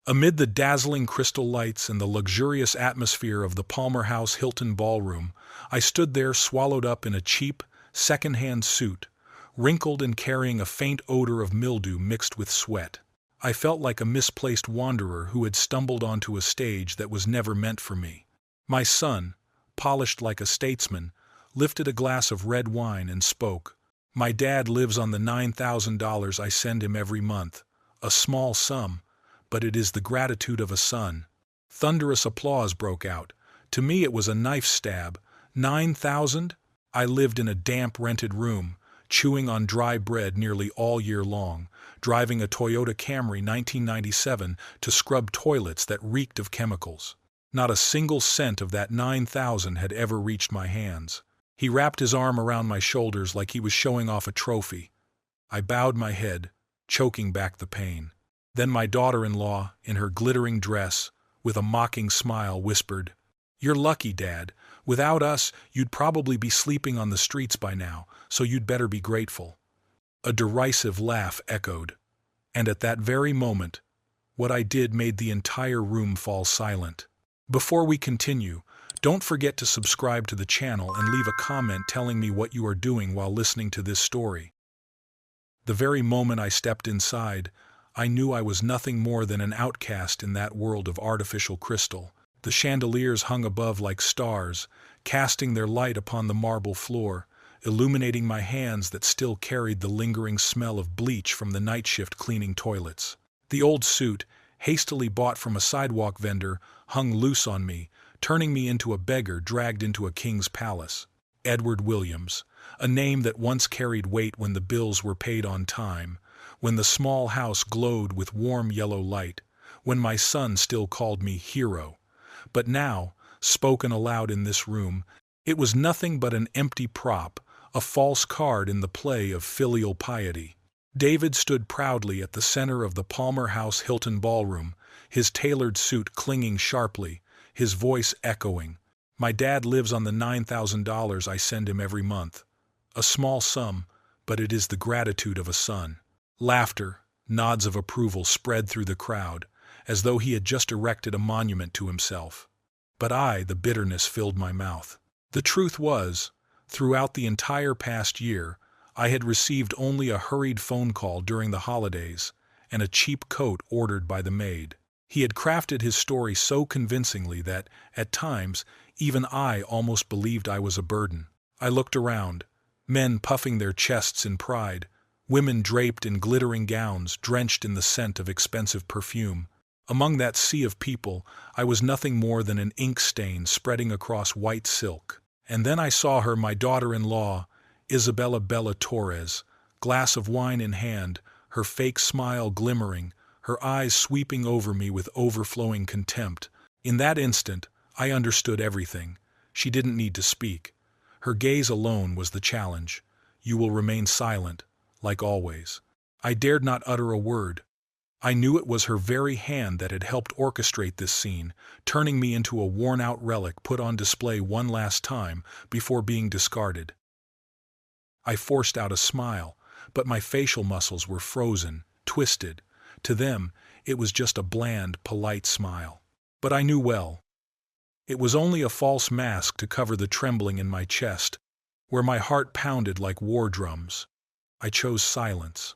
Amid the dazzling crystal lights and the luxurious atmosphere of the Palmer House Hilton Ballroom, I stood there swallowed up in a cheap, secondhand suit, wrinkled and carrying a faint odor of mildew mixed with sweat. I felt like a misplaced wanderer who had stumbled onto a stage that was never meant for me. My son, polished like a statesman, lifted a glass of red wine and spoke. "My dad lives on the $9,000 I send him every month. A small sum, but it is the gratitude of a son." Thunderous applause broke out. To me it was a knife stab. 9,000? I lived in a damp rented room, chewing on dry bread nearly all year long, driving a Toyota Camry 1997 to scrub toilets that reeked of chemicals. Not a single cent of that 9,000 had ever reached my hands. He wrapped his arm around my shoulders like he was showing off a trophy. I bowed my head, choking back the pain. Then my daughter-in-law, in her glittering dress, with a mocking smile, whispered, "You're lucky, Dad. Without us, you'd probably be sleeping on the streets by now, so you'd better be grateful." A derisive laugh echoed. And at that very moment, what I did made the entire room fall silent. Before we continue, don't forget to subscribe to the channel and leave a comment telling me what you are doing while listening to this story. The very moment I stepped inside, I knew I was nothing more than an outcast in that world of artificial crystal. The chandeliers hung above like stars, casting their light upon the marble floor, illuminating my hands that still carried the lingering smell of bleach from the night shift cleaning toilets. The old suit, hastily bought from a sidewalk vendor, hung loose on me, turning me into a beggar dragged into a king's palace. Edward Williams, a name that once carried weight when the bills were paid on time, when the small house glowed with warm yellow light, when my son still called me hero. But now, spoken aloud in this room, it was nothing but an empty prop, a false card in the play of filial piety. David stood proudly at the center of the Palmer House Hilton Ballroom, his tailored suit clinging sharply, his voice echoing. "My dad lives on the $9,000 I send him every month. A small sum, but it is the gratitude of a son." Laughter, nods of approval spread through the crowd, as though he had just erected a monument to himself. But the bitterness filled my mouth. The truth was, throughout the entire past year, I had received only a hurried phone call during the holidays and a cheap coat ordered by the maid. He had crafted his story so convincingly that, at times, even I almost believed I was a burden. I looked around, men puffing their chests in pride, women draped in glittering gowns drenched in the scent of expensive perfume. Among that sea of people, I was nothing more than an ink stain spreading across white silk. And then I saw her, my daughter-in-law, Isabella Bella Torres, glass of wine in hand, her fake smile glimmering, her eyes sweeping over me with overflowing contempt. In that instant, I understood everything. She didn't need to speak. Her gaze alone was the challenge. "You will remain silent, like always." I dared not utter a word. I knew it was her very hand that had helped orchestrate this scene, turning me into a worn-out relic put on display one last time before being discarded. I forced out a smile, but my facial muscles were frozen, twisted. To them, it was just a bland, polite smile. But I knew well. It was only a false mask to cover the trembling in my chest, where my heart pounded like war drums. I chose silence.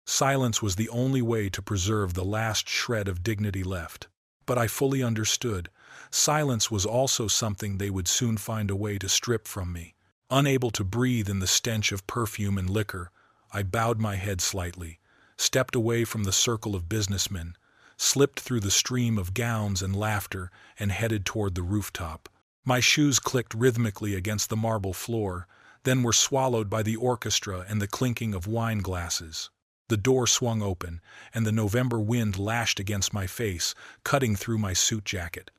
Silence was the only way to preserve the last shred of dignity left. But I fully understood. Silence was also something they would soon find a way to strip from me. Unable to breathe in the stench of perfume and liquor, I bowed my head slightly, stepped away from the circle of businessmen, slipped through the stream of gowns and laughter, and headed toward the rooftop. My shoes clicked rhythmically against the marble floor, then were swallowed by the orchestra and the clinking of wine glasses. The door swung open, and the November wind lashed against my face, cutting through my suit jacket.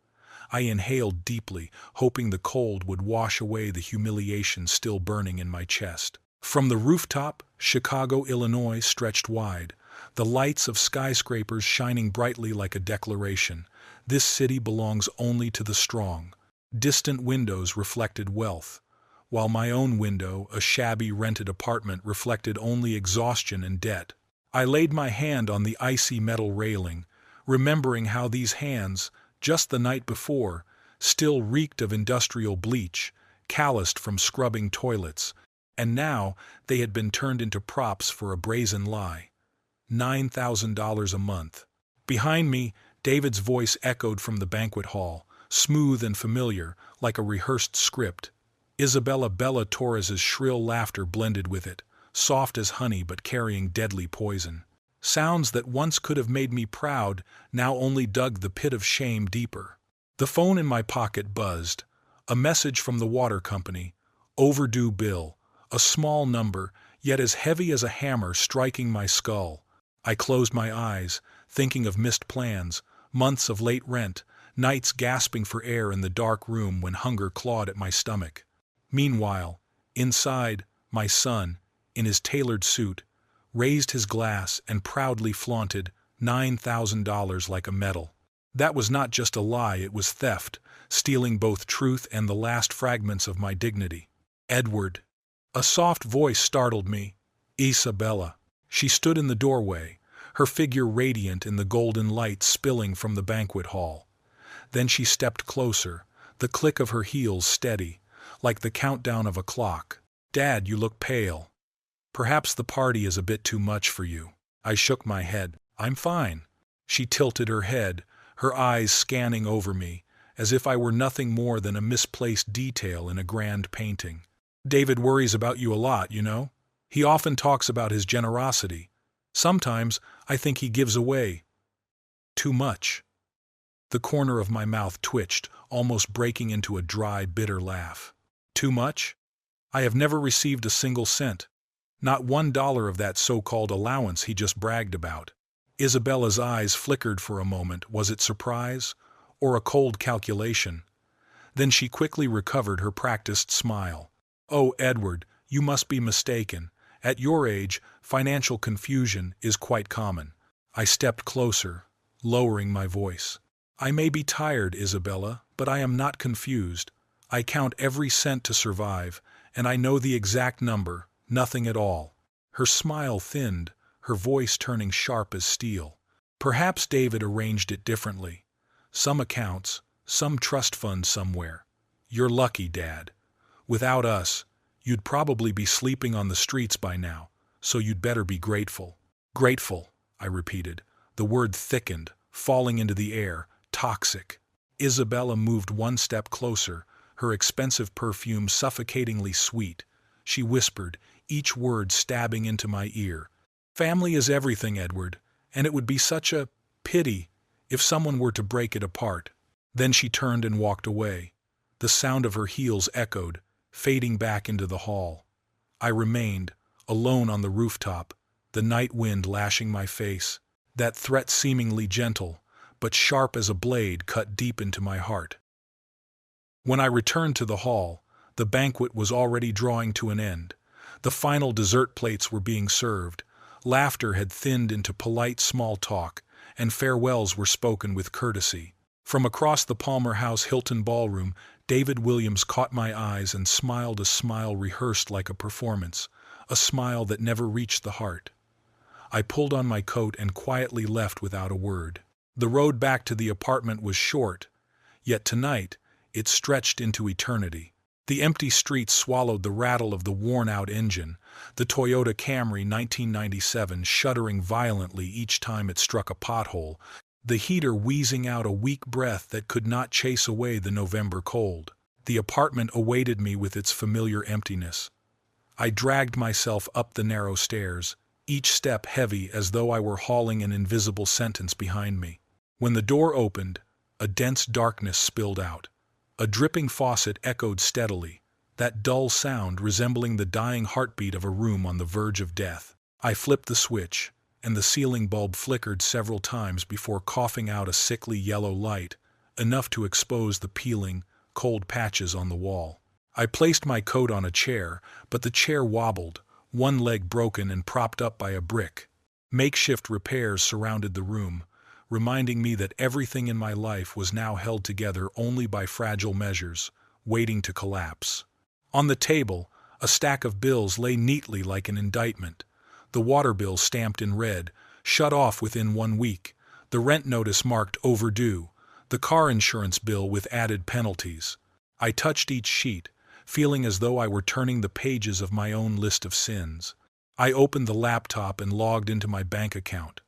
I inhaled deeply, hoping the cold would wash away the humiliation still burning in my chest. From the rooftop, Chicago, Illinois stretched wide, the lights of skyscrapers shining brightly like a declaration. This city belongs only to the strong. Distant windows reflected wealth, while my own window, a shabby rented apartment, reflected only exhaustion and debt. I laid my hand on the icy metal railing, remembering how these hands, just the night before, still reeked of industrial bleach, calloused from scrubbing toilets, and now they had been turned into props for a brazen lie. $9,000 a month. Behind me, David's voice echoed from the banquet hall, smooth and familiar, like a rehearsed script. Isabella Bella Torres's shrill laughter blended with it, soft as honey but carrying deadly poison. Sounds that once could have made me proud now only dug the pit of shame deeper. The phone in my pocket buzzed. A message from the water company. Overdue bill. A small number, yet as heavy as a hammer striking my skull. I closed my eyes, thinking of missed plans, months of late rent, nights gasping for air in the dark room when hunger clawed at my stomach. Meanwhile, inside, my son, in his tailored suit, raised his glass and proudly flaunted $9,000 like a medal. That was not just a lie, it was theft, stealing both truth and the last fragments of my dignity. Edward. A soft voice startled me. Isabella. She stood in the doorway, her figure radiant in the golden light spilling from the banquet hall. Then she stepped closer, the click of her heels steady, like the countdown of a clock. Dad, you look pale. Perhaps the party is a bit too much for you. I shook my head. I'm fine. She tilted her head, her eyes scanning over me, as if I were nothing more than a misplaced detail in a grand painting. David worries about you a lot, you know? He often talks about his generosity. Sometimes I think he gives away too much. The corner of my mouth twitched, almost breaking into a dry, bitter laugh. Too much? I have never received a single cent. Not $1 of that so-called allowance he just bragged about. Isabella's eyes flickered for a moment. Was it surprise? Or a cold calculation? Then she quickly recovered her practiced smile. Oh, Edward, you must be mistaken. At your age, financial confusion is quite common. I stepped closer, lowering my voice. I may be tired, Isabella, but I am not confused. I count every cent to survive, and I know the exact number, nothing at all. Her smile thinned, her voice turning sharp as steel. Perhaps David arranged it differently. Some accounts, some trust fund somewhere. You're lucky, Dad. Without us, you'd probably be sleeping on the streets by now, so you'd better be grateful. Grateful, I repeated. The word thickened, falling into the air, toxic. Isabella moved one step closer, her expensive perfume suffocatingly sweet. She whispered, each word stabbing into my ear. Family is everything, Edward, and it would be such a pity if someone were to break it apart. Then she turned and walked away. The sound of her heels echoed, fading back into the hall. I remained, alone on the rooftop, the night wind lashing my face. That threat seemingly gentle, but sharp as a blade cut deep into my heart. When I returned to the hall, the banquet was already drawing to an end. The final dessert plates were being served. Laughter had thinned into polite small talk, and farewells were spoken with courtesy. From across the Palmer House Hilton Ballroom, David Williams caught my eyes and smiled a smile rehearsed like a performance, a smile that never reached the heart. I pulled on my coat and quietly left without a word. The road back to the apartment was short, yet tonight it stretched into eternity. The empty streets swallowed the rattle of the worn-out engine, the Toyota Camry 1997 shuddering violently each time it struck a pothole, the heater wheezing out a weak breath that could not chase away the November cold. The apartment awaited me with its familiar emptiness. I dragged myself up the narrow stairs, each step heavy as though I were hauling an invisible sentence behind me. When the door opened, a dense darkness spilled out. A dripping faucet echoed steadily, that dull sound resembling the dying heartbeat of a room on the verge of death. I flipped the switch, and the ceiling bulb flickered several times before coughing out a sickly yellow light, enough to expose the peeling, cold patches on the wall. I placed my coat on a chair, but the chair wobbled, one leg broken and propped up by a brick. Makeshift repairs surrounded the room, reminding me that everything in my life was now held together only by fragile measures, waiting to collapse. On the table, a stack of bills lay neatly like an indictment. The water bill stamped in red, shut off within 1 week. The rent notice marked overdue, the car insurance bill with added penalties. I touched each sheet, feeling as though I were turning the pages of my own list of sins. I opened the laptop and logged into my bank account.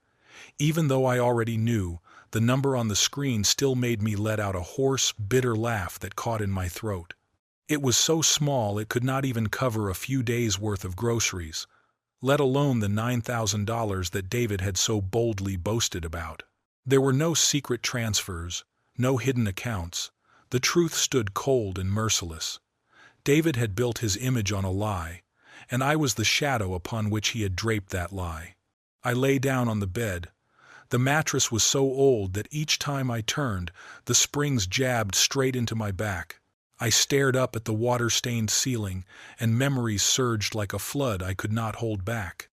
Even though I already knew, the number on the screen still made me let out a hoarse, bitter laugh that caught in my throat. It was so small it could not even cover a few days' worth of groceries, let alone the $9,000 that David had so boldly boasted about. There were no secret transfers, no hidden accounts. The truth stood cold and merciless. David had built his image on a lie, and I was the shadow upon which he had draped that lie. I lay down on the bed. The mattress was so old that each time I turned, the springs jabbed straight into my back. I stared up at the water-stained ceiling, and memories surged like a flood I could not hold back.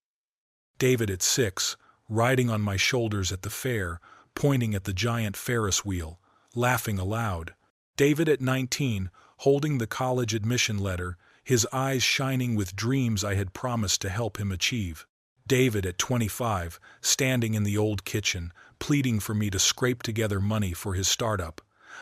David at 6, riding on my shoulders at the fair, pointing at the giant Ferris wheel, laughing aloud. David at 19, holding the college admission letter, his eyes shining with dreams I had promised to help him achieve. David at 25, standing in the old kitchen, pleading for me to scrape together money for his startup.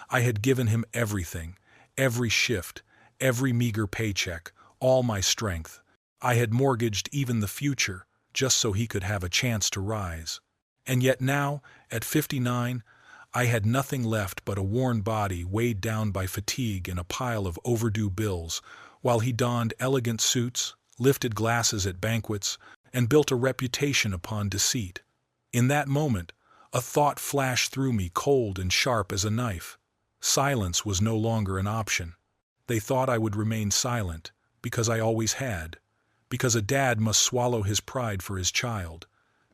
I had given him everything, every shift, every meager paycheck, all my strength. I had mortgaged even the future, just so he could have a chance to rise. And yet now, at 59, I had nothing left but a worn body weighed down by fatigue and a pile of overdue bills, while he donned elegant suits, lifted glasses at banquets, and built a reputation upon deceit. In that moment, a thought flashed through me cold and sharp as a knife. Silence was no longer an option. They thought I would remain silent, because I always had, because a dad must swallow his pride for his child,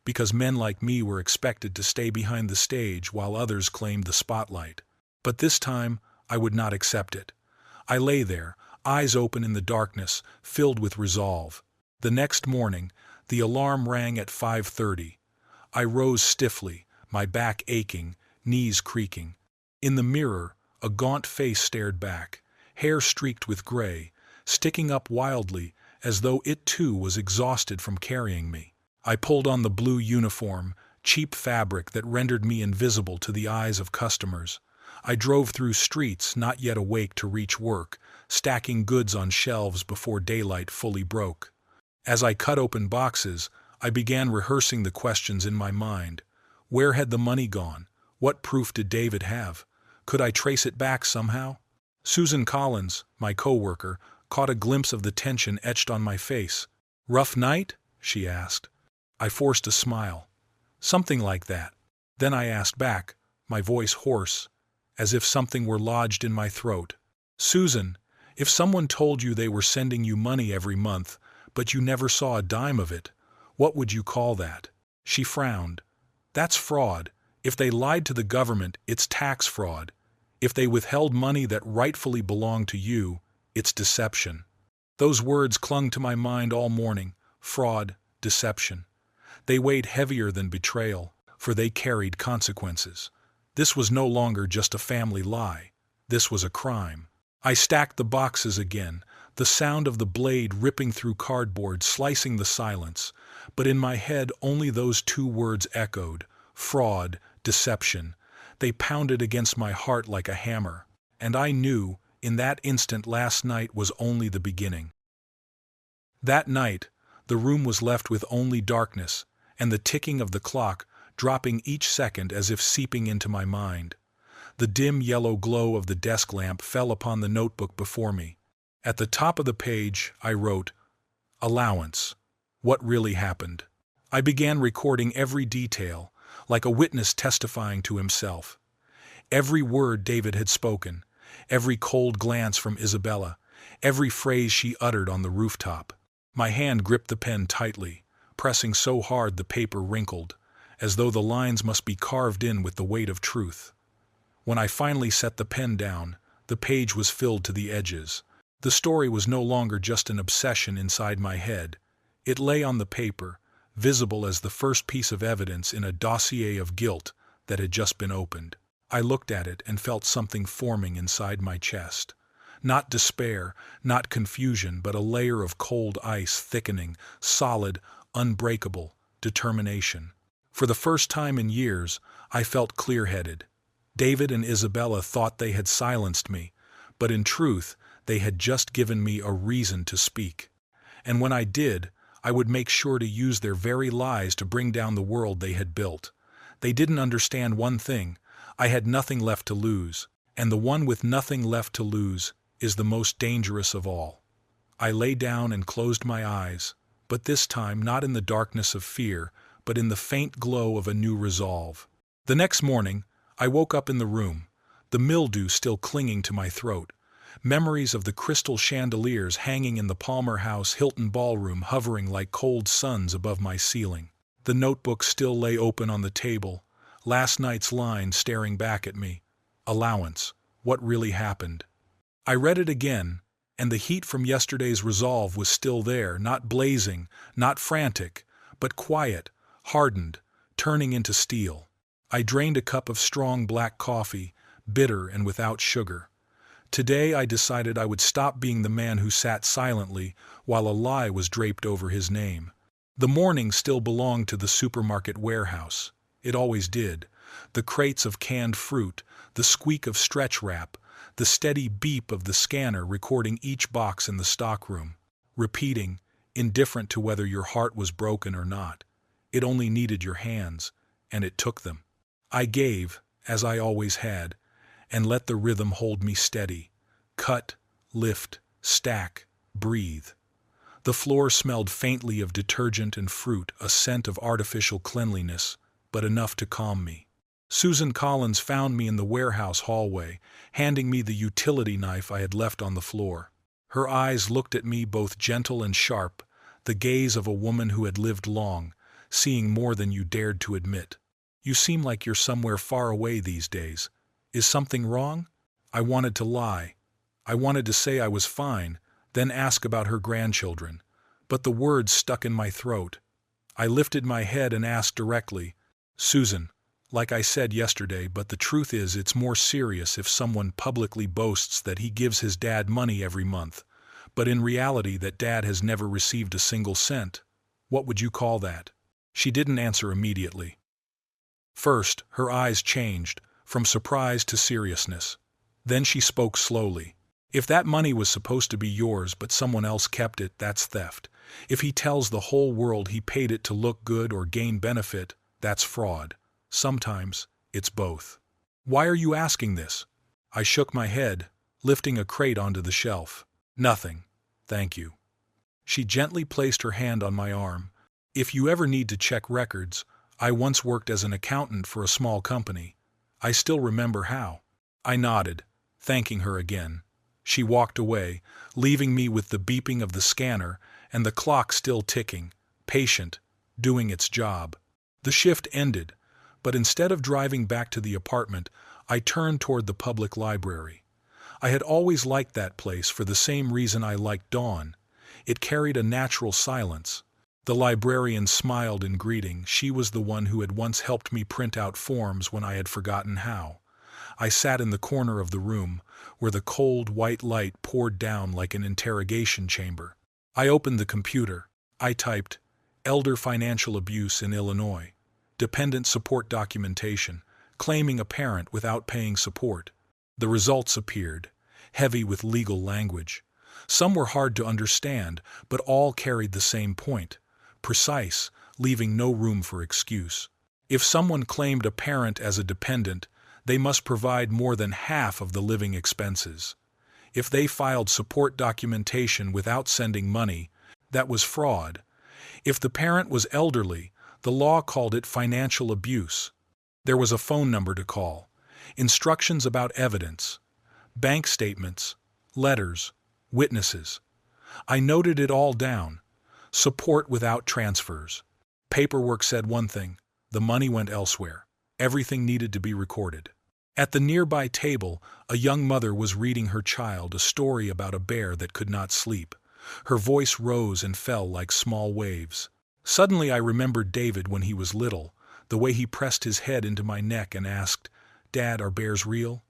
because men like me were expected to stay behind the stage while others claimed the spotlight. But this time, I would not accept it. I lay there, eyes open in the darkness, filled with resolve. The next morning, the alarm rang at 5:30. I rose stiffly, my back aching, knees creaking. In the mirror, a gaunt face stared back, hair streaked with gray, sticking up wildly as though it too was exhausted from carrying me. I pulled on the blue uniform, cheap fabric that rendered me invisible to the eyes of customers. I drove through streets not yet awake to reach work, stacking goods on shelves before daylight fully broke. As I cut open boxes, I began rehearsing the questions in my mind. Where had the money gone? What proof did David have? Could I trace it back somehow? Susan Collins, my co-worker, caught a glimpse of the tension etched on my face. "Rough night?" she asked. I forced a smile. "Something like that." Then I asked back, my voice hoarse, as if something were lodged in my throat. "Susan, if someone told you they were sending you money every month, but you never saw a dime of it, what would you call that?" She frowned. "That's fraud. If they lied to the government, it's tax fraud. If they withheld money that rightfully belonged to you, it's deception." Those words clung to my mind all morning. Fraud, deception. They weighed heavier than betrayal, for they carried consequences. This was no longer just a family lie. This was a crime. I stacked the boxes again, the sound of the blade ripping through cardboard slicing the silence, but in my head only those two words echoed: fraud, deception. They pounded against my heart like a hammer, and I knew, in that instant last night was only the beginning. That night, the room was left with only darkness, and the ticking of the clock, dropping each second as if seeping into my mind. The dim yellow glow of the desk lamp fell upon the notebook before me. At the top of the page, I wrote, "Allowance. What really happened?" I began recording every detail, like a witness testifying to himself. Every word David had spoken, every cold glance from Isabella, every phrase she uttered on the rooftop. My hand gripped the pen tightly, pressing so hard the paper wrinkled, as though the lines must be carved in with the weight of truth. When I finally set the pen down, the page was filled to the edges. The story was no longer just an obsession inside my head. It lay on the paper, visible as the first piece of evidence in a dossier of guilt that had just been opened. I looked at it and felt something forming inside my chest. Not despair, not confusion, but a layer of cold ice thickening, solid, unbreakable determination. For the first time in years, I felt clear-headed. David and Isabella thought they had silenced me, but in truth, they had just given me a reason to speak. And when I did, I would make sure to use their very lies to bring down the world they had built. They didn't understand one thing: I had nothing left to lose, and the one with nothing left to lose is the most dangerous of all. I lay down and closed my eyes, but this time not in the darkness of fear, but in the faint glow of a new resolve. The next morning, I woke up in the room, the mildew still clinging to my throat, memories of the crystal chandeliers hanging in the Palmer House Hilton Ballroom hovering like cold suns above my ceiling. The notebook still lay open on the table, last night's line staring back at me. Allowance, what really happened? I read it again, and the heat from yesterday's resolve was still there, not blazing, not frantic, but quiet, hardened, turning into steel. I drained a cup of strong black coffee, bitter and without sugar. Today I decided I would stop being the man who sat silently while a lie was draped over his name. The morning still belonged to the supermarket warehouse. It always did. The crates of canned fruit, the squeak of stretch wrap, the steady beep of the scanner recording each box in the stockroom, repeating, indifferent to whether your heart was broken or not. It only needed your hands, and it took them. I gave, as I always had, and let the rhythm hold me steady. Cut, lift, stack, breathe. The floor smelled faintly of detergent and fruit, a scent of artificial cleanliness, but enough to calm me. Susan Collins found me in the warehouse hallway, handing me the utility knife I had left on the floor. Her eyes looked at me both gentle and sharp, the gaze of a woman who had lived long, seeing more than you dared to admit. You seem like you're somewhere far away these days. Is something wrong? I wanted to lie. I wanted to say I was fine, then ask about her grandchildren. But the words stuck in my throat. I lifted my head and asked directly, Susan, like I said yesterday, but the truth is it's more serious if someone publicly boasts that he gives his dad money every month, but in reality that dad has never received a single cent. What would you call that? She didn't answer immediately. First, her eyes changed, from surprise to seriousness. Then she spoke slowly. If that money was supposed to be yours but someone else kept it, that's theft. If he tells the whole world he paid it to look good or gain benefit, that's fraud. Sometimes, it's both. Why are you asking this? I shook my head, lifting a crate onto the shelf. Nothing. Thank you. She gently placed her hand on my arm. If you ever need to check records, I once worked as an accountant for a small company. I still remember how. I nodded, thanking her again. She walked away, leaving me with the beeping of the scanner and the clock still ticking, patient, doing its job. The shift ended, but instead of driving back to the apartment, I turned toward the public library. I had always liked that place for the same reason I liked Dawn. It carried a natural silence. The librarian smiled in greeting. She was the one who had once helped me print out forms when I had forgotten how. I sat in the corner of the room, where the cold white light poured down like an interrogation chamber. I opened the computer. I typed, Elder Financial Abuse in Illinois. Dependent Support Documentation, claiming a parent without paying support. The results appeared, heavy with legal language. Some were hard to understand, but all carried the same point. Precise, leaving no room for excuse. If someone claimed a parent as a dependent, they must provide more than half of the living expenses. If they filed support documentation without sending money, that was fraud. If the parent was elderly, the law called it financial abuse. There was a phone number to call, instructions about evidence, bank statements, letters, witnesses. I noted it all down. Support without transfers. Paperwork said one thing, the money went elsewhere. Everything needed to be recorded. At the nearby table, a young mother was reading her child a story about a bear that could not sleep. Her voice rose and fell like small waves. Suddenly I remembered David when he was little, the way he pressed his head into my neck and asked, Dad, are bears real?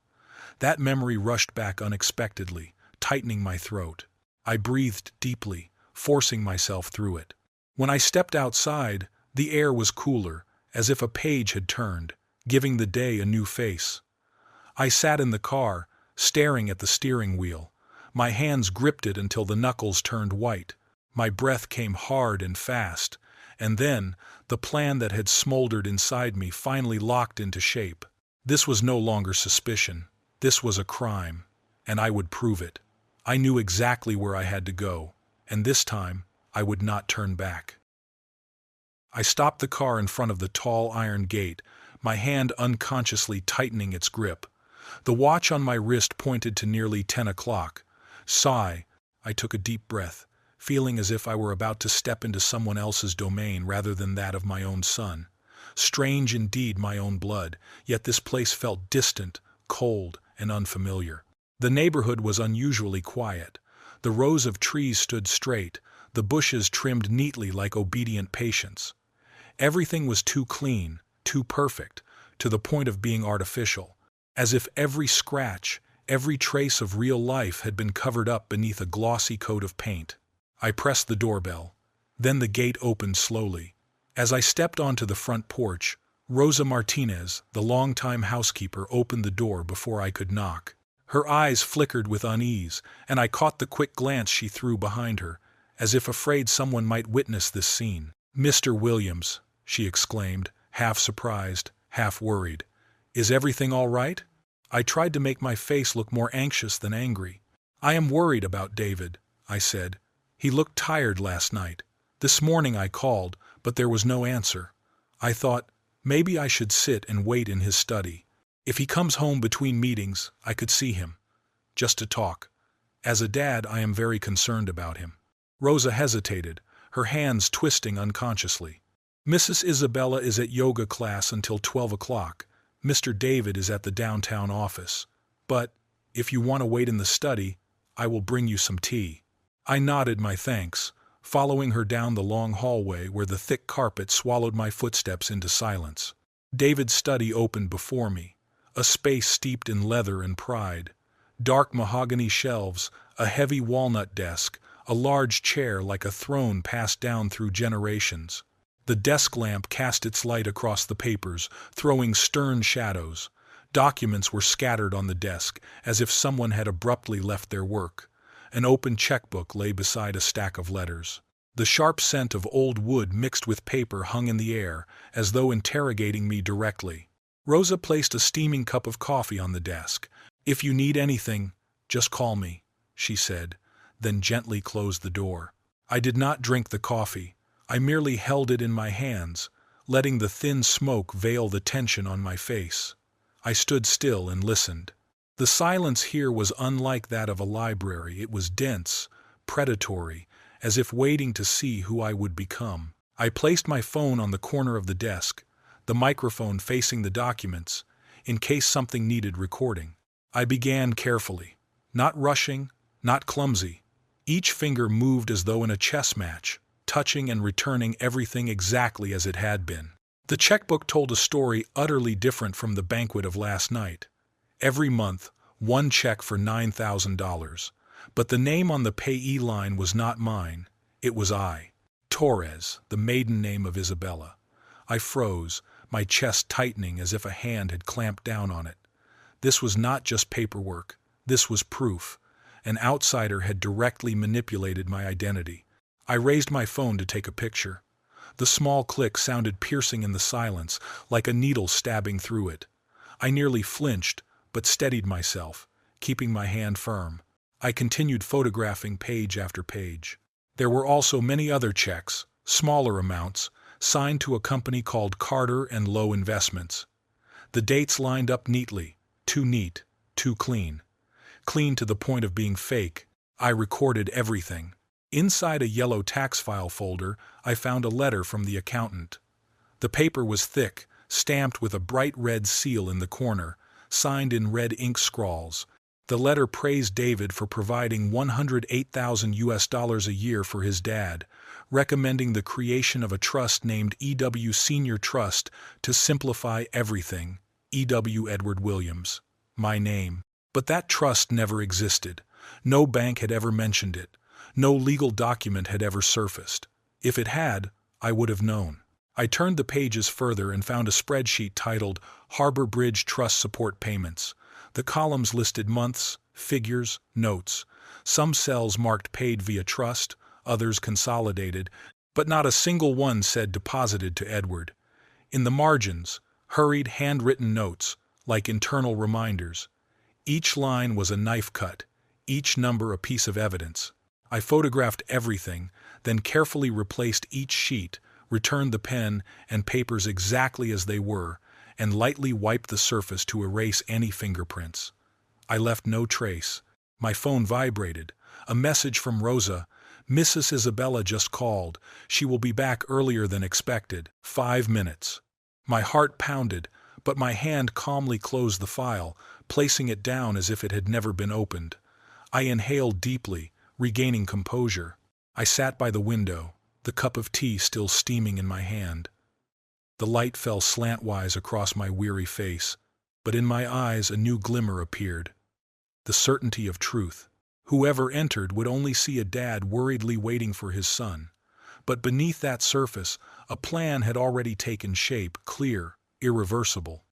That memory rushed back unexpectedly, tightening my throat. I breathed deeply, forcing myself through it. When I stepped outside, the air was cooler, as if a page had turned, giving the day a new face. I sat in the car, staring at the steering wheel. My hands gripped it until the knuckles turned white. My breath came hard and fast, and then the plan that had smoldered inside me finally locked into shape. This was no longer suspicion. This was a crime, and I would prove it. I knew exactly where I had to go, and this time I would not turn back. I stopped the car in front of the tall iron gate, my hand unconsciously tightening its grip. The watch on my wrist pointed to nearly 10 o'clock. Sigh, I took a deep breath, feeling as if I were about to step into someone else's domain rather than that of my own son. Strange indeed, my own blood, yet this place felt distant, cold, and unfamiliar. The neighborhood was unusually quiet. The rows of trees stood straight, the bushes trimmed neatly like obedient patients. Everything was too clean, too perfect, to the point of being artificial, as if every scratch, every trace of real life had been covered up beneath a glossy coat of paint. I pressed the doorbell. Then the gate opened slowly. As I stepped onto the front porch, Rosa Martinez, the longtime housekeeper, opened the door before I could knock. Her eyes flickered with unease, and I caught the quick glance she threw behind her, as if afraid someone might witness this scene. "Mr. Williams," she exclaimed, half surprised, half worried. "Is everything all right?" I tried to make my face look more anxious than angry. "I am worried about David," I said. "He looked tired last night. This morning I called, but there was no answer. I thought, maybe I should sit and wait in his study. If he comes home between meetings, I could see him. Just to talk. As a dad, I am very concerned about him." Rosa hesitated, her hands twisting unconsciously. "Mrs. Isabella is at yoga class until 12 o'clock. Mr. David is at the downtown office. But, if you want to wait in the study, I will bring you some tea." I nodded my thanks, following her down the long hallway where the thick carpet swallowed my footsteps into silence. David's study opened before me, a space steeped in leather and pride. Dark mahogany shelves, a heavy walnut desk, a large chair like a throne passed down through generations. The desk lamp cast its light across the papers, throwing stern shadows. Documents were scattered on the desk, as if someone had abruptly left their work. An open checkbook lay beside a stack of letters. The sharp scent of old wood mixed with paper hung in the air, as though interrogating me directly. Rosa placed a steaming cup of coffee on the desk. "If you need anything, just call me," she said, then gently closed the door. I did not drink the coffee. I merely held it in my hands, letting the thin smoke veil the tension on my face. I stood still and listened. The silence here was unlike that of a library. It was dense, predatory, as if waiting to see who I would become. I placed my phone on the corner of the desk, the microphone facing the documents, in case something needed recording. I began carefully, not rushing, not clumsy. Each finger moved as though in a chess match, touching and returning everything exactly as it had been. The checkbook told a story utterly different from the banquet of last night. Every month, one check for $9,000. But the name on the payee line was not mine. It was I. Torres, the maiden name of Isabella. I froze, my chest tightening as if a hand had clamped down on it. This was not just paperwork. This was proof. An outsider had directly manipulated my identity. I raised my phone to take a picture. The small click sounded piercing in the silence, like a needle stabbing through it. I nearly flinched, but steadied myself, keeping my hand firm. I continued photographing page after page. There were also many other checks, smaller amounts, signed to a company called Carter and Lowe Investments. The dates lined up neatly, too neat, too clean. Clean to the point of being fake. I recorded everything. Inside a yellow tax file folder, I found a letter from the accountant. The paper was thick, stamped with a bright red seal in the corner, signed in red ink scrawls. The letter praised David for providing $108,000 a year for his dad, recommending the creation of a trust named E.W. Senior Trust to simplify everything. E.W. Edward Williams. My name. But that trust never existed. No bank had ever mentioned it. No legal document had ever surfaced. If it had, I would have known. I turned the pages further and found a spreadsheet titled Harbor Bridge Trust Support Payments. The columns listed months, figures, notes. Some cells marked paid via trust, others consolidated, but not a single one said deposited to Edward. In the margins, hurried handwritten notes, like internal reminders. Each line was a knife cut, each number a piece of evidence. I photographed everything, then carefully replaced each sheet, returned the pen and papers exactly as they were, and lightly wiped the surface to erase any fingerprints. I left no trace. My phone vibrated. A message from Rosa. Mrs. Isabella just called. She will be back earlier than expected. 5 minutes. My heart pounded, but my hand calmly closed the file, placing it down as if it had never been opened. I inhaled deeply, regaining composure. I sat by the window, the cup of tea still steaming in my hand. The light fell slantwise across my weary face, but in my eyes a new glimmer appeared. The certainty of truth. Whoever entered would only see a dad worriedly waiting for his son. But beneath that surface, a plan had already taken shape, clear, irreversible.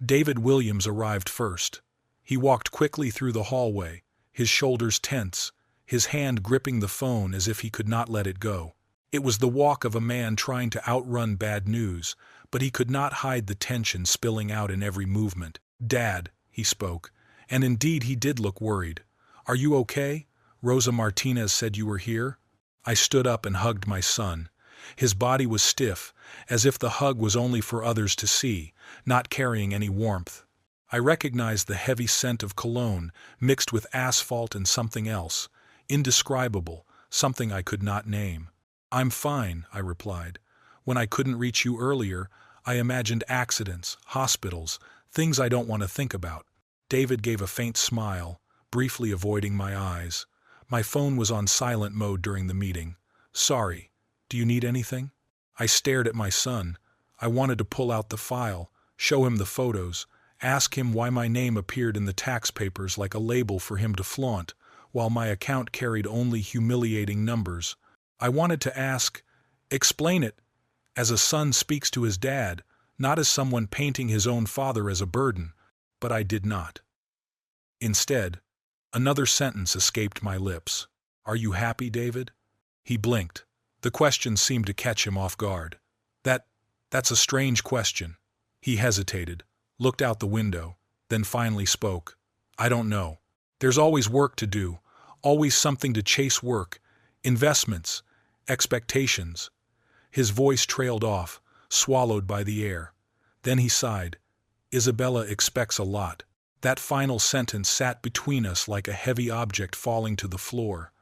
David Williams arrived first. He walked quickly through the hallway, his shoulders tense, his hand gripping the phone as if he could not let it go. It was the walk of a man trying to outrun bad news, but he could not hide the tension spilling out in every movement. "Dad," he spoke, and indeed he did look worried. "Are you okay? Rosa Martinez said you were here." I stood up and hugged my son. His body was stiff, as if the hug was only for others to see, not carrying any warmth. I recognized the heavy scent of cologne, mixed with asphalt and something else, indescribable, something I could not name. "I'm fine," I replied. "When I couldn't reach you earlier, I imagined accidents, hospitals, things I don't want to think about." David gave a faint smile, briefly avoiding my eyes. My phone was on silent mode during the meeting. "Sorry. Do you need anything?" I stared at my son. I wanted to pull out the file, show him the photos, ask him why my name appeared in the tax papers like a label for him to flaunt, while my account carried only humiliating numbers. I wanted to ask, explain it, as a son speaks to his dad, not as someone painting his own father as a burden, but I did not. Instead, another sentence escaped my lips. "Are you happy, David?" He blinked. The question seemed to catch him off guard. That's a strange question." He hesitated, looked out the window, then finally spoke. "I don't know. There's always work to do, always something to chase work, investments, expectations." His voice trailed off, swallowed by the air. Then he sighed. "Isabella expects a lot." That final sentence sat between us like a heavy object falling to the floor.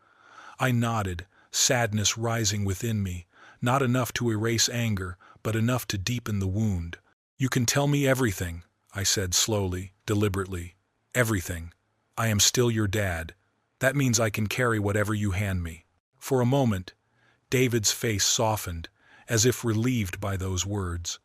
I nodded, sadness rising within me, not enough to erase anger, but enough to deepen the wound. "You can tell me everything," I said slowly, deliberately. "Everything. I am still your dad. That means I can carry whatever you hand me." For a moment, David's face softened, as if relieved by those words.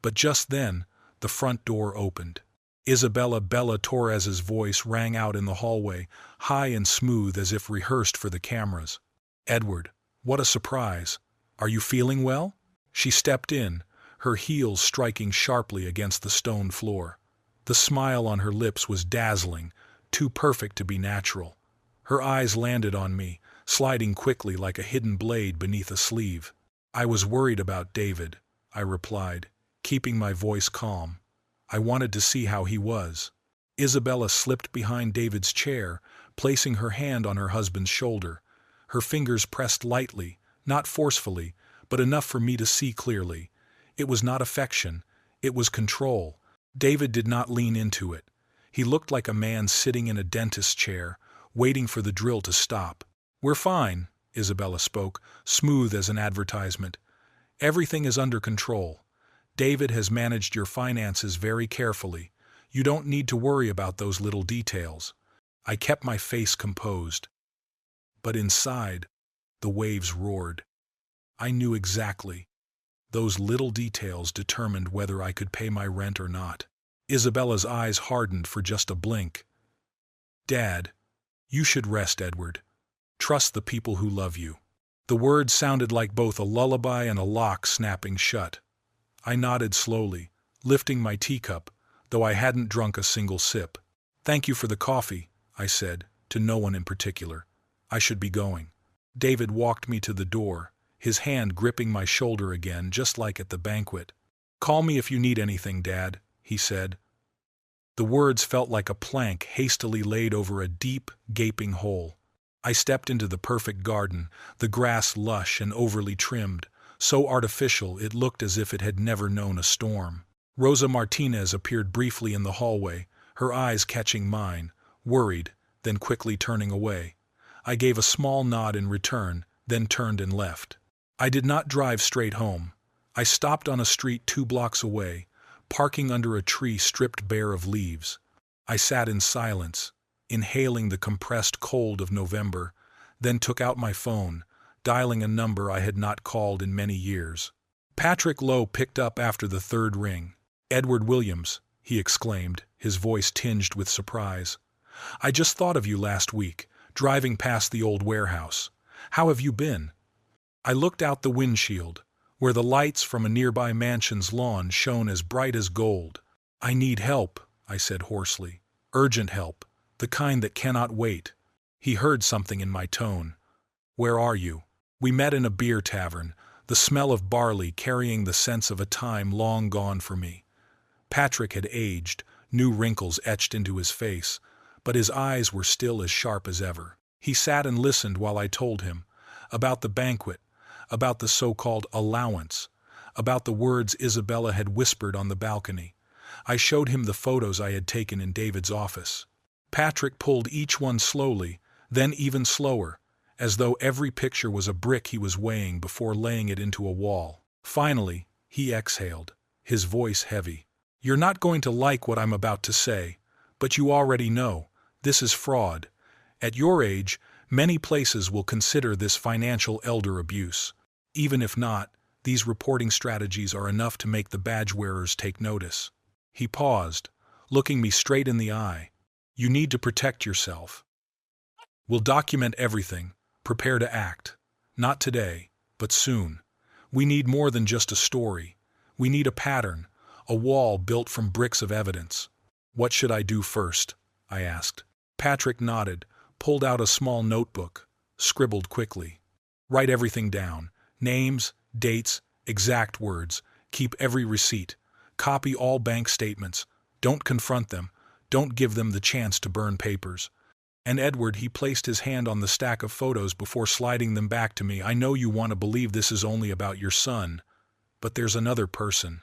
But just then, the front door opened. Isabella Bella Torres's voice rang out in the hallway, high and smooth as if rehearsed for the cameras. "Edward, what a surprise. Are you feeling well?" She stepped in, her heels striking sharply against the stone floor. The smile on her lips was dazzling, too perfect to be natural. Her eyes landed on me, sliding quickly like a hidden blade beneath a sleeve. "I was worried about David," I replied, keeping my voice calm. I wanted to see how he was. Isabella slipped behind David's chair, placing her hand on her husband's shoulder. Her fingers pressed lightly, not forcefully, but enough for me to see clearly. It was not affection, it was control. David did not lean into it. He looked like a man sitting in a dentist's chair, waiting for the drill to stop. "We're fine," Isabella spoke, smooth as an advertisement. "Everything is under control. David has managed your finances very carefully. You don't need to worry about those little details." I kept my face composed. But inside, the waves roared. I knew exactly. Those little details determined whether I could pay my rent or not. Isabella's eyes hardened for just a blink. "Dad, you should rest, Edward. Trust the people who love you." The words sounded like both a lullaby and a lock snapping shut. I nodded slowly, lifting my teacup, though I hadn't drunk a single sip. "Thank you for the coffee," I said, to no one in particular. "I should be going." David walked me to the door, his hand gripping my shoulder again, just like at the banquet. "Call me if you need anything, Dad," he said. The words felt like a plank hastily laid over a deep, gaping hole. I stepped into the perfect garden, the grass lush and overly trimmed, so artificial it looked as if it had never known a storm. Rosa Martinez appeared briefly in the hallway, her eyes catching mine, worried, then quickly turning away. I gave a small nod in return, then turned and left. I did not drive straight home. I stopped on a street 2 blocks away, parking under a tree stripped bare of leaves. I sat in silence, inhaling the compressed cold of November, then took out my phone, dialing a number I had not called in many years. Patrick Lowe picked up after the 3rd ring. "Edward Williams," he exclaimed, his voice tinged with surprise. "I just thought of you last week, driving past the old warehouse. How have you been?" I looked out the windshield, where the lights from a nearby mansion's lawn shone as bright as gold. "I need help," I said hoarsely. "Urgent help, the kind that cannot wait." He heard something in my tone. "Where are you?" We met in a beer tavern, the smell of barley carrying the sense of a time long gone for me. Patrick had aged, new wrinkles etched into his face, but his eyes were still as sharp as ever. He sat and listened while I told him about the banquet, about the so-called allowance, about the words Isabella had whispered on the balcony. I showed him the photos I had taken in David's office. Patrick pulled each one slowly, then even slower, as though every picture was a brick he was weighing before laying it into a wall. Finally, he exhaled, his voice heavy. "You're not going to like what I'm about to say, but you already know, this is fraud. At your age, many places will consider this financial elder abuse. Even if not, these reporting strategies are enough to make the badge wearers take notice." He paused, looking me straight in the eye. "You need to protect yourself. We'll document everything, prepare to act. Not today, but soon. We need more than just a story. We need a pattern, a wall built from bricks of evidence." "What should I do first?" I asked. Patrick nodded, pulled out a small notebook, scribbled quickly. "Write everything down. Names, dates, exact words. Keep every receipt. Copy all bank statements. Don't confront them. Don't give them the chance to burn papers." And Edward, he placed his hand on the stack of photos before sliding them back to me. "I know you want to believe this is only about your son, but there's another person.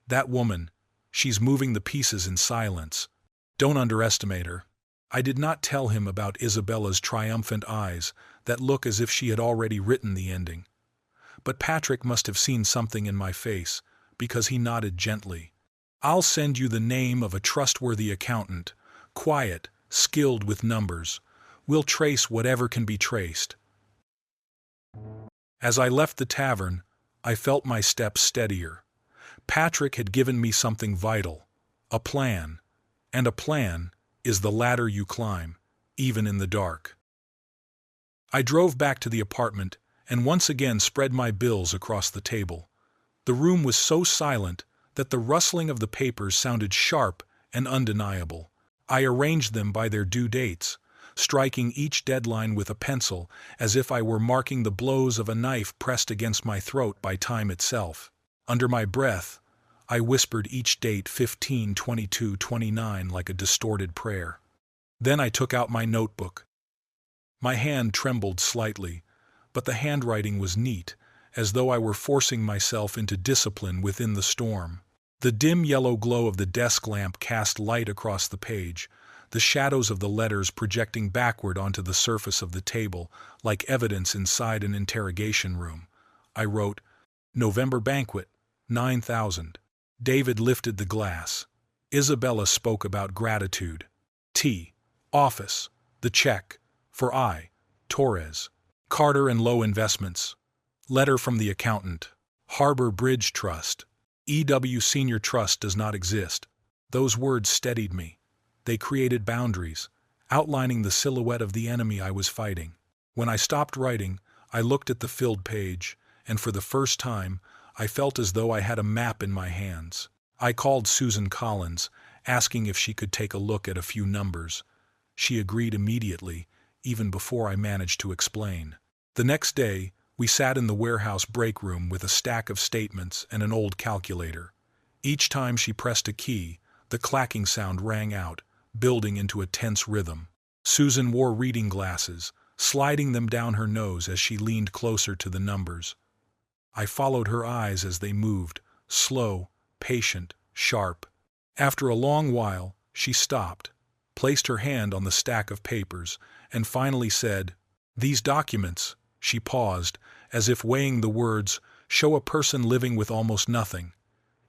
That woman, she's moving the pieces in silence. Don't underestimate her." I did not tell him about Isabella's triumphant eyes, that look as if she had already written the ending. But Patrick must have seen something in my face, because he nodded gently. "I'll send you the name of a trustworthy accountant, quiet, skilled with numbers. We'll trace whatever can be traced." As I left the tavern, I felt my steps steadier. Patrick had given me something vital, a plan, and a plan is the ladder you climb, even in the dark. I drove back to the apartment and once again spread my bills across the table. The room was so silent that the rustling of the papers sounded sharp and undeniable. I arranged them by their due dates, striking each deadline with a pencil as if I were marking the blows of a knife pressed against my throat by time itself. Under my breath, I whispered each date 15, 22, 29 like a distorted prayer. Then I took out my notebook. My hand trembled slightly, but the handwriting was neat, as though I were forcing myself into discipline within the storm. The dim yellow glow of the desk lamp cast light across the page, the shadows of the letters projecting backward onto the surface of the table, like evidence inside an interrogation room. I wrote, "November banquet, 9,000. David lifted the glass. Isabella spoke about gratitude. T. Office. The check. For I. Torres. Carter and Lowe Investments. Letter from the accountant. Harbor Bridge Trust. EW Senior Trust does not exist." Those words steadied me. They created boundaries, outlining the silhouette of the enemy I was fighting. When I stopped writing, I looked at the filled page, and for the first time, I felt as though I had a map in my hands. I called Susan Collins, asking if she could take a look at a few numbers. She agreed immediately, even before I managed to explain. The next day, we sat in the warehouse break room with a stack of statements and an old calculator. Each time she pressed a key, the clacking sound rang out, building into a tense rhythm. Susan wore reading glasses, sliding them down her nose as she leaned closer to the numbers. I followed her eyes as they moved, slow, patient, sharp. After a long while, she stopped, placed her hand on the stack of papers, and finally said, "These documents," she paused, as if weighing the words, "show a person living with almost nothing.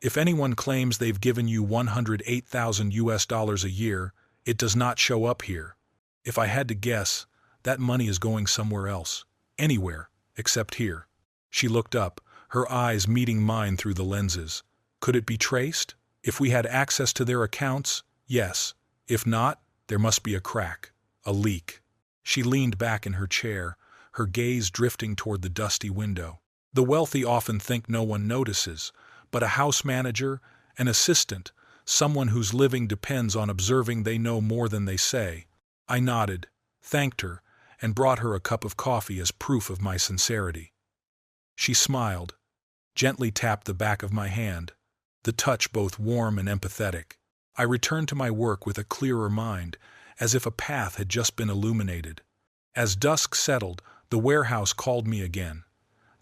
If anyone claims they've given you $108,000 a year, it does not show up here. If I had to guess, that money is going somewhere else. Anywhere, except here." She looked up, her eyes meeting mine through the lenses. Could it be traced? If we had access to their accounts, yes. If not, there must be a crack, a leak. She leaned back in her chair, her gaze drifting toward the dusty window. The wealthy often think no one notices, but a house manager, an assistant, someone whose living depends on observing they know more than they say. I nodded, thanked her, and brought her a cup of coffee as proof of my sincerity. She smiled, gently tapped the back of my hand, the touch both warm and empathetic. I returned to my work with a clearer mind, as if a path had just been illuminated. As dusk settled, the warehouse called me again.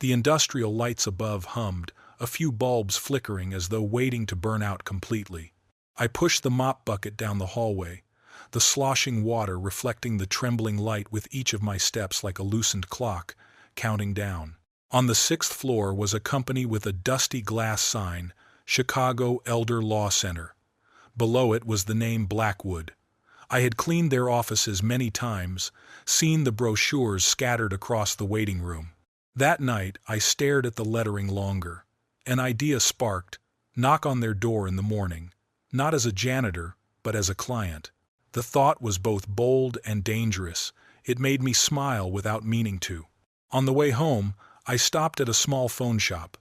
The industrial lights above hummed, a few bulbs flickering as though waiting to burn out completely. I pushed the mop bucket down the hallway, the sloshing water reflecting the trembling light with each of my steps like a loosened clock, counting down. On the 6th floor was a company with a dusty glass sign, Chicago Elder Law Center. Below it was the name Blackwood. I had cleaned their offices many times, seen the brochures scattered across the waiting room. That night, I stared at the lettering longer. An idea sparked, knock on their door in the morning, not as a janitor, but as a client. The thought was both bold and dangerous. It made me smile without meaning to. On the way home, I stopped at a small phone shop.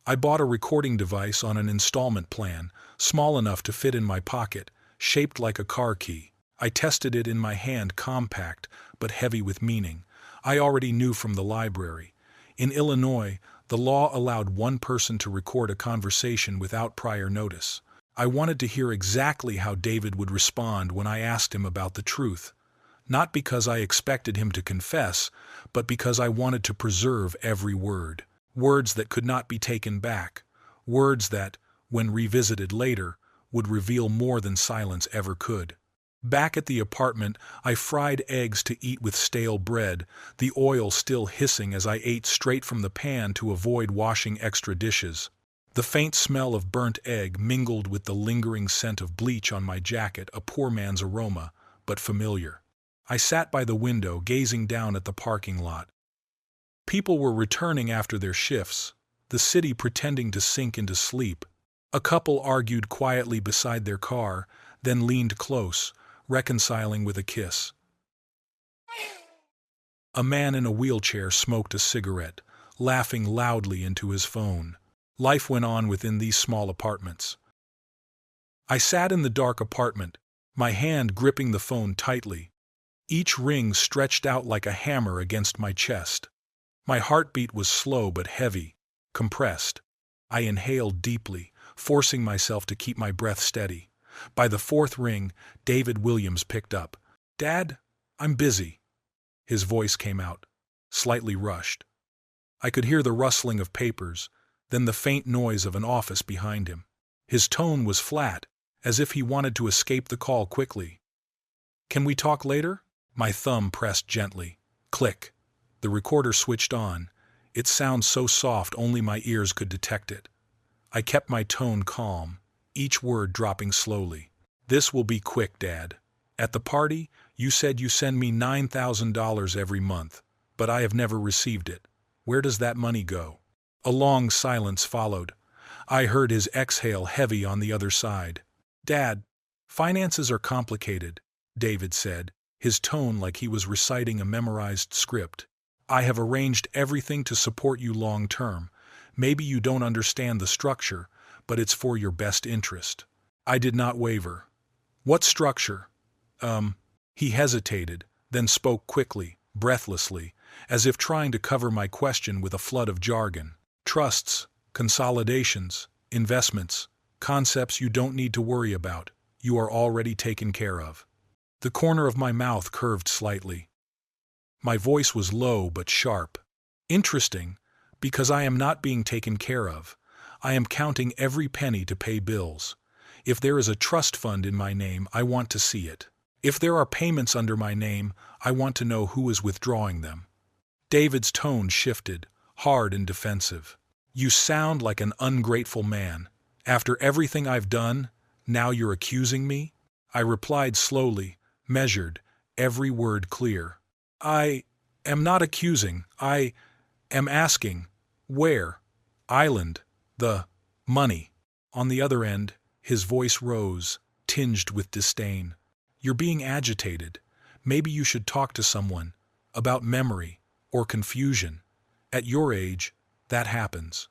I bought a recording device on an installment plan, small enough to fit in my pocket, shaped like a car key. I tested it in my hand, compact, but heavy with meaning. I already knew from the library. In Illinois, the law allowed one person to record a conversation without prior notice. I wanted to hear exactly how David would respond when I asked him about the truth. Not because I expected him to confess, but because I wanted to preserve every word. Words that could not be taken back. Words that, when revisited later, would reveal more than silence ever could. Back at the apartment, I fried eggs to eat with stale bread, the oil still hissing as I ate straight from the pan to avoid washing extra dishes. The faint smell of burnt egg mingled with the lingering scent of bleach on my jacket, a poor man's aroma, but familiar. I sat by the window, gazing down at the parking lot. People were returning after their shifts, the city pretending to sink into sleep. A couple argued quietly beside their car, then leaned close, reconciling with a kiss. A man in a wheelchair smoked a cigarette, laughing loudly into his phone. Life went on within these small apartments. I sat in the dark apartment, my hand gripping the phone tightly. Each ring stretched out like a hammer against my chest. My heartbeat was slow but heavy, compressed. I inhaled deeply, forcing myself to keep my breath steady. By the 4th ring, David Williams picked up. "Dad, I'm busy." His voice came out, slightly rushed. I could hear the rustling of papers, then the faint noise of an office behind him. His tone was flat, as if he wanted to escape the call quickly. "Can we talk later?" My thumb pressed gently. Click. The recorder switched on, its sound so soft only my ears could detect it. I kept my tone calm, each word dropping slowly. "This will be quick, Dad. At the party, you said you send me $9,000 every month, but I have never received it. Where does that money go?" A long silence followed. I heard his exhale heavy on the other side. "Dad, finances are complicated," David said, his tone like he was reciting a memorized script. I have arranged everything to support you long term. Maybe you don't understand the structure, but it's for your best interest." I did not waver. "What structure?" He hesitated, then spoke quickly, breathlessly, as if trying to cover my question with a flood of jargon. "Trusts, consolidations, investments, concepts you don't need to worry about. You are already taken care of." The corner of my mouth curved slightly. My voice was low but sharp. "Interesting, because I am not being taken care of. I am counting every penny to pay bills. If there is a trust fund in my name, I want to see it. If there are payments under my name, I want to know who is withdrawing them." David's tone shifted, hard and defensive. "You sound like an ungrateful man. After everything I've done, now you're accusing me?" I replied slowly, measured, every word clear. "I am not accusing. I am asking, where? Island, the money." On the other end, his voice rose, tinged with disdain. "You're being agitated. Maybe you should talk to someone about memory or confusion. At your age, that happens."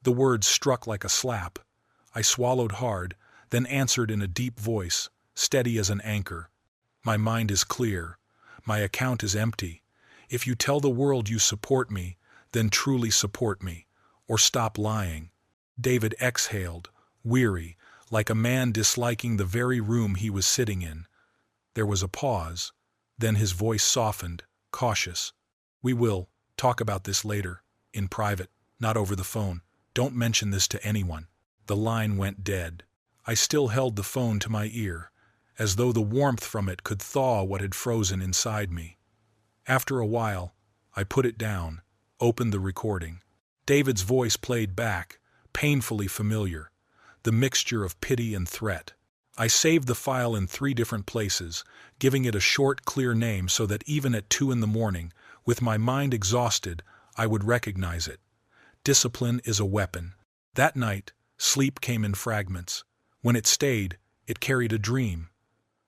The words struck like a slap. I swallowed hard, then answered in a deep voice, steady as an anchor. "My mind is clear. My account is empty. If you tell the world you support me, then truly support me, or stop lying." David exhaled, weary, like a man disliking the very room he was sitting in. There was a pause, then his voice softened, cautious. "We will talk about this later, in private, not over the phone. Don't mention this to anyone." The line went dead. I still held the phone to my ear, as though the warmth from it could thaw what had frozen inside me. After a while, I put it down, opened the recording. David's voice played back, painfully familiar, the mixture of pity and threat. I saved the file in 3 different places, giving it a short, clear name so that even at 2 a.m, with my mind exhausted, I would recognize it. Discipline is a weapon. That night, sleep came in fragments. When it stayed, it carried a dream.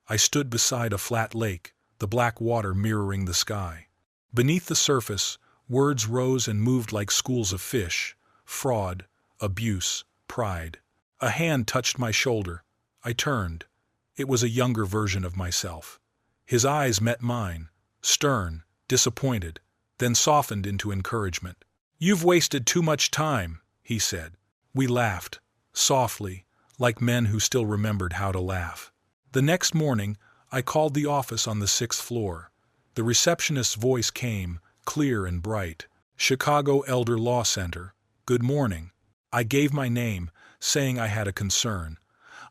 I stood beside a flat lake, the black water mirroring the sky. Beneath the surface, words rose and moved like schools of fish: fraud, abuse, pride. A hand touched my shoulder. I turned. It was a younger version of myself. His eyes met mine, stern, disappointed, then softened into encouragement. "You've wasted too much time," he said. We laughed, softly, like men who still remembered how to laugh. The next morning, I called the office on the 6th floor. The receptionist's voice came, clear and bright. "Chicago Elder Law Center. Good morning." I gave my name, saying I had a concern.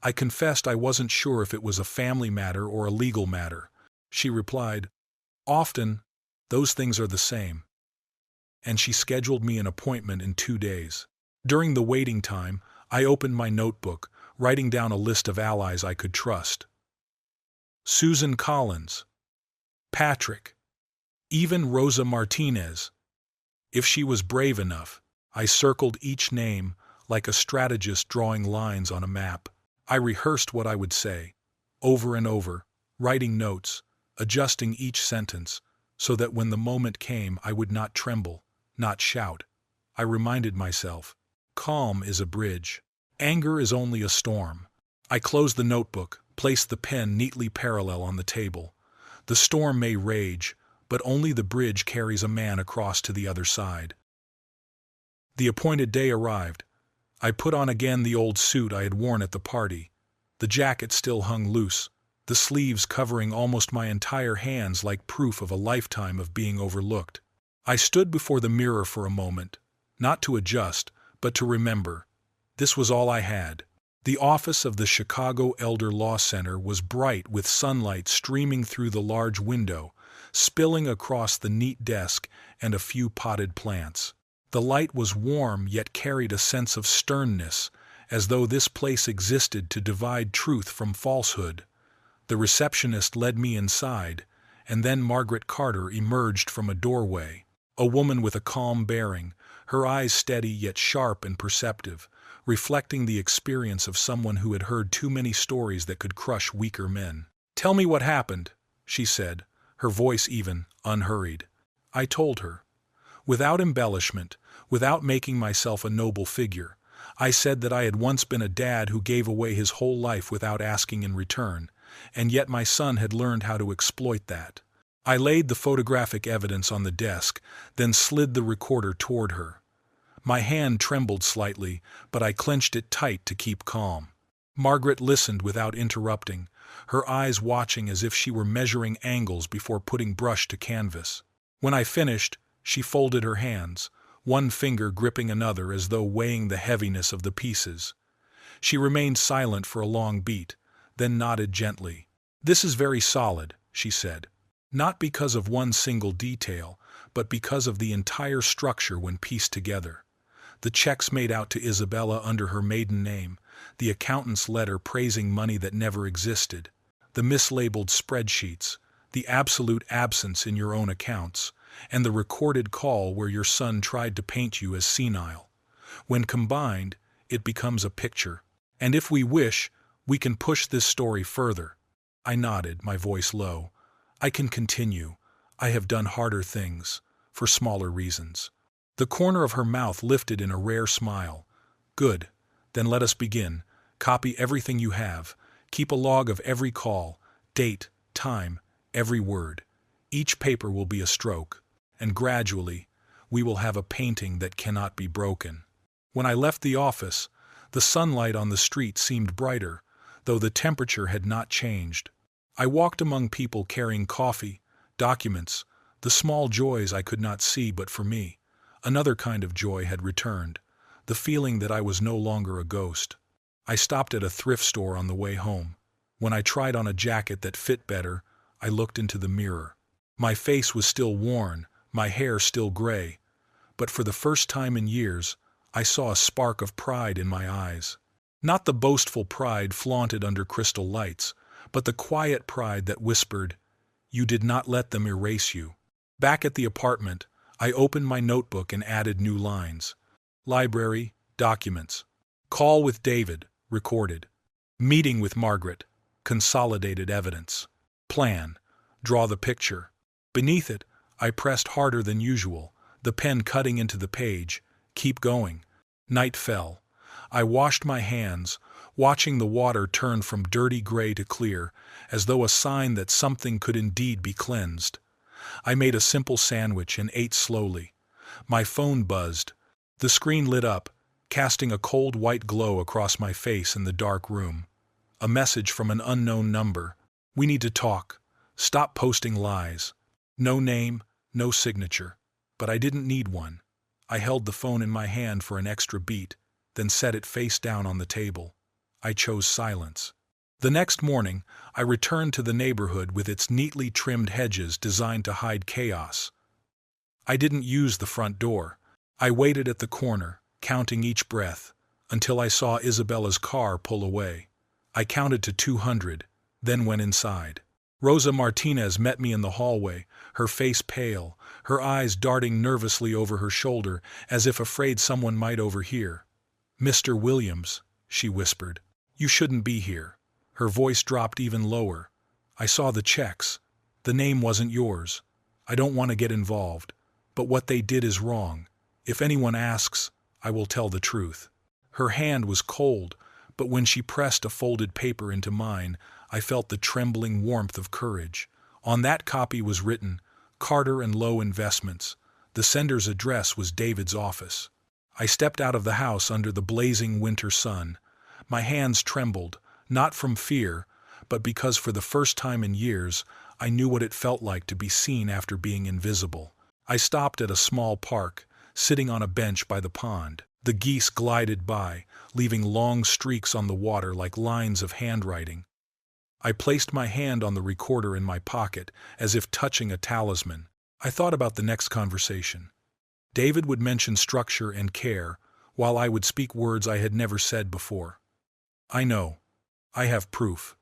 I confessed I wasn't sure if it was a family matter or a legal matter. She replied, "Often, those things are the same." And she scheduled me an appointment in 2 days. During the waiting time, I opened my notebook, writing down a list of allies I could trust. Susan Collins, Patrick, even Rosa Martinez. If she was brave enough. I circled each name like a strategist drawing lines on a map. I rehearsed what I would say, over and over, writing notes, adjusting each sentence, so that when the moment came I would not tremble, not shout. I reminded myself, calm is a bridge. Anger is only a storm. I closed the notebook, placed the pen neatly parallel on the table. The storm may rage, but only the bridge carries a man across to the other side. The appointed day arrived. I put on again the old suit I had worn at the party. The jacket still hung loose, the sleeves covering almost my entire hands like proof of a lifetime of being overlooked. I stood before the mirror for a moment, not to adjust, but to remember. This was all I had. The office of the Chicago Elder Law Center was bright with sunlight streaming through the large window, spilling across the neat desk and a few potted plants. The light was warm yet carried a sense of sternness, as though this place existed to divide truth from falsehood. The receptionist led me inside, and then Margaret Carter emerged from a doorway, a woman with a calm bearing, her eyes steady yet sharp and perceptive, reflecting the experience of someone who had heard too many stories that could crush weaker men. "Tell me what happened," she said, her voice even, unhurried. I told her. Without embellishment, without making myself a noble figure, I said that I had once been a dad who gave away his whole life without asking in return, and yet my son had learned how to exploit that. I laid the photographic evidence on the desk, then slid the recorder toward her. My hand trembled slightly, but I clenched it tight to keep calm. Margaret listened without interrupting, her eyes watching as if she were measuring angles before putting brush to canvas. When I finished, she folded her hands, one finger gripping another as though weighing the heaviness of the pieces. She remained silent for a long beat, then nodded gently. "This is very solid," she said. "Not because of one single detail, but because of the entire structure when pieced together. The checks made out to Isabella under her maiden name, the accountant's letter praising money that never existed, the mislabeled spreadsheets, the absolute absence in your own accounts, and the recorded call where your son tried to paint you as senile. When combined, it becomes a picture. And if we wish, we can push this story further." I nodded, my voice low. "I can continue. I have done harder things, for smaller reasons." The corner of her mouth lifted in a rare smile. "Good. Then let us begin. Copy everything you have. Keep a log of every call, date, time, every word. Each paper will be a stroke. And gradually, we will have a painting that cannot be broken." When I left the office, the sunlight on the street seemed brighter, though the temperature had not changed. I walked among people carrying coffee, documents, the small joys I could not see, but for me, another kind of joy had returned, the feeling that I was no longer a ghost. I stopped at a thrift store on the way home. When I tried on a jacket that fit better, I looked into the mirror. My face was still worn, my hair still gray, but for the first time in years, I saw a spark of pride in my eyes. Not the boastful pride flaunted under crystal lights, but the quiet pride that whispered, "You did not let them erase you." Back at the apartment, I opened my notebook and added new lines. Library, documents. Call with David, recorded. Meeting with Margaret, consolidated evidence. Plan, draw the picture. Beneath it, I pressed harder than usual, the pen cutting into the page. Keep going. Night fell. I washed my hands, watching the water turn from dirty gray to clear, as though a sign that something could indeed be cleansed. I made a simple sandwich and ate slowly. My phone buzzed. The screen lit up, casting a cold white glow across my face in the dark room. A message from an unknown number. "We need to talk. Stop posting lies." No name, no signature. But I didn't need one. I held the phone in my hand for an extra beat, then set it face down on the table. I chose silence. The next morning, I returned to the neighborhood with its neatly trimmed hedges designed to hide chaos. I didn't use the front door. I waited at the corner, counting each breath, until I saw Isabella's car pull away. I counted to 200, then went inside. Rosa Martinez met me in the hallway, her face pale, her eyes darting nervously over her shoulder as if afraid someone might overhear. "Mr. Williams," she whispered, "you shouldn't be here." Her voice dropped even lower. "I saw the checks. The name wasn't yours. I don't want to get involved, but what they did is wrong. If anyone asks, I will tell the truth." Her hand was cold, but when she pressed a folded paper into mine, I felt the trembling warmth of courage. On that copy was written, "Carter and Lowe Investments." The sender's address was David's office. I stepped out of the house under the blazing winter sun. My hands trembled, not from fear, but because for the first time in years, I knew what it felt like to be seen after being invisible. I stopped at a small park, sitting on a bench by the pond. The geese glided by, leaving long streaks on the water like lines of handwriting. I placed my hand on the recorder in my pocket, as if touching a talisman. I thought about the next conversation. David would mention structure and care, while I would speak words I had never said before. I know. I have proof.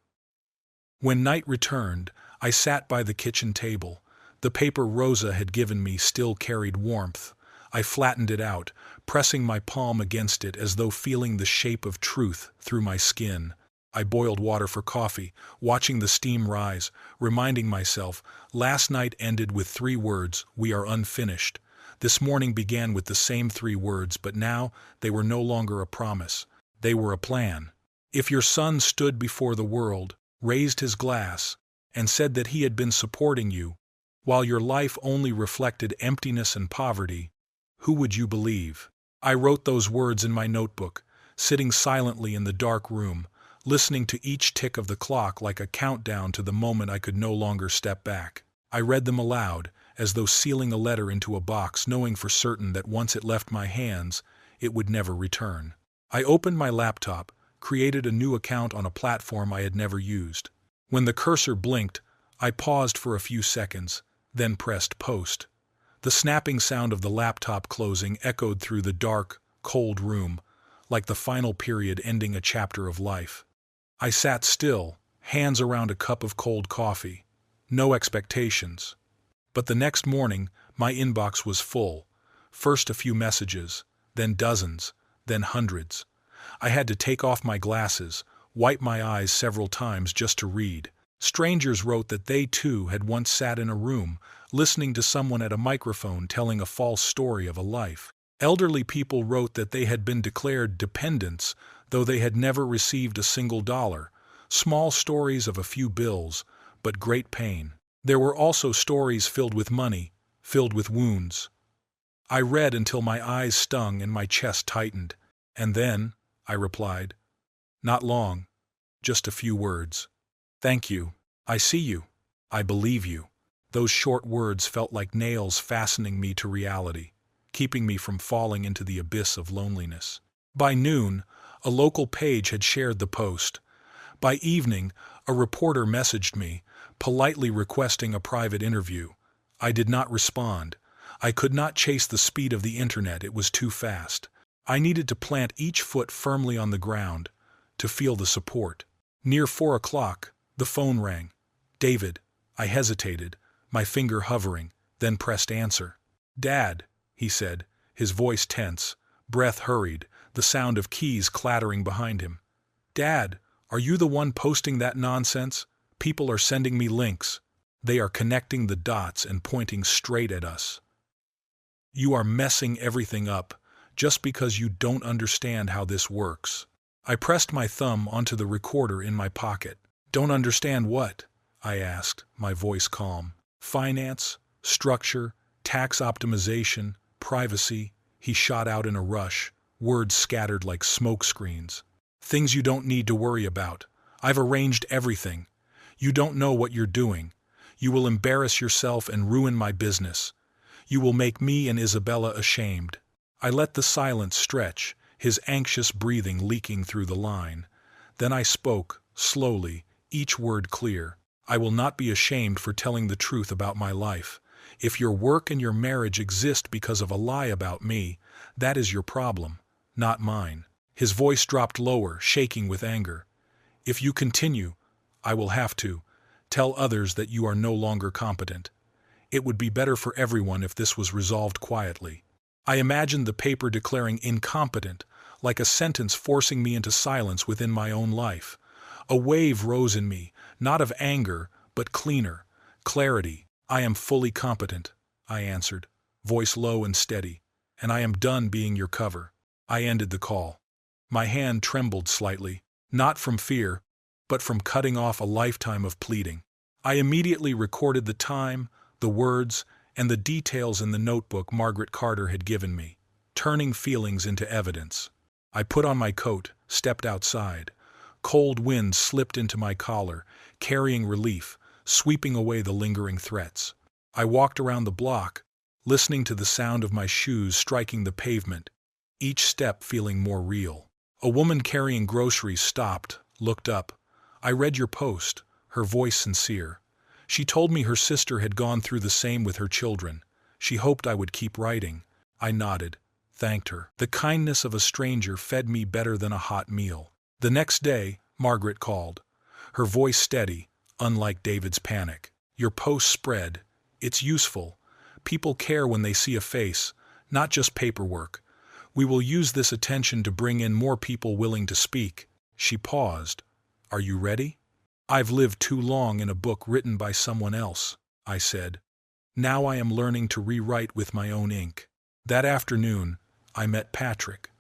When night returned, I sat by the kitchen table. The paper Rosa had given me still carried warmth. I flattened it out, pressing my palm against it as though feeling the shape of truth through my skin. I boiled water for coffee, watching the steam rise, reminding myself, last night ended with 3 words, "We are unfinished." This morning began with the same 3 words, but now they were no longer a promise. They were a plan. If your son stood before the world, raised his glass, and said that he had been supporting you, while your life only reflected emptiness and poverty, who would you believe? I wrote those words in my notebook, sitting silently in the dark room, listening to each tick of the clock like a countdown to the moment I could no longer step back. I read them aloud, as though sealing a letter into a box, knowing for certain that once it left my hands, it would never return. I opened my laptop, created a new account on a platform I had never used. When the cursor blinked, I paused for a few seconds, then pressed post. The snapping sound of the laptop closing echoed through the dark, cold room, like the final period ending a chapter of life. I sat still, hands around a cup of cold coffee. No expectations. But the next morning, my inbox was full. First a few messages, then dozens, then hundreds. I had to take off my glasses, wipe my eyes several times just to read. Strangers wrote that they too had once sat in a room, listening to someone at a microphone telling a false story of a life. Elderly people wrote that they had been declared dependents, though they had never received a single dollar. Small stories of a few bills, but great pain. There were also stories filled with money, filled with wounds. I read until my eyes stung and my chest tightened. And then, I replied, not long, just a few words. Thank you. I see you. I believe you. Those short words felt like nails fastening me to reality, keeping me from falling into the abyss of loneliness. By noon, a local page had shared the post. By evening, a reporter messaged me, politely requesting a private interview. I did not respond. I could not chase the speed of the internet, it was too fast. I needed to plant each foot firmly on the ground, to feel the support. Near 4 o'clock, the phone rang. David. I hesitated, my finger hovering, then pressed answer. Dad, he said, his voice tense, breath hurried, the sound of keys clattering behind him. Dad, are you the one posting that nonsense? People are sending me links. They are connecting the dots and pointing straight at us. You are messing everything up, just because you don't understand how this works. I pressed my thumb onto the recorder in my pocket. Don't understand what? I asked, my voice calm. Finance, structure, tax optimization, privacy, he shot out in a rush, words scattered like smoke screens. Things you don't need to worry about. I've arranged everything. You don't know what you're doing. You will embarrass yourself and ruin my business. You will make me and Isabella ashamed. I let the silence stretch, his anxious breathing leaking through the line. Then I spoke, slowly, each word clear. I will not be ashamed for telling the truth about my life. If your work and your marriage exist because of a lie about me, that is your problem, not mine. His voice dropped lower, shaking with anger. If you continue, I will have to tell others that you are no longer competent. It would be better for everyone if this was resolved quietly. I imagined the paper declaring incompetent, like a sentence forcing me into silence within my own life. A wave rose in me, not of anger, but cleaner, clarity. I am fully competent, I answered, voice low and steady, and I am done being your cover. I ended the call. My hand trembled slightly, not from fear, but from cutting off a lifetime of pleading. I immediately recorded the time, the words, and the details in the notebook Margaret Carter had given me, turning feelings into evidence. I put on my coat, stepped outside. Cold winds slipped into my collar, carrying relief, sweeping away the lingering threats. I walked around the block, listening to the sound of my shoes striking the pavement, each step feeling more real. A woman carrying groceries stopped, looked up. I read your post, her voice sincere. She told me her sister had gone through the same with her children. She hoped I would keep writing. I nodded, thanked her. The kindness of a stranger fed me better than a hot meal. The next day, Margaret called, her voice steady, unlike David's panic. Your post spread. It's useful. People care when they see a face, not just paperwork. We will use this attention to bring in more people willing to speak. She paused. Are you ready? I've lived too long in a book written by someone else, I said. Now I am learning to rewrite with my own ink. That afternoon, I met Patrick.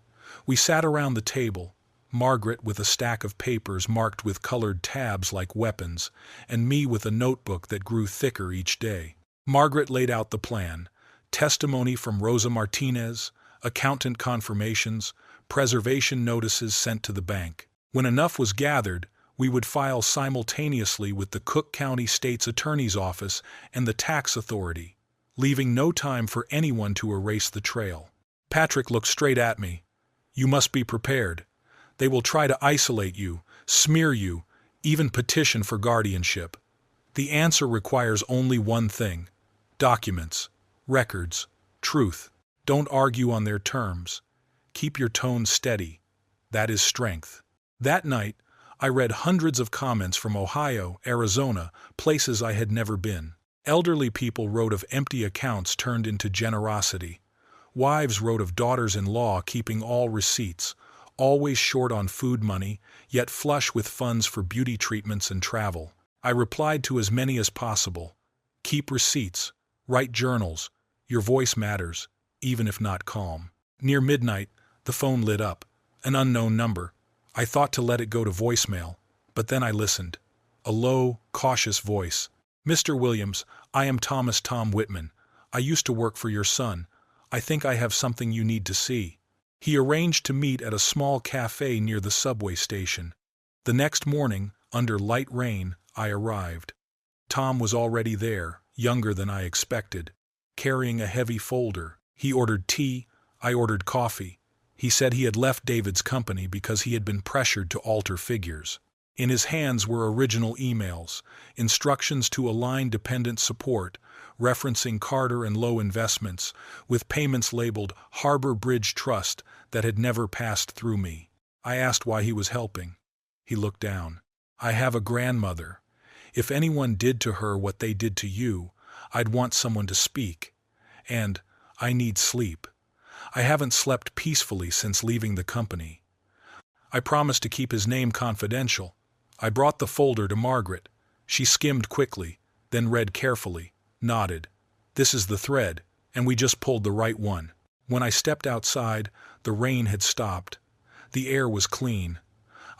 We sat around the table, Margaret with a stack of papers marked with colored tabs like weapons, and me with a notebook that grew thicker each day. Margaret laid out the plan: testimony from Rosa Martinez, accountant confirmations, preservation notices sent to the bank. When enough was gathered, we would file simultaneously with the Cook County State's Attorney's Office and the tax authority, leaving no time for anyone to erase the trail. Patrick looked straight at me. "You must be prepared. They will try to isolate you, smear you, even petition for guardianship. The answer requires only one thing: documents, records, truth. Don't argue on their terms. Keep your tone steady. That is strength." That night, I read hundreds of comments from Ohio, Arizona, places I had never been. Elderly people wrote of empty accounts turned into generosity. Wives wrote of daughters-in-law keeping all receipts, always short on food money, yet flush with funds for beauty treatments and travel. I replied to as many as possible. Keep receipts, write journals, your voice matters, even if not calm. Near midnight, the phone lit up, an unknown number. I thought to let it go to voicemail, but then I listened. A low, cautious voice. "Mr. Williams, I am Tom Whitman. I used to work for your son. I think I have something you need to see." He arranged to meet at a small cafe near the subway station. The next morning, under light rain, I arrived. Tom was already there, younger than I expected, carrying a heavy folder. He ordered tea, I ordered coffee. He said he had left David's company because he had been pressured to alter figures. In his hands were original emails, instructions to align dependent support, referencing Carter and Lowe investments, with payments labeled Harbor Bridge Trust that had never passed through me. I asked why he was helping. He looked down. "I have a grandmother. If anyone did to her what they did to you, I'd want someone to speak. And I need sleep. I haven't slept peacefully since leaving the company." I promised to keep his name confidential. I brought the folder to Margaret. She skimmed quickly, then read carefully, nodded. "This is the thread, and we just pulled the right one." When I stepped outside, the rain had stopped. The air was clean.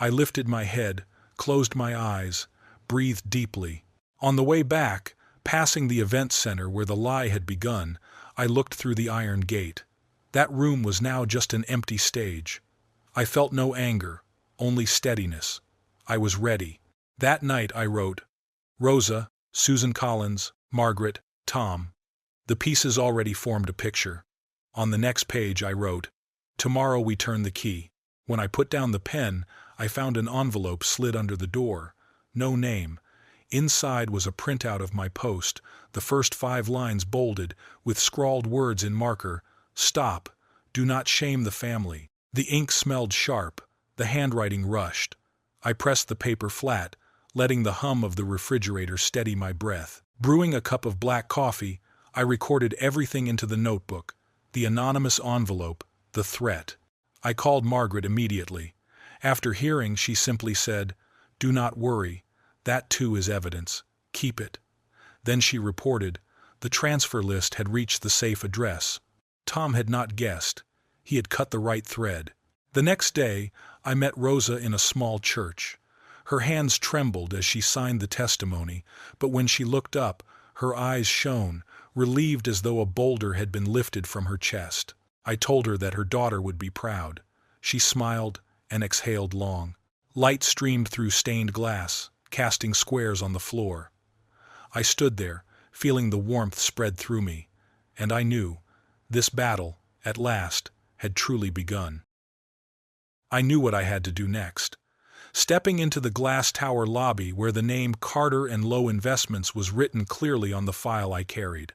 I lifted my head, closed my eyes, breathed deeply. On the way back, passing the event center where the lie had begun, I looked through the iron gate. That room was now just an empty stage. I felt no anger, only steadiness. I was ready. That night I wrote, Rosa, Susan Collins, Margaret, Tom. The pieces already formed a picture. On the next page I wrote, "Tomorrow we turn the key." When I put down the pen, I found an envelope slid under the door. No name. Inside was a printout of my post, the first 5 lines bolded, with scrawled words in marker, "Stop. Do not shame the family." The ink smelled sharp. The handwriting rushed. I pressed the paper flat, letting the hum of the refrigerator steady my breath. Brewing a cup of black coffee, I recorded everything into the notebook, the anonymous envelope, the threat. I called Margaret immediately. After hearing, she simply said, "Do not worry. That too is evidence. Keep it." Then she reported, the transfer list had reached the safe address. Tom had not guessed. He had cut the right thread. The next day, I met Rosa in a small church. Her hands trembled as she signed the testimony, but when she looked up, her eyes shone, relieved as though a boulder had been lifted from her chest. I told her that her daughter would be proud. She smiled and exhaled long. Light streamed through stained glass, casting squares on the floor. I stood there, feeling the warmth spread through me, and I knew this battle, at last, had truly begun. I knew what I had to do next. Stepping into the glass tower lobby where the name Carter and Lowe Investments was written clearly on the file I carried.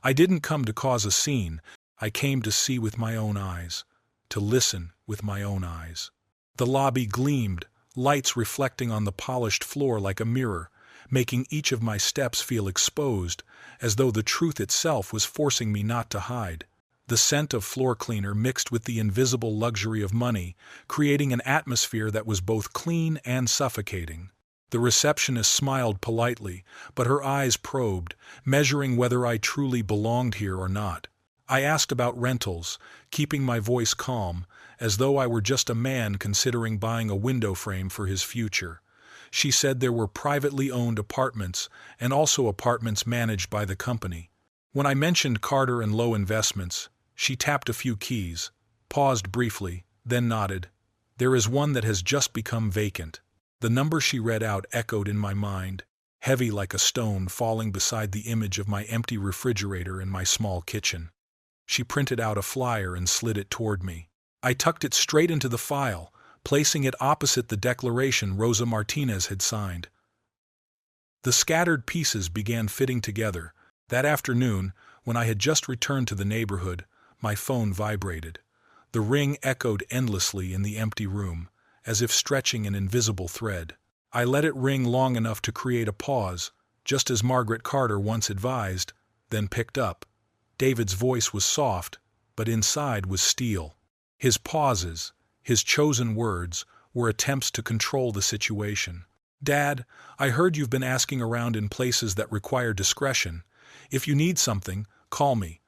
I didn't come to cause a scene. I came to see with my own eyes, to listen with my own eyes. The lobby gleamed, lights reflecting on the polished floor like a mirror, making each of my steps feel exposed, as though the truth itself was forcing me not to hide. The scent of floor cleaner mixed with the invisible luxury of money, creating an atmosphere that was both clean and suffocating. The receptionist smiled politely, but her eyes probed, measuring whether I truly belonged here or not. I asked about rentals, keeping my voice calm, as though I were just a man considering buying a window frame for his future. She said there were privately owned apartments and also apartments managed by the company. When I mentioned Carter and Low Investments, she tapped a few keys, paused briefly, then nodded. There is one that has just become vacant. The number she read out echoed in my mind, heavy like a stone falling beside the image of my empty refrigerator in my small kitchen. She printed out a flyer and slid it toward me. I tucked it straight into the file, placing it opposite the declaration Rosa Martinez had signed. The scattered pieces began fitting together. That afternoon, when I had just returned to the neighborhood, my phone vibrated. The ring echoed endlessly in the empty room, as if stretching an invisible thread. I let it ring long enough to create a pause, just as Margaret Carter once advised, then picked up. David's voice was soft, but inside was steel. His pauses, his chosen words, were attempts to control the situation. "Dad, I heard you've been asking around in places that require discretion. If you need something, call me.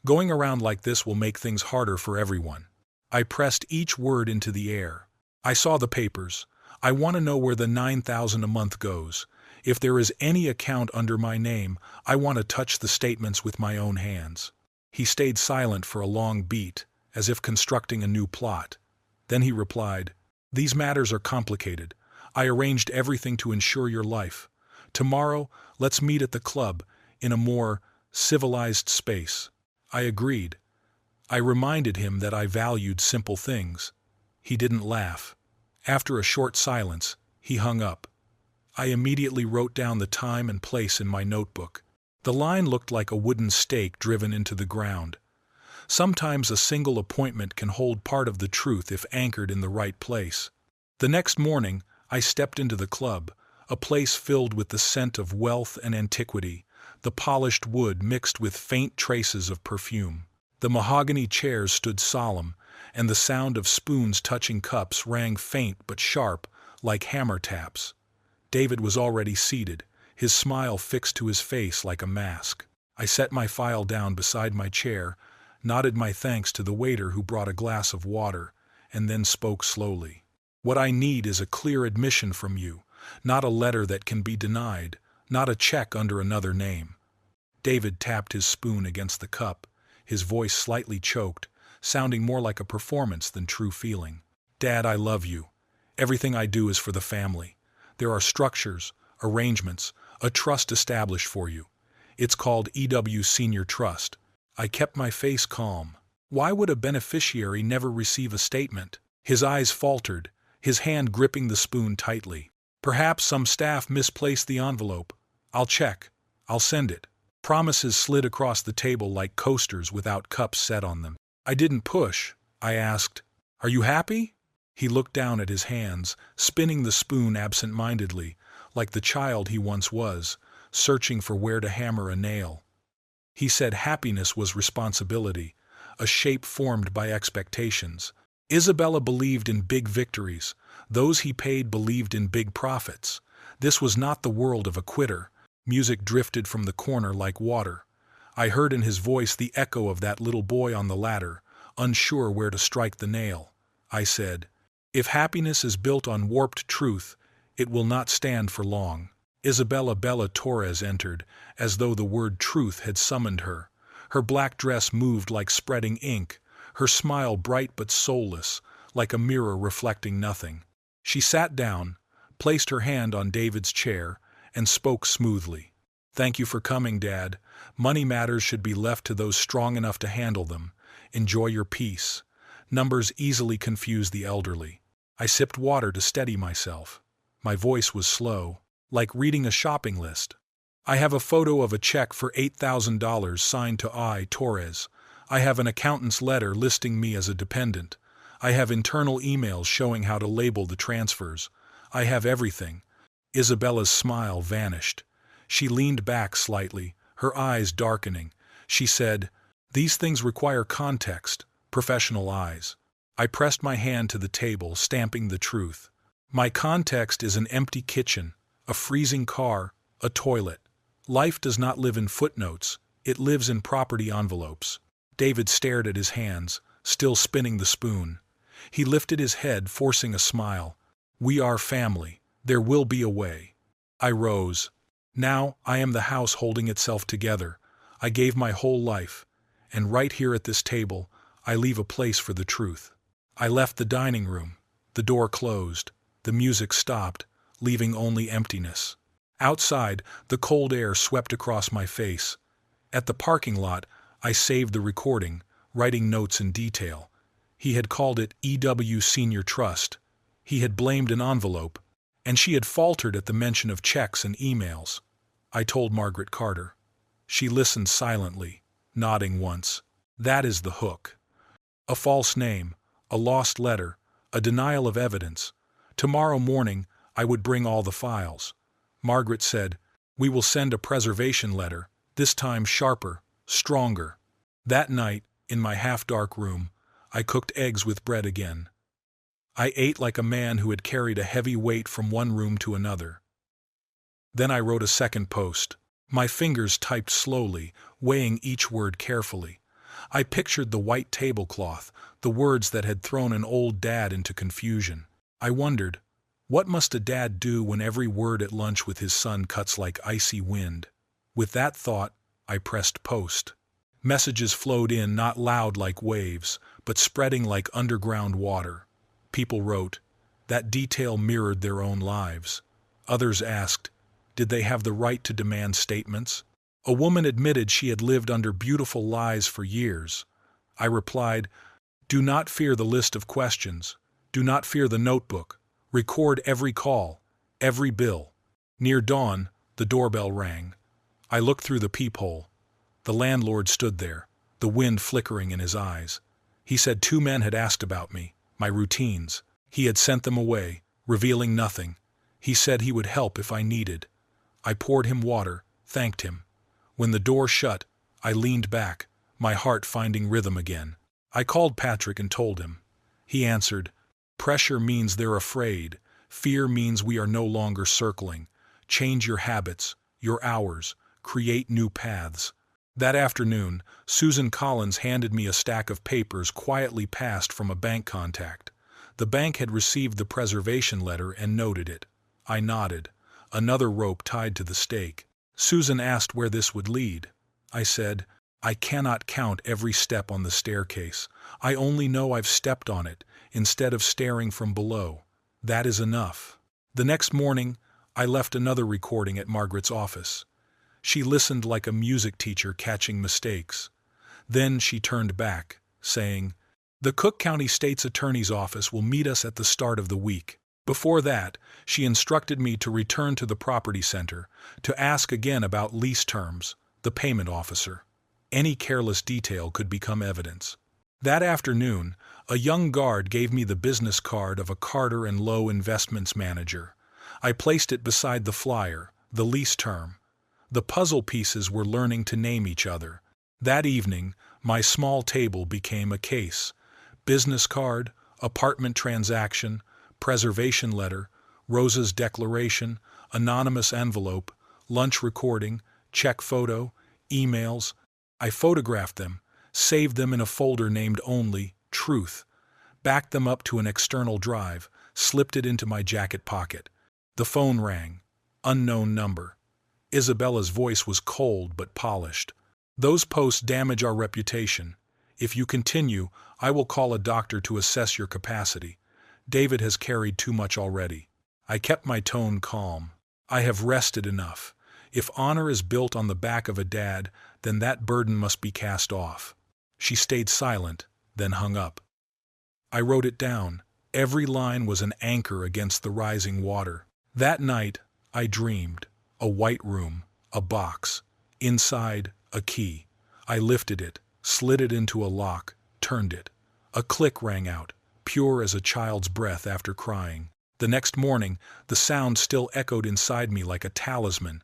Going around like this will make things harder for everyone." I pressed each word into the air. "I saw the papers. I want to know where the $9,000 a month goes. If there is any account under my name, I want to touch the statements with my own hands." He stayed silent for a long beat, as if constructing a new plot. Then he replied, "These matters are complicated. I arranged everything to ensure your life. Tomorrow, let's meet at the club, in a more civilized space." I agreed. I reminded him that I valued simple things. He didn't laugh. After a short silence, he hung up. I immediately wrote down the time and place in my notebook. The line looked like a wooden stake driven into the ground. Sometimes a single appointment can hold part of the truth if anchored in the right place. The next morning, I stepped into the club, a place filled with the scent of wealth and antiquity, the polished wood mixed with faint traces of perfume. The mahogany chairs stood solemn, and the sound of spoons touching cups rang faint but sharp, like hammer taps. David was already seated, his smile fixed to his face like a mask. I set my file down beside my chair, nodded my thanks to the waiter who brought a glass of water, and then spoke slowly. "What I need is a clear admission from you, not a letter that can be denied, not a check under another name." David tapped his spoon against the cup, his voice slightly choked, sounding more like a performance than true feeling. "Dad, I love you. Everything I do is for the family. There are structures, arrangements, a trust established for you. It's called EW Senior Trust." I kept my face calm. Why would a beneficiary never receive a statement? His eyes faltered, his hand gripping the spoon tightly. "Perhaps some staff misplaced the envelope. I'll check. I'll send it." Promises slid across the table like coasters without cups set on them. I didn't push. I asked, "Are you happy?" He looked down at his hands, spinning the spoon absent-mindedly, like the child he once was, searching for where to hammer a nail. He said happiness was responsibility, a shape formed by expectations. Isabella believed in big victories. Those he paid believed in big profits. This was not the world of a quitter. Music drifted from the corner like water. I heard in his voice the echo of that little boy on the ladder, unsure where to strike the nail. I said, "If happiness is built on warped truth, it will not stand for long." Isabella Bella Torres entered, as though the word truth had summoned her. Her black dress moved like spreading ink, her smile bright but soulless, like a mirror reflecting nothing. She sat down, placed her hand on David's chair, and spoke smoothly. "Thank you for coming, Dad. Money matters should be left to those strong enough to handle them. Enjoy your peace." Numbers easily confuse the elderly. I sipped water to steady myself. My voice was slow, like reading a shopping list. "I have a photo of a check for $8,000 signed to I. Torres. I have an accountant's letter listing me as a dependent. I have internal emails showing how to label the transfers. I have everything." Isabella's smile vanished. She leaned back slightly, her eyes darkening. She said, "These things require context, professional eyes." I pressed my hand to the table, stamping the truth. "My context is an empty kitchen, a freezing car, a toilet. Life does not live in footnotes, it lives in property envelopes. David stared at his hands, still spinning the spoon. He lifted his head, forcing a smile. We are family. There will be a way. I rose. Now I am the house holding itself together. I gave my whole life. And right here at this table, I leave a place for the truth. I left the dining room. The door closed. The music stopped, leaving only emptiness. Outside, the cold air swept across my face. At the parking lot, I saved the recording, writing notes in detail. He had called it EW Senior Trust. He had blamed an envelope, and she had faltered at the mention of checks and emails. I told Margaret Carter. She listened silently, nodding once. That is the hook. A false name, a lost letter, a denial of evidence. Tomorrow morning, I would bring all the files. Margaret said, "We will send a preservation letter, this time sharper, stronger." That night, in my half-dark room, I cooked eggs with bread again. I ate like a man who had carried a heavy weight from one room to another. Then I wrote a second post. My fingers typed slowly, weighing each word carefully. I pictured the white tablecloth, the words that had thrown an old dad into confusion. I wondered, what must a dad do when every word at lunch with his son cuts like icy wind? With that thought, I pressed post. Messages flowed in, not loud like waves, but spreading like underground water. People wrote. That detail mirrored their own lives. Others asked, did they have the right to demand statements? A woman admitted she had lived under beautiful lies for years. I replied, do not fear the list of questions. Do not fear the notebook. Record every call, every bill. Near dawn, the doorbell rang. I looked through the peephole. The landlord stood there, the wind flickering in his eyes. He said 2 men had asked about me, my routines. He had sent them away, revealing nothing. He said he would help if I needed. I poured him water, thanked him. When the door shut, I leaned back, my heart finding rhythm again. I called Patrick and told him. He answered, pressure means they're afraid. Fear means we are no longer circling. Change your habits, your hours, create new paths. That afternoon, Susan Collins handed me a stack of papers quietly passed from a bank contact. The bank had received the preservation letter and noted it. I nodded. Another rope tied to the stake. Susan asked where this would lead. I said, I cannot count every step on the staircase. I only know I've stepped on it, instead of staring from below. That is enough. The next morning, I left another recording at Margaret's office. She listened like a music teacher catching mistakes. Then she turned back, saying, the Cook County State's Attorney's Office will meet us at the start of the week. Before that, she instructed me to return to the property center, to ask again about lease terms, the payment officer. Any careless detail could become evidence. That afternoon, a young guard gave me the business card of a Carter & Lowe investments manager. I placed it beside the flyer, the lease term. The puzzle pieces were learning to name each other. That evening, my small table became a case. Business card, apartment transaction, preservation letter, Rosa's declaration, anonymous envelope, lunch recording, check photo, emails. I photographed them, saved them in a folder named only Truth, backed them up to an external drive, slipped it into my jacket pocket. The phone rang. Unknown number. Isabella's voice was cold but polished. Those posts damage our reputation. If you continue, I will call a doctor to assess your capacity. David has carried too much already. I kept my tone calm. I have rested enough. If honor is built on the back of a dad, then that burden must be cast off. She stayed silent, then hung up. I wrote it down. Every line was an anchor against the rising water. That night, I dreamed. A white room, a box. Inside, a key. I lifted it, slid it into a lock, turned it. A click rang out, pure as a child's breath after crying. The next morning, the sound still echoed inside me like a talisman.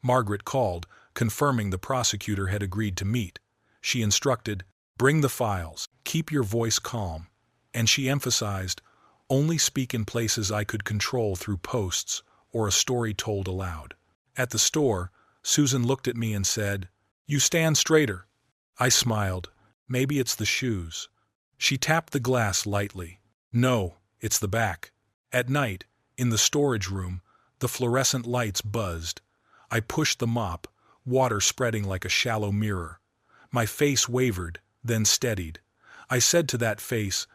Margaret called, confirming the prosecutor had agreed to meet. She instructed, bring the files, keep your voice calm. And she emphasized, only speak in places I could control through posts, or a story told aloud. At the store, Susan looked at me and said, "You stand straighter." I smiled. Maybe it's the shoes. She tapped the glass lightly. "No, it's the back." At night, in the storage room, the fluorescent lights buzzed. I pushed the mop, water spreading like a shallow mirror. My face wavered, then steadied. I said to that face,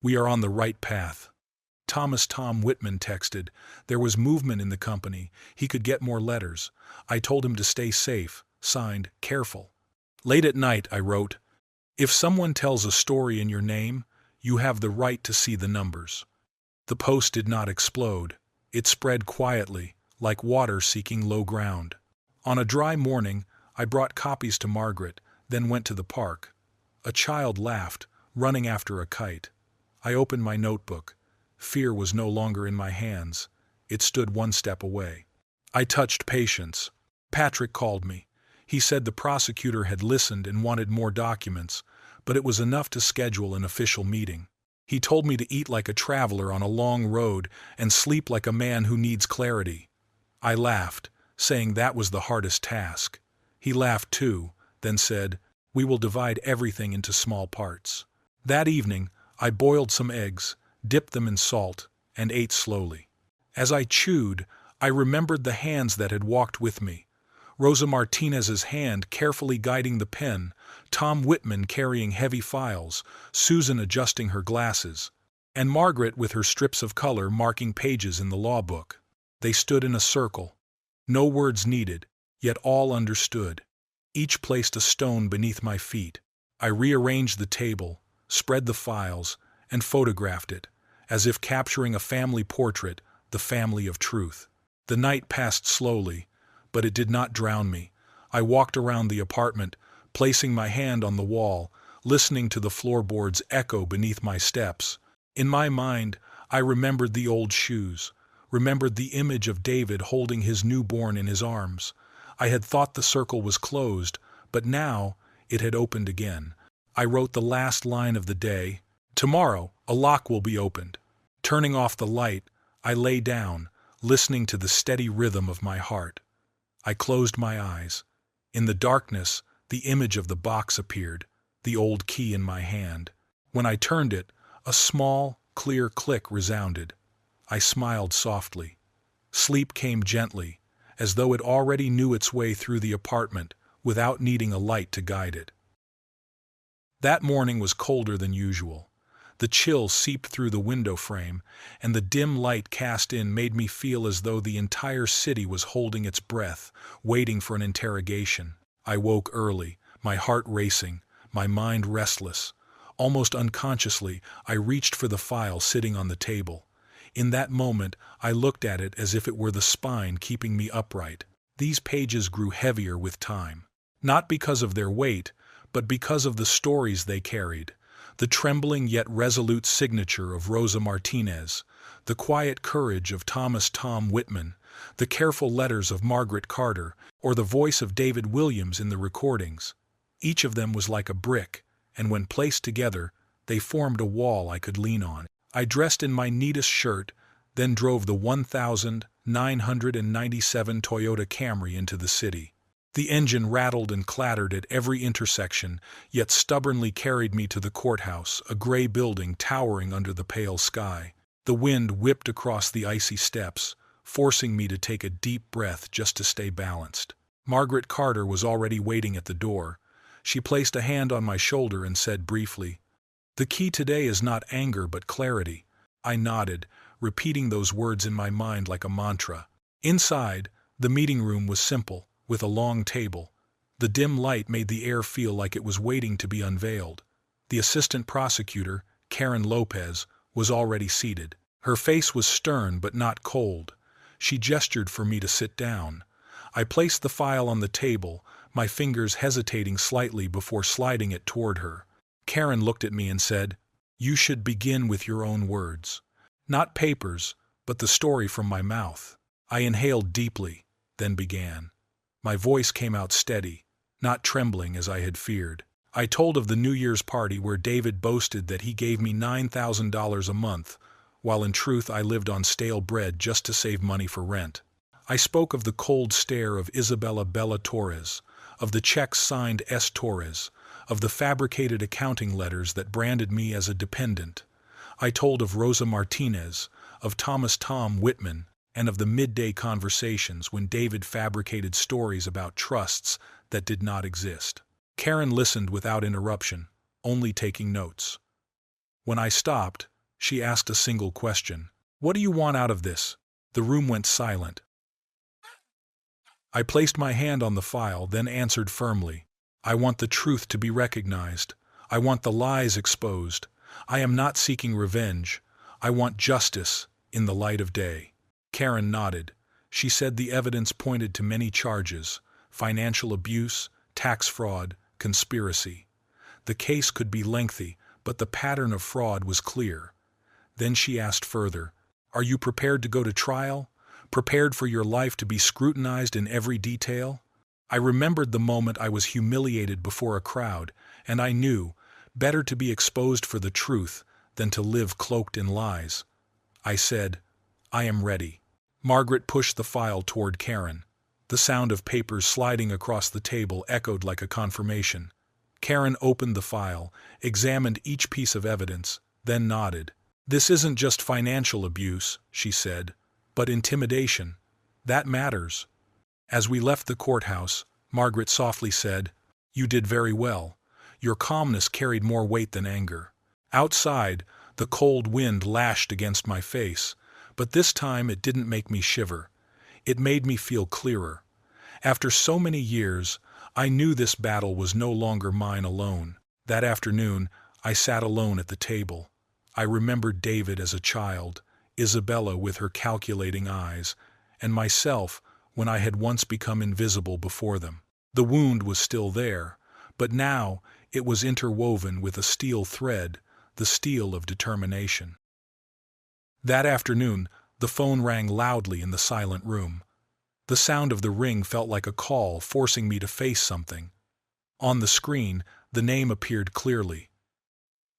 "We are on the right path." Tom Whitman texted. There was movement in the company. He could get more letters. I told him to stay safe. Signed, Careful. Late at night, I wrote, "If someone tells a story in your name, you have the right to see the numbers." The post did not explode. It spread quietly, like water seeking low ground. On a dry morning, I brought copies to Margaret, then went to the park. A child laughed, running after a kite. I opened my notebook. Fear was no longer in my hands. It stood one step away. I touched patience. Patrick called me. He said the prosecutor had listened and wanted more documents, but it was enough to schedule an official meeting. He told me to eat like a traveler on a long road and sleep like a man who needs clarity. I laughed, saying that was the hardest task. He laughed too, then said, "We will divide everything into small parts." That evening, I boiled some eggs, dipped them in salt, and ate slowly. As I chewed, I remembered the hands that had walked with me. Rosa Martinez's hand carefully guiding the pen, Tom Whitman carrying heavy files, Susan adjusting her glasses, and Margaret with her strips of color marking pages in the law book. They stood in a circle. No words needed, yet all understood. Each placed a stone beneath my feet. I rearranged the table, spread the files, and photographed it, as if capturing a family portrait, the family of truth. The night passed slowly, but it did not drown me. I walked around the apartment, placing my hand on the wall, listening to the floorboards echo beneath my steps. In my mind, I remembered the old shoes, remembered the image of David holding his newborn in his arms. I had thought the circle was closed, but now it had opened again. I wrote the last line of the day. "Tomorrow, a lock will be opened." Turning off the light, I lay down, listening to the steady rhythm of my heart. I closed my eyes. In the darkness, the image of the box appeared, the old key in my hand. When I turned it, a small, clear click resounded. I smiled softly. Sleep came gently, as though it already knew its way through the apartment without needing a light to guide it. That morning was colder than usual. The chill seeped through the window frame, and the dim light cast in made me feel as though the entire city was holding its breath, waiting for an interrogation. I woke early, my heart racing, my mind restless. Almost unconsciously, I reached for the file sitting on the table. In that moment, I looked at it as if it were the spine keeping me upright. These pages grew heavier with time. Not because of their weight, but because of the stories they carried. The trembling yet resolute signature of Rosa Martinez, the quiet courage of Tom Whitman, the careful letters of Margaret Carter, or the voice of David Williams in the recordings. Each of them was like a brick, and when placed together, they formed a wall I could lean on. I dressed in my neatest shirt, then drove the 1997 Toyota Camry into the city. The engine rattled and clattered at every intersection, yet stubbornly carried me to the courthouse, a gray building towering under the pale sky. The wind whipped across the icy steps, forcing me to take a deep breath just to stay balanced. Margaret Carter was already waiting at the door. She placed a hand on my shoulder and said briefly, "The key today is not anger but clarity." I nodded, repeating those words in my mind like a mantra. Inside, the meeting room was simple, with a long table. The dim light made the air feel like it was waiting to be unveiled. The assistant prosecutor, Karen Lopez, was already seated. Her face was stern but not cold. She gestured for me to sit down. I placed the file on the table, my fingers hesitating slightly before sliding it toward her. Karen looked at me and said, "You should begin with your own words. Not papers, but the story from my mouth." I inhaled deeply, then began. My voice came out steady, not trembling as I had feared. I told of the New Year's party where David boasted that he gave me $9,000 a month, while in truth I lived on stale bread just to save money for rent. I spoke of the cold stare of Isabella Bella Torres, of the checks signed S. Torres, of the fabricated accounting letters that branded me as a dependent. I told of Rosa Martinez, of Thomas Tom Whitman, and of the midday conversations when David fabricated stories about trusts that did not exist. Karen listened without interruption, only taking notes. When I stopped, she asked a single question. "What do you want out of this?" The room went silent. I placed my hand on the file, then answered firmly. "I want the truth to be recognized. I want the lies exposed. I am not seeking revenge. I want justice in the light of day." Karen nodded. She said the evidence pointed to many charges: financial abuse, tax fraud, conspiracy. The case could be lengthy, but the pattern of fraud was clear. Then she asked further, "Are you prepared to go to trial? Prepared for your life to be scrutinized in every detail?" I remembered the moment I was humiliated before a crowd, and I knew, better to be exposed for the truth than to live cloaked in lies. I said, "I am ready." Margaret pushed the file toward Karen. The sound of papers sliding across the table echoed like a confirmation. Karen opened the file, examined each piece of evidence, then nodded. "This isn't just financial abuse," she said, "but intimidation. That matters." As we left the courthouse, Margaret softly said, "You did very well. Your calmness carried more weight than anger." Outside, the cold wind lashed against my face, but this time it didn't make me shiver. It made me feel clearer. After so many years, I knew this battle was no longer mine alone. That afternoon, I sat alone at the table. I remembered David as a child, Isabella with her calculating eyes, and myself when I had once become invisible before them. The wound was still there, but now it was interwoven with a steel thread, the steel of determination. That afternoon, the phone rang loudly in the silent room. The sound of the ring felt like a call forcing me to face something. On the screen, the name appeared clearly.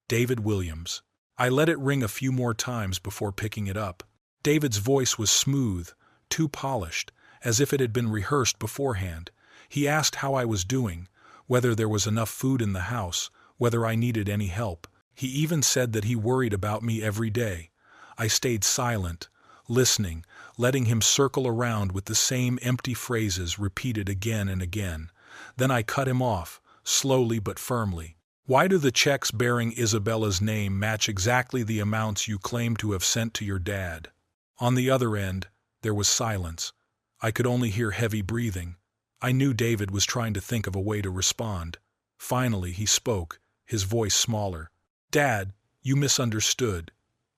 David Williams. I let it ring a few more times before picking it up. David's voice was smooth, too polished, as if it had been rehearsed beforehand. He asked how I was doing, whether there was enough food in the house, whether I needed any help. He even said that he worried about me every day. I stayed silent, listening, letting him circle around with the same empty phrases repeated again and again. Then I cut him off, slowly but firmly. "Why do the checks bearing Isabella's name match exactly the amounts you claim to have sent to your dad?" On the other end, there was silence. I could only hear heavy breathing. I knew David was trying to think of a way to respond. Finally, he spoke, his voice smaller. "Dad, you misunderstood.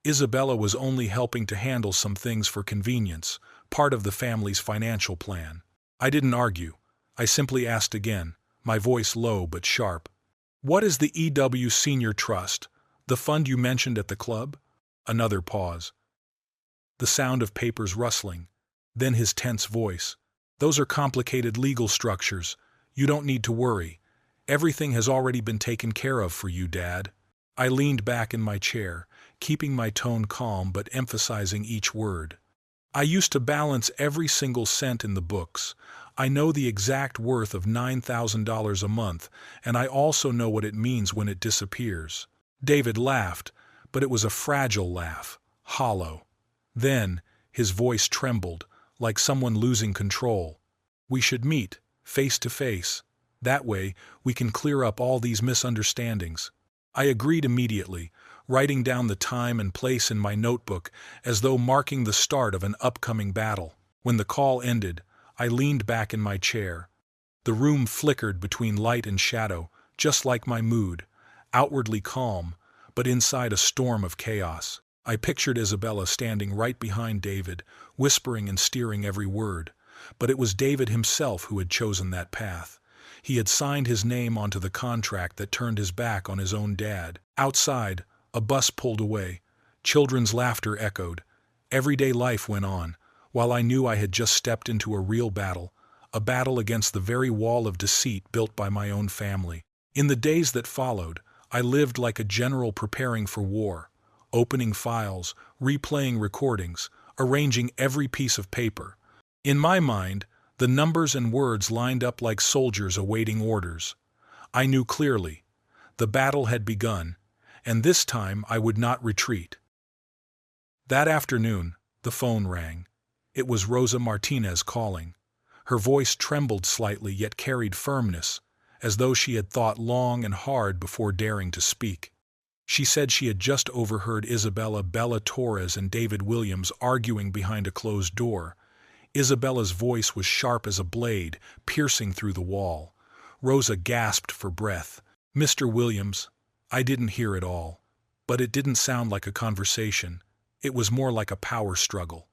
Isabella was only helping to handle some things for convenience, part of the family's financial plan." I didn't argue. I simply asked again, my voice low but sharp. "What is the EW Senior Trust, the fund you mentioned at the club?" Another pause. The sound of papers rustling. Then his tense voice. "Those are complicated legal structures. You don't need to worry. Everything has already been taken care of for you, Dad." I leaned back in my chair, keeping my tone calm but emphasizing each word. "I used to balance every single cent in the books. I know the exact worth of $9,000 a month, and I also know what it means when it disappears." David laughed, but it was a fragile laugh, hollow. Then, his voice trembled, like someone losing control. "We should meet, face to face. That way, we can clear up all these misunderstandings." I agreed immediately, writing down the time and place in my notebook as though marking the start of an upcoming battle. When the call ended, I leaned back in my chair. The room flickered between light and shadow, just like my mood, outwardly calm, but inside a storm of chaos. I pictured Isabella standing right behind David, whispering and steering every word. But it was David himself who had chosen that path. He had signed his name onto the contract that turned his back on his own dad. Outside, a bus pulled away. Children's laughter echoed. Everyday life went on, while I knew I had just stepped into a real battle, a battle against the very wall of deceit built by my own family. In the days that followed, I lived like a general preparing for war, opening files, replaying recordings, arranging every piece of paper. In my mind, the numbers and words lined up like soldiers awaiting orders. I knew clearly. The battle had begun, and this time I would not retreat. That afternoon, the phone rang. It was Rosa Martinez calling. Her voice trembled slightly yet carried firmness, as though she had thought long and hard before daring to speak. She said she had just overheard Isabella Bella Torres and David Williams arguing behind a closed door. Isabella's voice was sharp as a blade, piercing through the wall. Rosa gasped for breath. "Mr. Williams." I didn't hear it all. But it didn't sound like a conversation. It was more like a power struggle.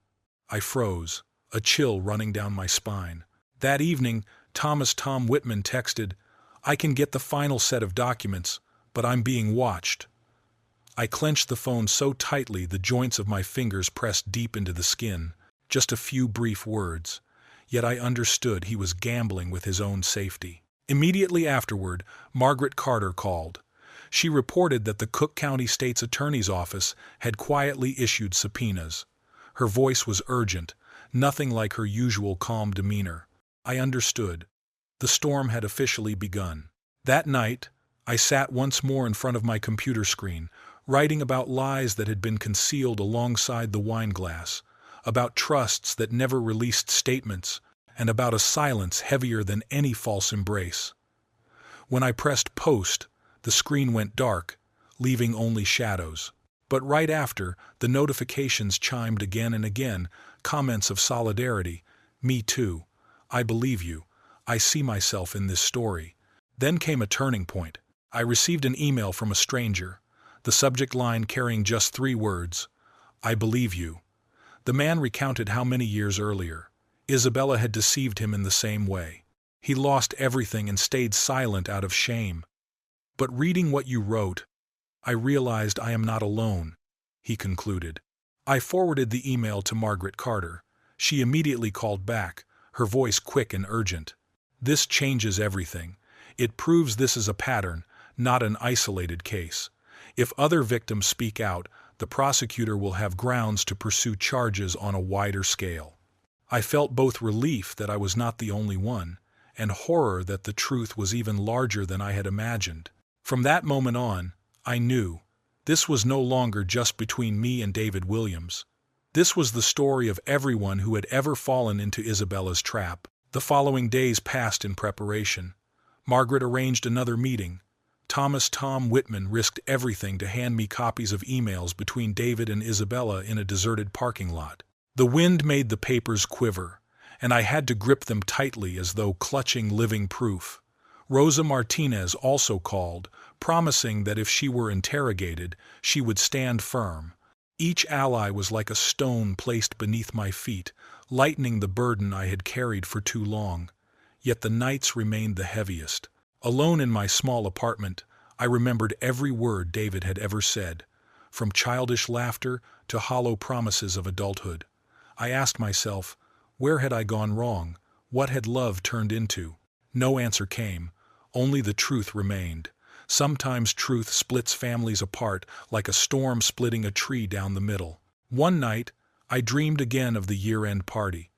I froze, a chill running down my spine. That evening, Tom Whitman texted, "I can get the final set of documents, but I'm being watched." I clenched the phone so tightly the joints of my fingers pressed deep into the skin. Just a few brief words. Yet I understood he was gambling with his own safety. Immediately afterward, Margaret Carter called. She reported that the Cook County State's Attorney's Office had quietly issued subpoenas. Her voice was urgent, nothing like her usual calm demeanor. I understood. The storm had officially begun. That night, I sat once more in front of my computer screen, writing about lies that had been concealed alongside the wine glass, about trusts that never released statements, and about a silence heavier than any false embrace. When I pressed post, the screen went dark, leaving only shadows. But right after, the notifications chimed again and again, comments of solidarity. "Me too. I believe you. I see myself in this story." Then came a turning point. I received an email from a stranger, the subject line carrying just 3 words, "I believe you." The man recounted how many years earlier Isabella had deceived him in the same way. He lost everything and stayed silent out of shame. "But reading what you wrote, I realized I am not alone," he concluded. I forwarded the email to Margaret Carter. She immediately called back, her voice quick and urgent. "This changes everything. It proves this is a pattern, not an isolated case. If other victims speak out, the prosecutor will have grounds to pursue charges on a wider scale." I felt both relief that I was not the only one, and horror that the truth was even larger than I had imagined. From that moment on, I knew this was no longer just between me and David Williams. This was the story of everyone who had ever fallen into Isabella's trap. The following days passed in preparation. Margaret arranged another meeting. Tom Whitman risked everything to hand me copies of emails between David and Isabella in a deserted parking lot. The wind made the papers quiver, and I had to grip them tightly as though clutching living proof. Rosa Martinez also called, promising that if she were interrogated, she would stand firm. Each ally was like a stone placed beneath my feet, lightening the burden I had carried for too long. Yet the nights remained the heaviest. Alone in my small apartment, I remembered every word David had ever said, from childish laughter to hollow promises of adulthood. I asked myself, where had I gone wrong? What had love turned into? No answer came. Only the truth remained. Sometimes truth splits families apart like a storm splitting a tree down the middle. One night, I dreamed again of the year-end party.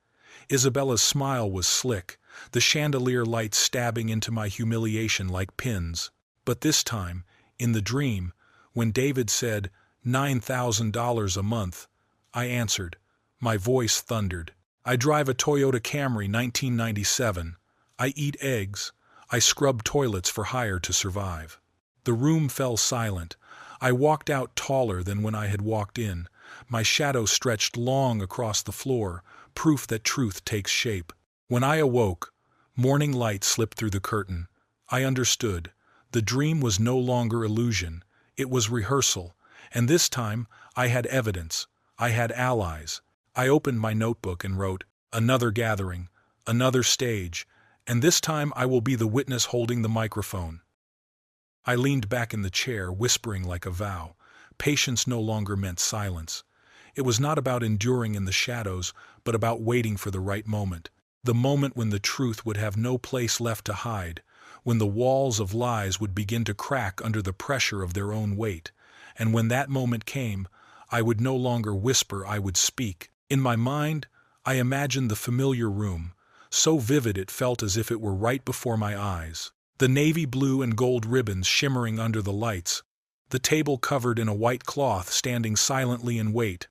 Isabella's smile was slick, the chandelier lights stabbing into my humiliation like pins. But this time, in the dream, when David said, $9,000 a month, I answered. My voice thundered. I drive a Toyota Camry 1997. I eat eggs. I scrub toilets for hire to survive. The room fell silent. I walked out taller than when I had walked in. My shadow stretched long across the floor, proof that truth takes shape. When I awoke, morning light slipped through the curtain. I understood. The dream was no longer illusion. It was rehearsal. And this time, I had evidence. I had allies. I opened my notebook and wrote, another gathering, another stage, and this time I will be the witness holding the microphone. I leaned back in the chair, whispering like a vow. Patience no longer meant silence. It was not about enduring in the shadows, but about waiting for the right moment. The moment when the truth would have no place left to hide, when the walls of lies would begin to crack under the pressure of their own weight. And when that moment came, I would no longer whisper, I would speak. In my mind, I imagined the familiar room, so vivid it felt as if it were right before my eyes. The navy blue and gold ribbons shimmering under the lights, the table covered in a white cloth standing silently in wait,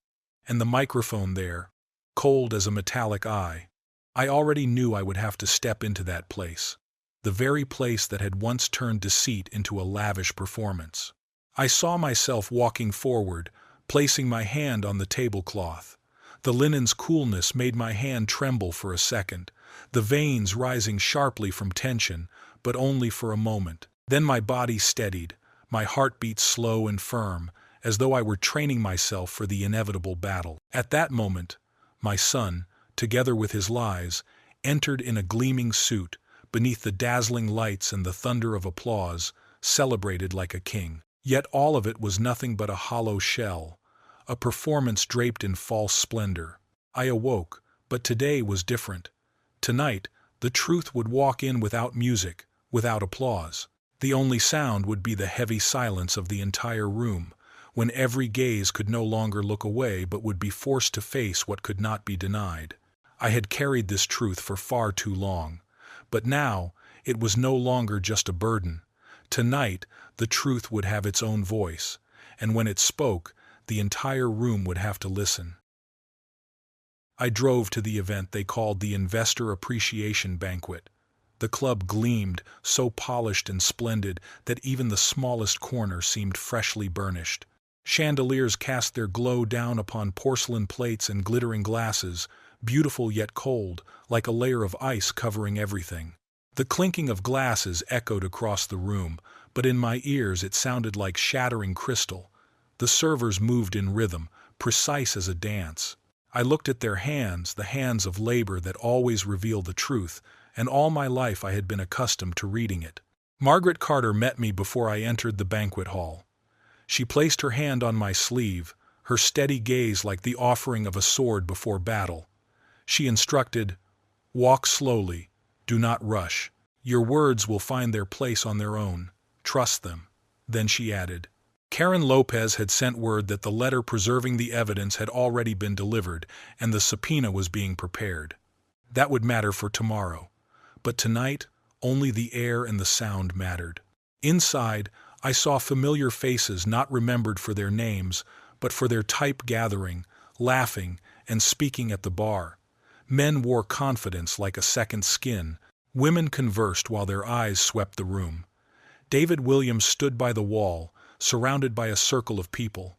and the microphone there, cold as a metallic eye. I already knew I would have to step into that place, the very place that had once turned deceit into a lavish performance. I saw myself walking forward, placing my hand on the tablecloth. The linen's coolness made my hand tremble for a second, the veins rising sharply from tension, but only for a moment. Then my body steadied, my heartbeat slow and firm, as though I were training myself for the inevitable battle. At that moment, my son, together with his lies, entered in a gleaming suit, beneath the dazzling lights and the thunder of applause, celebrated like a king. Yet all of it was nothing but a hollow shell, a performance draped in false splendor. I awoke, but today was different. Tonight, the truth would walk in without music, without applause. The only sound would be the heavy silence of the entire room, when every gaze could no longer look away but would be forced to face what could not be denied. I had carried this truth for far too long, but now it was no longer just a burden. Tonight, the truth would have its own voice, and when it spoke, the entire room would have to listen. I drove to the event they called the Investor Appreciation Banquet. The club gleamed, so polished and splendid that even the smallest corner seemed freshly burnished. Chandeliers cast their glow down upon porcelain plates and glittering glasses, beautiful yet cold, like a layer of ice covering everything. The clinking of glasses echoed across the room, but in my ears it sounded like shattering crystal. The servers moved in rhythm, precise as a dance. I looked at their hands, the hands of labor that always reveal the truth, and all my life I had been accustomed to reading it. Margaret Carter met me before I entered the banquet hall. She placed her hand on my sleeve, her steady gaze like the offering of a sword before battle. She instructed, "Walk slowly, do not rush. Your words will find their place on their own. Trust them." Then she added, Karen Lopez had sent word that the letter preserving the evidence had already been delivered and the subpoena was being prepared. That would matter for tomorrow. But tonight, only the air and the sound mattered. Inside, I saw familiar faces not remembered for their names, but for their type gathering, laughing, and speaking at the bar. Men wore confidence like a second skin. Women conversed while their eyes swept the room. David Williams stood by the wall, surrounded by a circle of people.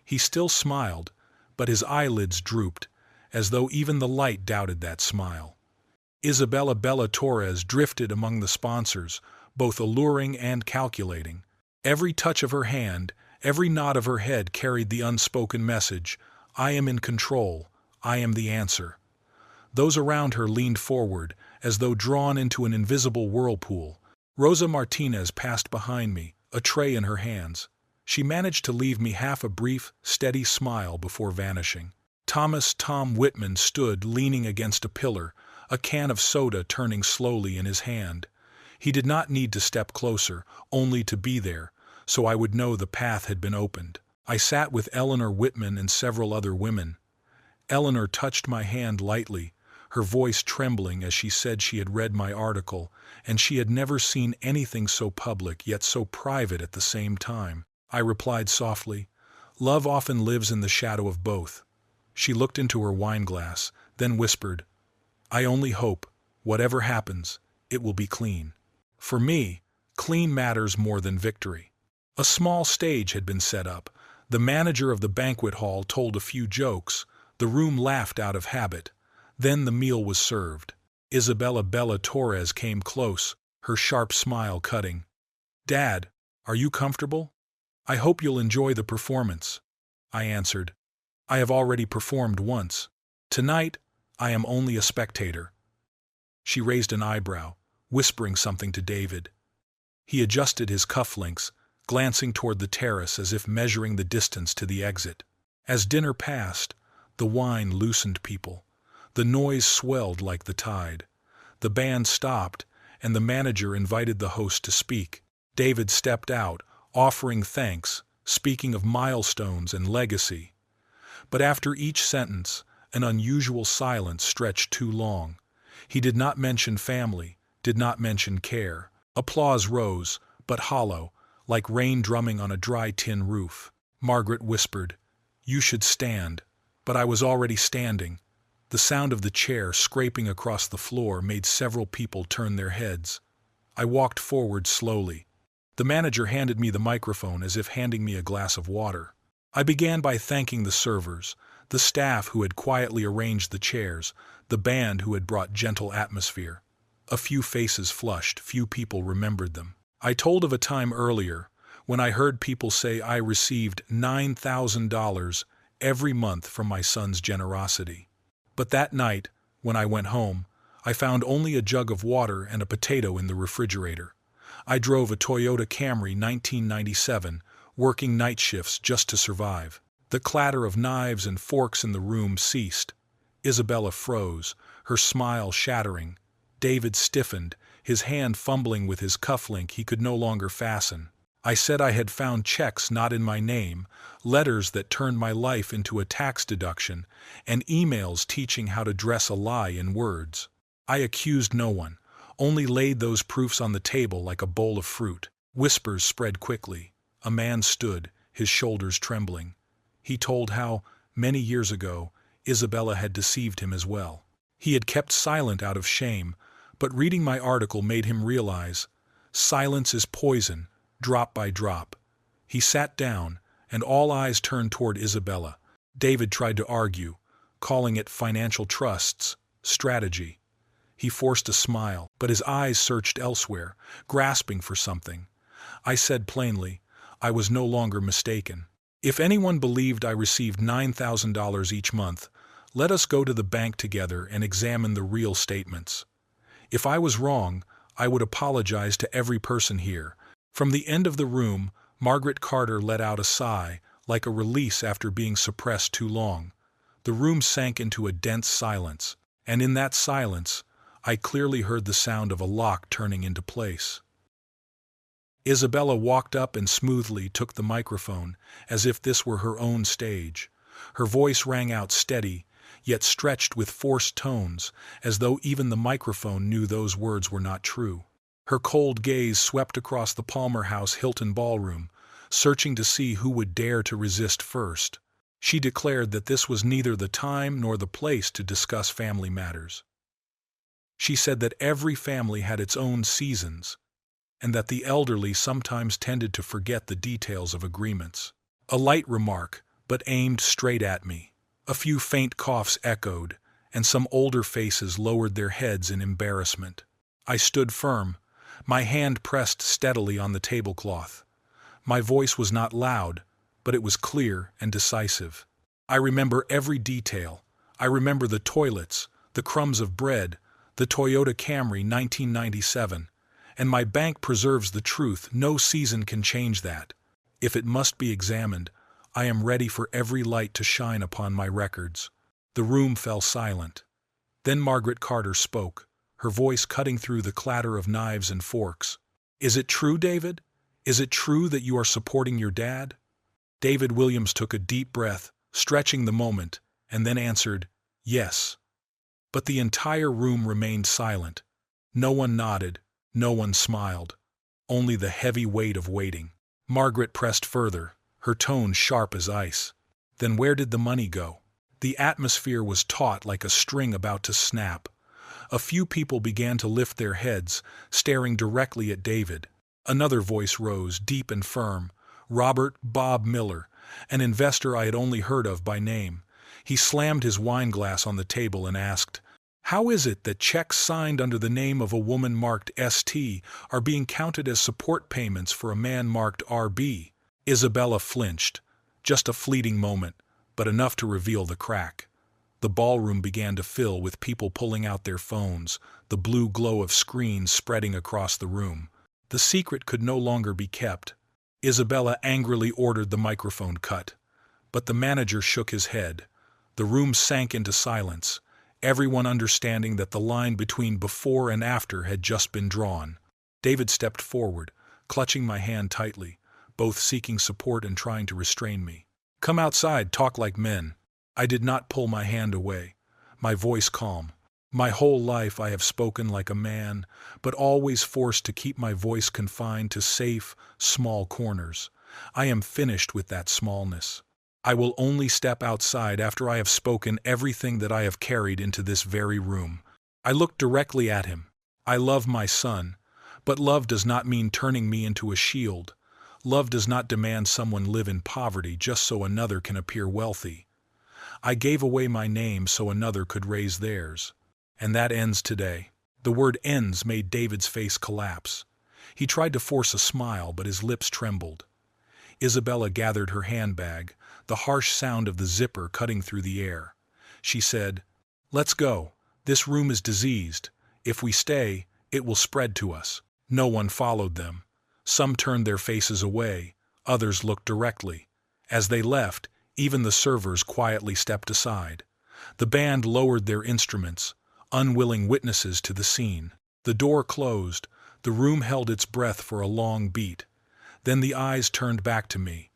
He still smiled, but his eyelids drooped, as though even the light doubted that smile. Isabella Bella Torres drifted among the sponsors, both alluring and calculating. Every touch of her hand, every nod of her head carried the unspoken message, "I am in control, I am the answer." Those around her leaned forward, as though drawn into an invisible whirlpool. Rosa Martinez passed behind me, a tray in her hands. She managed to leave me half a brief, steady smile before vanishing. Tom Whitman stood leaning against a pillar, a can of soda turning slowly in his hand. He did not need to step closer, only to be there, so I would know the path had been opened. I sat with Eleanor Whitman and several other women. Eleanor touched my hand lightly, her voice trembling as she said she had read my article, and she had never seen anything so public yet so private at the same time. I replied softly, "Love often lives in the shadow of both." She looked into her wineglass, then whispered, "I only hope, whatever happens, it will be clean." For me, clean matters more than victory. A small stage had been set up. The manager of the banquet hall told a few jokes. The room laughed out of habit. Then the meal was served. Isabella Bella Torres came close, her sharp smile cutting. "Dad, are you comfortable? I hope you'll enjoy the performance." I answered, "I have already performed once. Tonight, I am only a spectator." She raised an eyebrow, whispering something to David. He adjusted his cufflinks, glancing toward the terrace as if measuring the distance to the exit. As dinner passed, the wine loosened people. The noise swelled like the tide. The band stopped, and the manager invited the host to speak. David stepped out, offering thanks, speaking of milestones and legacy. But after each sentence, an unusual silence stretched too long. He did not mention family, did not mention care. Applause rose, but hollow, like rain drumming on a dry tin roof. Margaret whispered, "You should stand." But I was already standing. The sound of the chair scraping across the floor made several people turn their heads. I walked forward slowly. The manager handed me the microphone as if handing me a glass of water. I began by thanking the servers, the staff who had quietly arranged the chairs, the band who had brought gentle atmosphere. A few faces flushed, few people remembered them. I told of a time earlier when I heard people say I received $9,000 every month from my son's generosity. But that night, when I went home, I found only a jug of water and a potato in the refrigerator. I drove a Toyota Camry 1997, working night shifts just to survive. The clatter of knives and forks in the room ceased. Isabella froze, her smile shattering. David stiffened, his hand fumbling with his cufflink he could no longer fasten. I said I had found checks not in my name, letters that turned my life into a tax deduction, and emails teaching how to dress a lie in words. I accused no one, only laid those proofs on the table like a bowl of fruit. Whispers spread quickly. A man stood, his shoulders trembling. He told how, many years ago, Isabella had deceived him as well. He had kept silent out of shame, but reading my article made him realize, silence is poison, drop by drop. He sat down, and all eyes turned toward Isabella. David tried to argue, calling it financial trusts, strategy. He forced a smile, but his eyes searched elsewhere, grasping for something. I said plainly, I was no longer mistaken. If anyone believed I received $9,000 each month, let us go to the bank together and examine the real statements. If I was wrong, I would apologize to every person here. From the end of the room, Margaret Carter let out a sigh, like a release after being suppressed too long. The room sank into a dense silence, and in that silence, I clearly heard the sound of a lock turning into place. Isabella walked up and smoothly took the microphone, as if this were her own stage. Her voice rang out steady, yet stretched with forced tones, as though even the microphone knew those words were not true. Her cold gaze swept across the Palmer House Hilton Ballroom, searching to see who would dare to resist first. She declared that this was neither the time nor the place to discuss family matters. She said that every family had its own seasons, and that the elderly sometimes tended to forget the details of agreements. A light remark, but aimed straight at me. A few faint coughs echoed, and some older faces lowered their heads in embarrassment. I stood firm, my hand pressed steadily on the tablecloth. My voice was not loud, but it was clear and decisive. I remember every detail. I remember the toilets, the crumbs of bread, the Toyota Camry 1997, and my bank preserves the truth. No season can change that. If it must be examined, I am ready for every light to shine upon my records. The room fell silent. Then Margaret Carter spoke, her voice cutting through the clatter of knives and forks. "Is it true, David? Is it true that you are supporting your dad?" David Williams took a deep breath, stretching the moment, and then answered, "Yes." But the entire room remained silent. No one nodded, no one smiled. Only the heavy weight of waiting. Margaret pressed further, her tone sharp as ice. "Then where did the money go?" The atmosphere was taut like a string about to snap. A few people began to lift their heads, staring directly at David. Another voice rose, deep and firm. Robert "Bob" Miller, an investor I had only heard of by name. He slammed his wine glass on the table and asked, "How is it that checks signed under the name of a woman marked ST are being counted as support payments for a man marked RB?" Isabella flinched. Just a fleeting moment, but enough to reveal the crack. The ballroom began to fill with people pulling out their phones, the blue glow of screens spreading across the room. The secret could no longer be kept. Isabella angrily ordered the microphone cut. But the manager shook his head. The room sank into silence, everyone understanding that the line between before and after had just been drawn. David stepped forward, clutching my hand tightly, both seeking support and trying to restrain me. "Come outside, talk like men." I did not pull my hand away, my voice calm. My whole life I have spoken like a man, but always forced to keep my voice confined to safe, small corners. I am finished with that smallness. I will only step outside after I have spoken everything that I have carried into this very room. I looked directly at him. I love my son, but love does not mean turning me into a shield. Love does not demand someone live in poverty just so another can appear wealthy. I gave away my name so another could raise theirs. And that ends today. The word ends made David's face collapse. He tried to force a smile, but his lips trembled. Isabella gathered her handbag, the harsh sound of the zipper cutting through the air. She said, "Let's go. This room is diseased. If we stay, it will spread to us." No one followed them. Some turned their faces away, others looked directly. As they left, even the servers quietly stepped aside. The band lowered their instruments, unwilling witnesses to the scene. The door closed, the room held its breath for a long beat. Then the eyes turned back to me,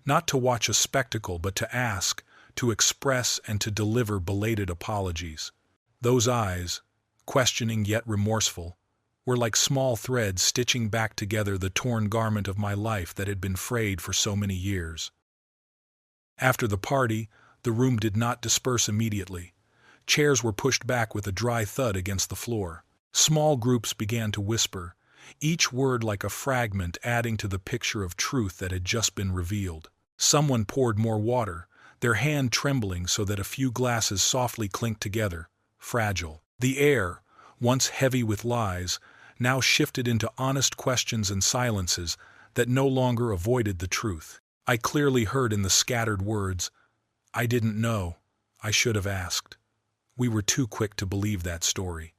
not to watch a spectacle but to ask, to express and to deliver belated apologies. Those eyes, questioning yet remorseful, were like small threads stitching back together the torn garment of my life that had been frayed for so many years. After the party, the room did not disperse immediately. Chairs were pushed back with a dry thud against the floor. Small groups began to whisper, each word like a fragment adding to the picture of truth that had just been revealed. Someone poured more water, their hand trembling so that a few glasses softly clinked together, fragile. The air, once heavy with lies, now shifted into honest questions and silences that no longer avoided the truth. I clearly heard in the scattered words, "I didn't know. I should have asked." We were too quick to believe that story.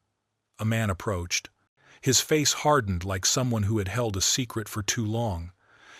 A man approached. His face hardened like someone who had held a secret for too long.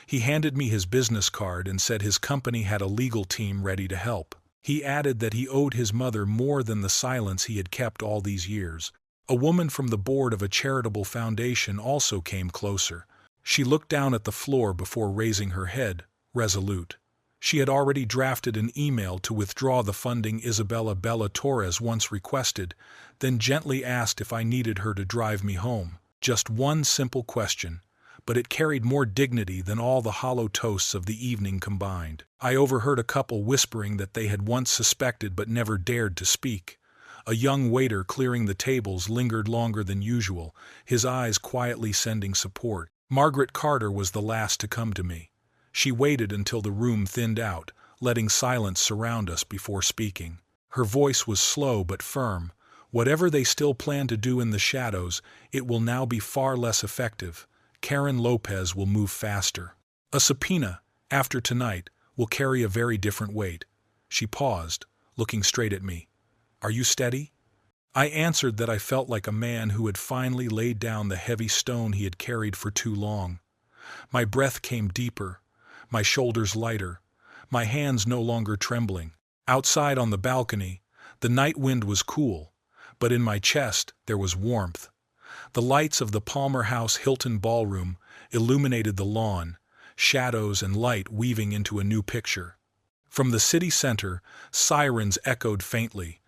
He handed me his business card and said his company had a legal team ready to help. He added that he owed his mother more than the silence he had kept all these years. A woman from the board of a charitable foundation also came closer. She looked down at the floor before raising her head, resolute. She had already drafted an email to withdraw the funding Isabella Bella Torres once requested, then gently asked if I needed her to drive me home. Just one simple question, but it carried more dignity than all the hollow toasts of the evening combined. I overheard a couple whispering that they had once suspected but never dared to speak. A young waiter clearing the tables lingered longer than usual, his eyes quietly sending support. Margaret Carter was the last to come to me. She waited until the room thinned out, letting silence surround us before speaking. Her voice was slow but firm. Whatever they still plan to do in the shadows, it will now be far less effective. Karen Lopez will move faster. A subpoena, after tonight, will carry a very different weight. She paused, looking straight at me. "Are you steady?" I answered that I felt like a man who had finally laid down the heavy stone he had carried for too long. My breath came deeper, my shoulders lighter, my hands no longer trembling. Outside on the balcony, the night wind was cool, but in my chest there was warmth. The lights of the Palmer House Hilton Ballroom illuminated the lawn, shadows and light weaving into a new picture. From the city center, sirens echoed faintly.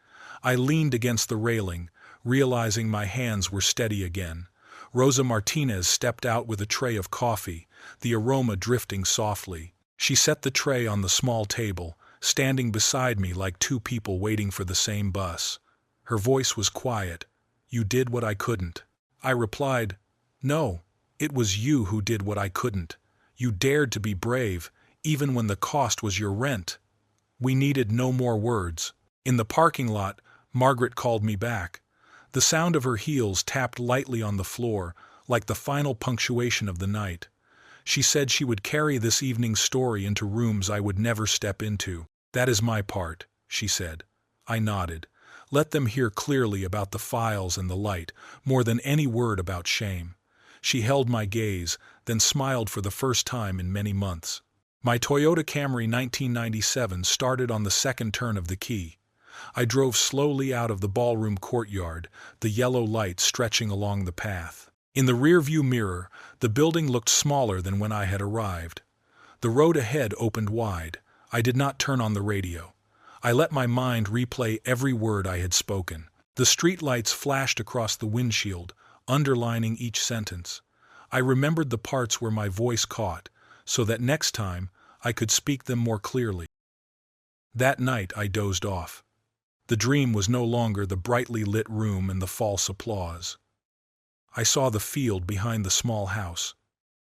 I leaned against the railing, realizing my hands were steady again. Rosa Martinez stepped out with a tray of coffee, the aroma drifting softly. She set the tray on the small table, standing beside me like two people waiting for the same bus. Her voice was quiet. "You did what I couldn't." I replied, "No, it was you who did what I couldn't. You dared to be brave, even when the cost was your rent." We needed no more words. In the parking lot, Margaret called me back. The sound of her heels tapped lightly on the floor, like the final punctuation of the night. She said she would carry this evening's story into rooms I would never step into. "That is my part," she said. I nodded. Let them hear clearly about the files and the light, more than any word about shame. She held my gaze, then smiled for the first time in many months. My Toyota Camry 1997 started on the second turn of the key. I drove slowly out of the ballroom courtyard, the yellow light stretching along the path. In the rearview mirror, the building looked smaller than when I had arrived. The road ahead opened wide. I did not turn on the radio. I let my mind replay every word I had spoken. The streetlights flashed across the windshield, underlining each sentence. I remembered the parts where my voice caught, so that next time I could speak them more clearly. That night I dozed off. The dream was no longer the brightly lit room and the false applause. I saw the field behind the small house,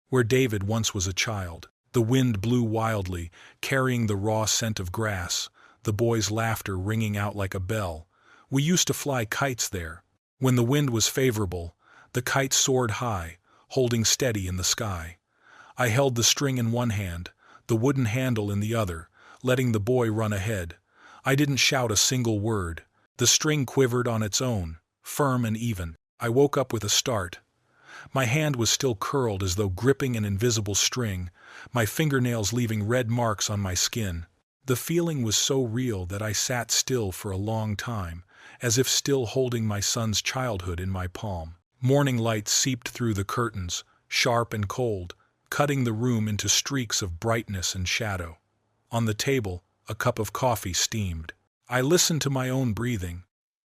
where David once was a child. The wind blew wildly, carrying the raw scent of grass, the boys' laughter ringing out like a bell. We used to fly kites there. When the wind was favorable, the kite soared high, holding steady in the sky. I held the string in one hand, the wooden handle in the other, letting the boy run ahead. I didn't shout a single word. The string quivered on its own, firm and even. I woke up with a start. My hand was still curled as though gripping an invisible string, my fingernails leaving red marks on my skin. The feeling was so real that I sat still for a long time, as if still holding my son's childhood in my palm. Morning light seeped through the curtains, sharp and cold, cutting the room into streaks of brightness and shadow. On the table, a cup of coffee steamed. I listened to my own breathing,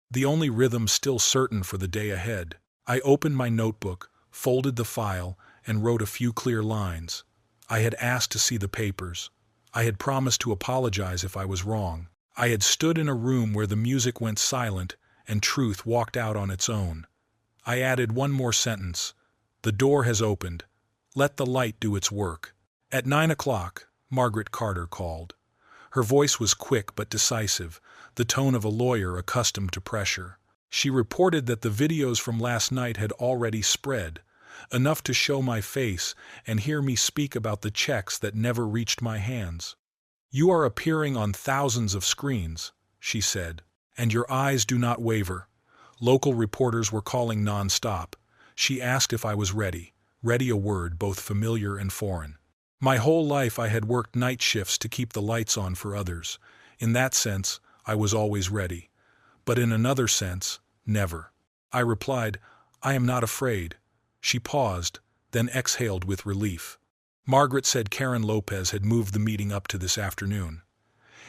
the only rhythm still certain for the day ahead. I opened my notebook, folded the file, and wrote a few clear lines. I had asked to see the papers. I had promised to apologize if I was wrong. I had stood in a room where the music went silent and truth walked out on its own. I added one more sentence. The door has opened. Let the light do its work. At 9 o'clock, Margaret Carter called. Her voice was quick but decisive, the tone of a lawyer accustomed to pressure. She reported that the videos from last night had already spread, enough to show my face and hear me speak about the checks that never reached my hands. You are appearing on thousands of screens, she said, and your eyes do not waver. Local reporters were calling non-stop. She asked if I was ready, a word both familiar and foreign. My whole life I had worked night shifts to keep the lights on for others. In that sense, I was always ready. But in another sense, never. I replied, I am not afraid. She paused, then exhaled with relief. Margaret said Karen Lopez had moved the meeting up to this afternoon.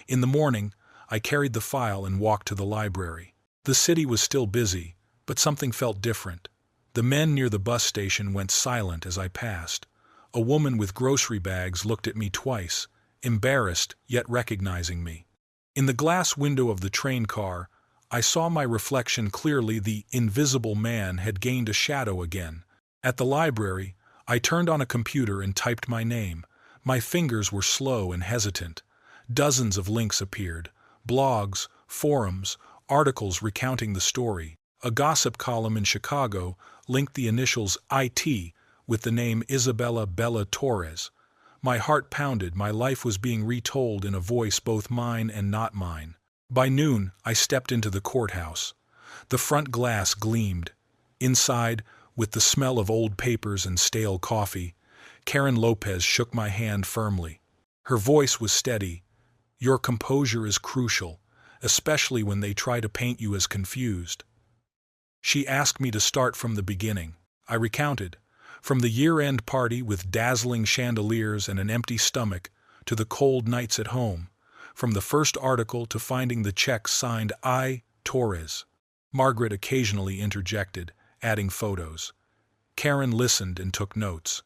In the morning, I carried the file and walked to the library. The city was still busy, but something felt different. The men near the bus station went silent as I passed. A woman with grocery bags looked at me twice, embarrassed yet recognizing me. In the glass window of the train car, I saw my reflection clearly. The invisible man had gained a shadow again. At the library, I turned on a computer and typed my name. My fingers were slow and hesitant. Dozens of links appeared. Blogs, forums, articles recounting the story. A gossip column in Chicago linked the initials IT with the name Isabella Bella Torres. My heart pounded. My life was being retold in a voice both mine and not mine. By noon, I stepped into the courthouse. The front glass gleamed. Inside, with the smell of old papers and stale coffee, Karen Lopez shook my hand firmly. Her voice was steady. Your composure is crucial, especially when they try to paint you as confused. She asked me to start from the beginning. I recounted, from the year-end party with dazzling chandeliers and an empty stomach to the cold nights at home, from the first article to finding the check signed I. Torres. Margaret occasionally interjected, adding photos. Karen listened and took notes.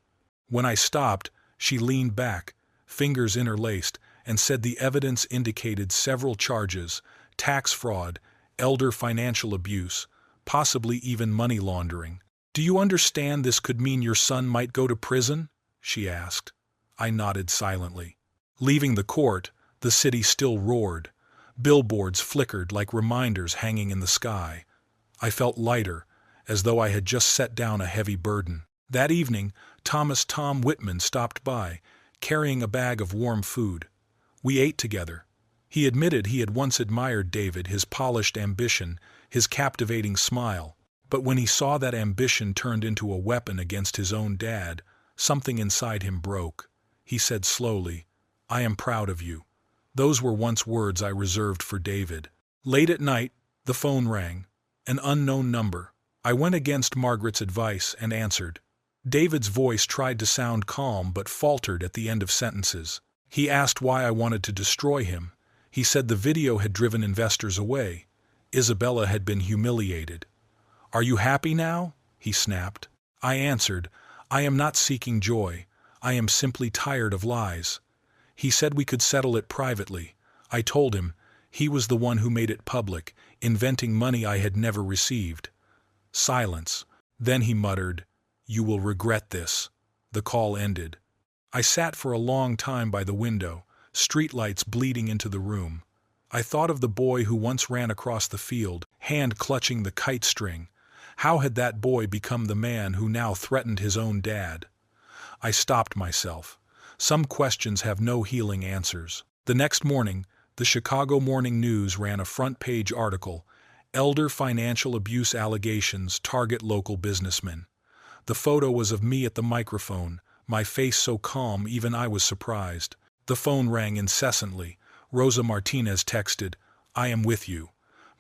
When I stopped, she leaned back, fingers interlaced, and said the evidence indicated several charges: tax fraud, elder financial abuse, possibly even money laundering. Do you understand this could mean your son might go to prison? She asked. I nodded silently. Leaving the court, the city still roared. Billboards flickered like reminders hanging in the sky. I felt lighter, as though I had just set down a heavy burden. That evening, Tom Whitman stopped by, carrying a bag of warm food. We ate together. He admitted he had once admired David, his polished ambition, his captivating smile. But when he saw that ambition turned into a weapon against his own dad, something inside him broke. He said slowly, I am proud of you. Those were once words I reserved for David. Late at night, the phone rang. An unknown number. I went against Margaret's advice and answered. David's voice tried to sound calm but faltered at the end of sentences. He asked why I wanted to destroy him. He said the video had driven investors away. Isabella had been humiliated. "Are you happy now?" he snapped. I answered, "I am not seeking joy. I am simply tired of lies." He said we could settle it privately. I told him he was the one who made it public, inventing money I had never received. Silence. Then he muttered, "You will regret this." The call ended. I sat for a long time by the window, streetlights bleeding into the room. I thought of the boy who once ran across the field, hand clutching the kite string. How had that boy become the man who now threatened his own dad? I stopped myself. Some questions have no healing answers. The next morning, the Chicago Morning News ran a front-page article, "Elder Financial Abuse Allegations Target Local Businessmen." The photo was of me at the microphone, my face so calm even I was surprised. The phone rang incessantly. Rosa Martinez texted, "I am with you."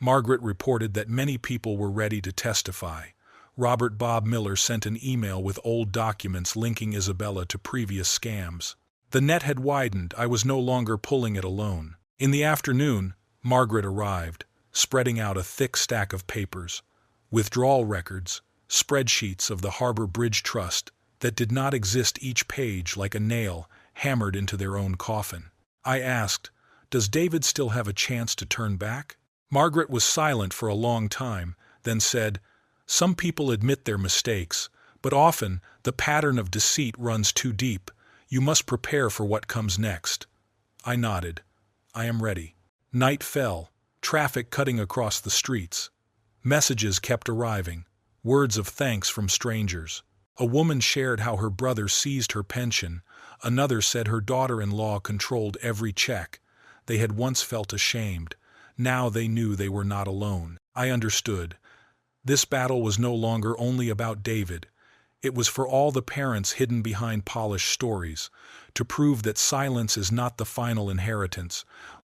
Margaret reported that many people were ready to testify. Robert Bob Miller sent an email with old documents linking Isabella to previous scams. The net had widened. I was no longer pulling it alone. In the afternoon, Margaret arrived, spreading out a thick stack of papers. Withdrawal records, spreadsheets of the Harbor Bridge Trust that did not exist, each page like a nail hammered into their own coffin. I asked, "Does David still have a chance to turn back?" Margaret was silent for a long time, then said, "Some people admit their mistakes, but often the pattern of deceit runs too deep. You must prepare for what comes next." I nodded. "I am ready." Night fell, traffic cutting across the streets. Messages kept arriving, words of thanks from strangers. A woman shared how her brother seized her pension. Another said her daughter-in-law controlled every check. They had once felt ashamed. Now they knew they were not alone. I understood. This battle was no longer only about David. It was for all the parents hidden behind polished stories, to prove that silence is not the final inheritance.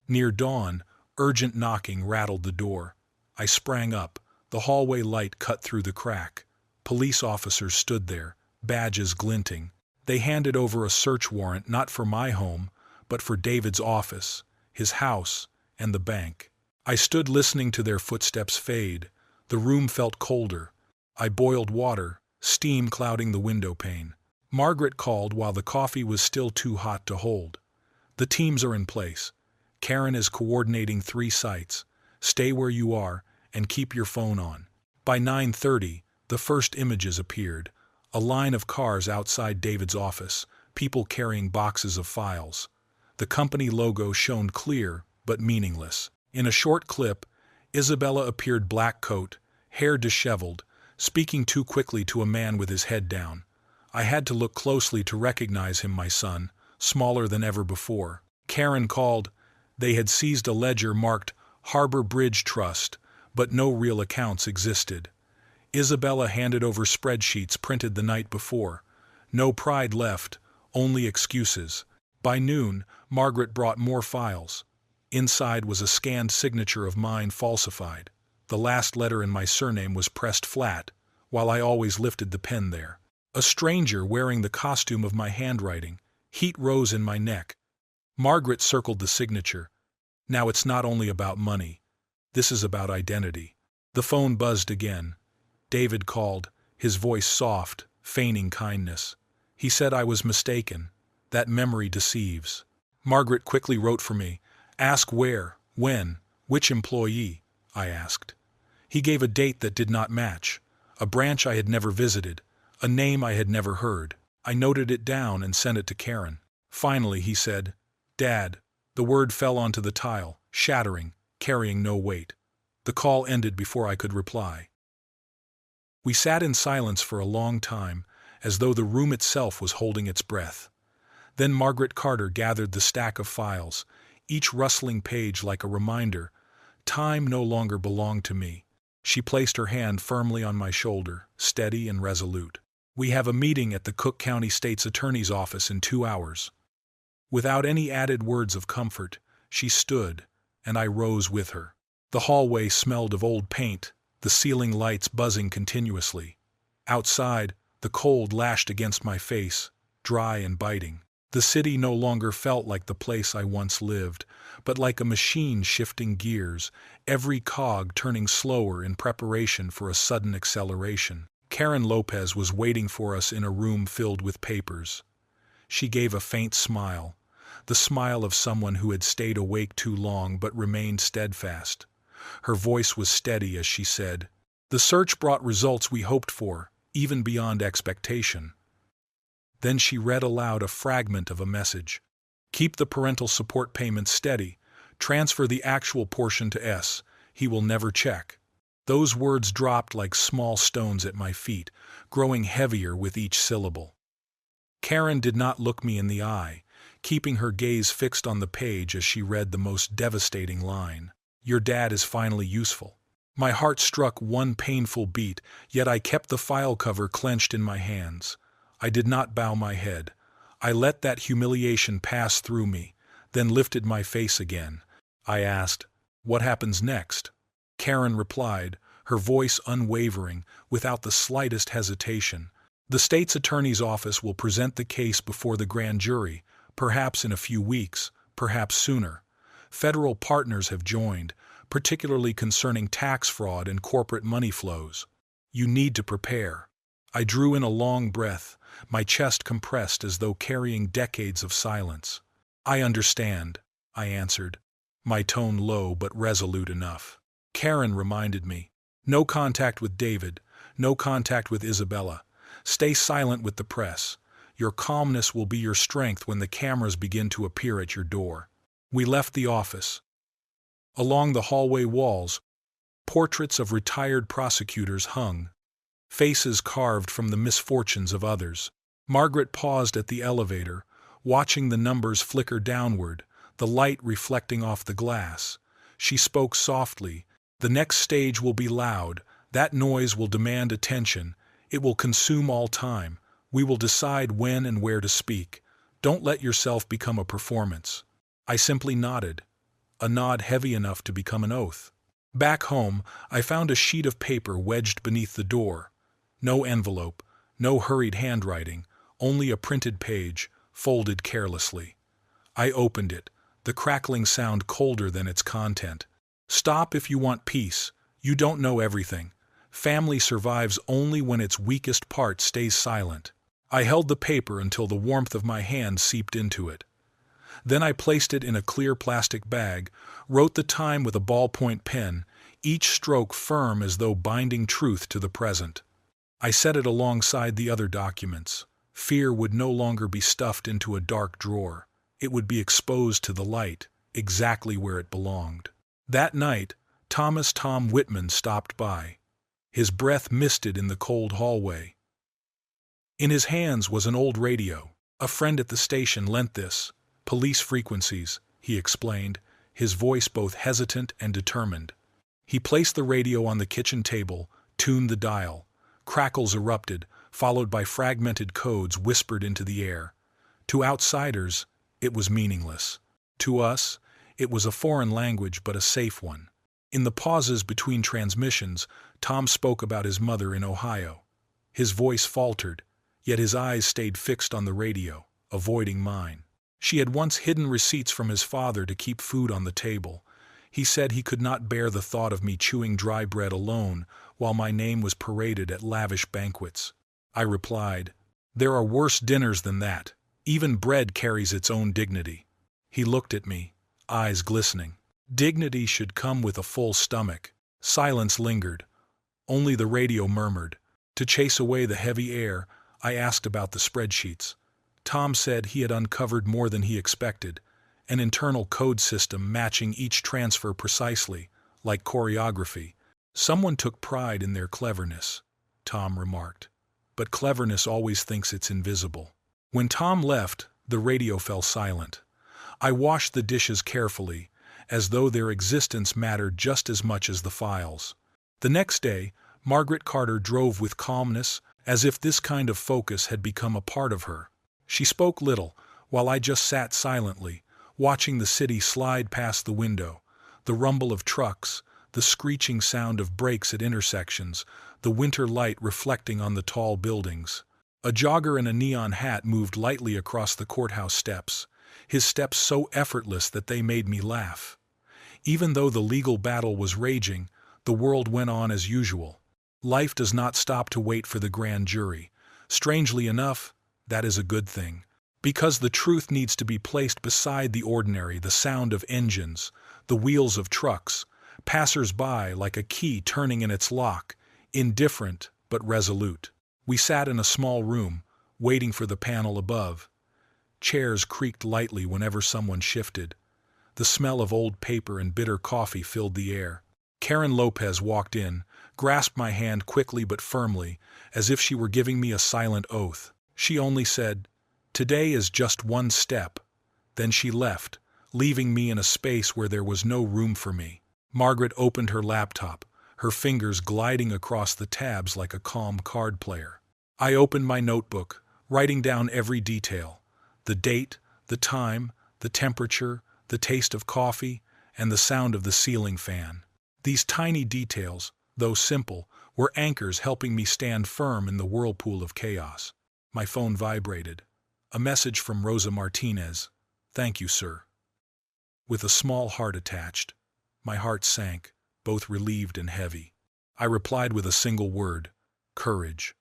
Near dawn, urgent knocking rattled the door. I sprang up. The hallway light cut through the crack. Police officers stood there, badges glinting. They handed over a search warrant not for my home, but for David's office, his house, and the bank. I stood listening to their footsteps fade. The room felt colder. I boiled water, steam clouding the window pane. Margaret called while the coffee was still too hot to hold. "The teams are in place. Karen is coordinating 3 sites. Stay where you are and keep your phone on." By 9:30, the first images appeared. A line of cars outside David's office, people carrying boxes of files. The company logo shone clear but meaningless. In a short clip, Isabella appeared, black coat, hair disheveled, speaking too quickly to a man with his head down. I had to look closely to recognize him, my son, smaller than ever before. Karen called. They had seized a ledger marked Harbor Bridge Trust, but no real accounts existed. Isabella handed over spreadsheets printed the night before. No pride left, only excuses. By noon, Margaret brought more files. Inside was a scanned signature of mine, falsified. The last letter in my surname was pressed flat, while I always lifted the pen there. A stranger wearing the costume of my handwriting. Heat rose in my neck. Margaret circled the signature. Now it's not only about money. This is about identity. The phone buzzed again. David called, his voice soft, feigning kindness. He said I was mistaken. That memory deceives. Margaret quickly wrote for me. "Ask where, when, which employee," I asked. He gave a date that did not match, a branch I had never visited, a name I had never heard. I noted it down and sent it to Karen. Finally, he said, "Dad." The word fell onto the tile, shattering, carrying no weight. The call ended before I could reply. We sat in silence for a long time, as though the room itself was holding its breath. Then Margaret Carter gathered the stack of files, each rustling page like a reminder. Time no longer belonged to me. She placed her hand firmly on my shoulder, steady and resolute. "We have a meeting at the Cook County State's Attorney's office in 2 hours. Without any added words of comfort, she stood, and I rose with her. The hallway smelled of old paint, the ceiling lights buzzing continuously. Outside, the cold lashed against my face, dry and biting. The city no longer felt like the place I once lived, but like a machine shifting gears, every cog turning slower in preparation for a sudden acceleration. Karen Lopez was waiting for us in a room filled with papers. She gave a faint smile, the smile of someone who had stayed awake too long but remained steadfast. Her voice was steady as she said, "The search brought results we hoped for, even beyond expectation." Then she read aloud a fragment of a message. "Keep the parental support payments steady. Transfer the actual portion to S. He will never check." Those words dropped like small stones at my feet, growing heavier with each syllable. Karen did not look me in the eye, keeping her gaze fixed on the page as she read the most devastating line. "Your dad is finally useful." My heart struck one painful beat, yet I kept the file cover clenched in my hands. I did not bow my head. I let that humiliation pass through me, then lifted my face again. I asked, "What happens next?" Karen replied, her voice unwavering, without the slightest hesitation. "The state's attorney's office will present the case before the grand jury, perhaps in a few weeks, perhaps sooner. Federal partners have joined, particularly concerning tax fraud and corporate money flows. You need to prepare." I drew in a long breath, my chest compressed as though carrying decades of silence. "I understand," I answered, my tone low but resolute enough. Karen reminded me, "No contact with David, no contact with Isabella. Stay silent with the press. Your calmness will be your strength when the cameras begin to appear at your door." We left the office. Along the hallway walls, portraits of retired prosecutors hung, faces carved from the misfortunes of others. Margaret paused at the elevator, watching the numbers flicker downward, the light reflecting off the glass. She spoke softly, "The next stage will be loud. That noise will demand attention. It will consume all time. We will decide when and where to speak. Don't let yourself become a performance." I simply nodded, a nod heavy enough to become an oath. Back home, I found a sheet of paper wedged beneath the door. No envelope, no hurried handwriting, only a printed page, folded carelessly. I opened it, the crackling sound colder than its content. "Stop if you want peace. You don't know everything. Family survives only when its weakest part stays silent." I held the paper until the warmth of my hand seeped into it. Then I placed it in a clear plastic bag, wrote the time with a ballpoint pen, each stroke firm as though binding truth to the present. I set it alongside the other documents. Fear would no longer be stuffed into a dark drawer. It would be exposed to the light, exactly where it belonged. That night, Tom Whitman stopped by. His breath misted in the cold hallway. In his hands was an old radio. "A friend at the station lent this. Police frequencies," he explained, his voice both hesitant and determined. He placed the radio on the kitchen table, tuned the dial. Crackles erupted, followed by fragmented codes whispered into the air. To outsiders, it was meaningless. To us, it was a foreign language but a safe one. In the pauses between transmissions, Tom spoke about his mother in Ohio. His voice faltered, yet his eyes stayed fixed on the radio, avoiding mine. She had once hidden receipts from his father to keep food on the table. He said he could not bear the thought of me chewing dry bread alone while my name was paraded at lavish banquets. I replied, "There are worse dinners than that. Even bread carries its own dignity." He looked at me, eyes glistening. Dignity should come with a full stomach. Silence lingered. Only the radio murmured. To chase away the heavy air, I asked about the spreadsheets. Tom said he had uncovered more than he expected, an internal code system matching each transfer precisely, like choreography. "Someone took pride in their cleverness," Tom remarked. "But cleverness always thinks it's invisible." When Tom left, the radio fell silent. I washed the dishes carefully, as though their existence mattered just as much as the files. The next day, Margaret Carter drove with calmness, as if this kind of focus had become a part of her. She spoke little, while I just sat silently, watching the city slide past the window, the rumble of trucks, the screeching sound of brakes at intersections, the winter light reflecting on the tall buildings. A jogger in a neon hat moved lightly across the courthouse steps, his steps so effortless that they made me laugh. Even though the legal battle was raging, the world went on as usual. Life does not stop to wait for the grand jury. Strangely enough, that is a good thing. Because the truth needs to be placed beside the ordinary, the sound of engines, the wheels of trucks, passers-by like a key turning in its lock, indifferent but resolute. We sat in a small room, waiting for the panel above. Chairs creaked lightly whenever someone shifted. The smell of old paper and bitter coffee filled the air. Karen Lopez walked in, grasped my hand quickly but firmly, as if she were giving me a silent oath. She only said, "Today is just one step." Then she left, leaving me in a space where there was no room for me. Margaret opened her laptop, her fingers gliding across the tabs like a calm card player. I opened my notebook, writing down every detail: the date, the time, the temperature, the taste of coffee, and the sound of the ceiling fan. These tiny details, though simple, were anchors helping me stand firm in the whirlpool of chaos. My phone vibrated. A message from Rosa Martinez. "Thank you, sir." With a small heart attached. My heart sank, both relieved and heavy. I replied with a single word: courage.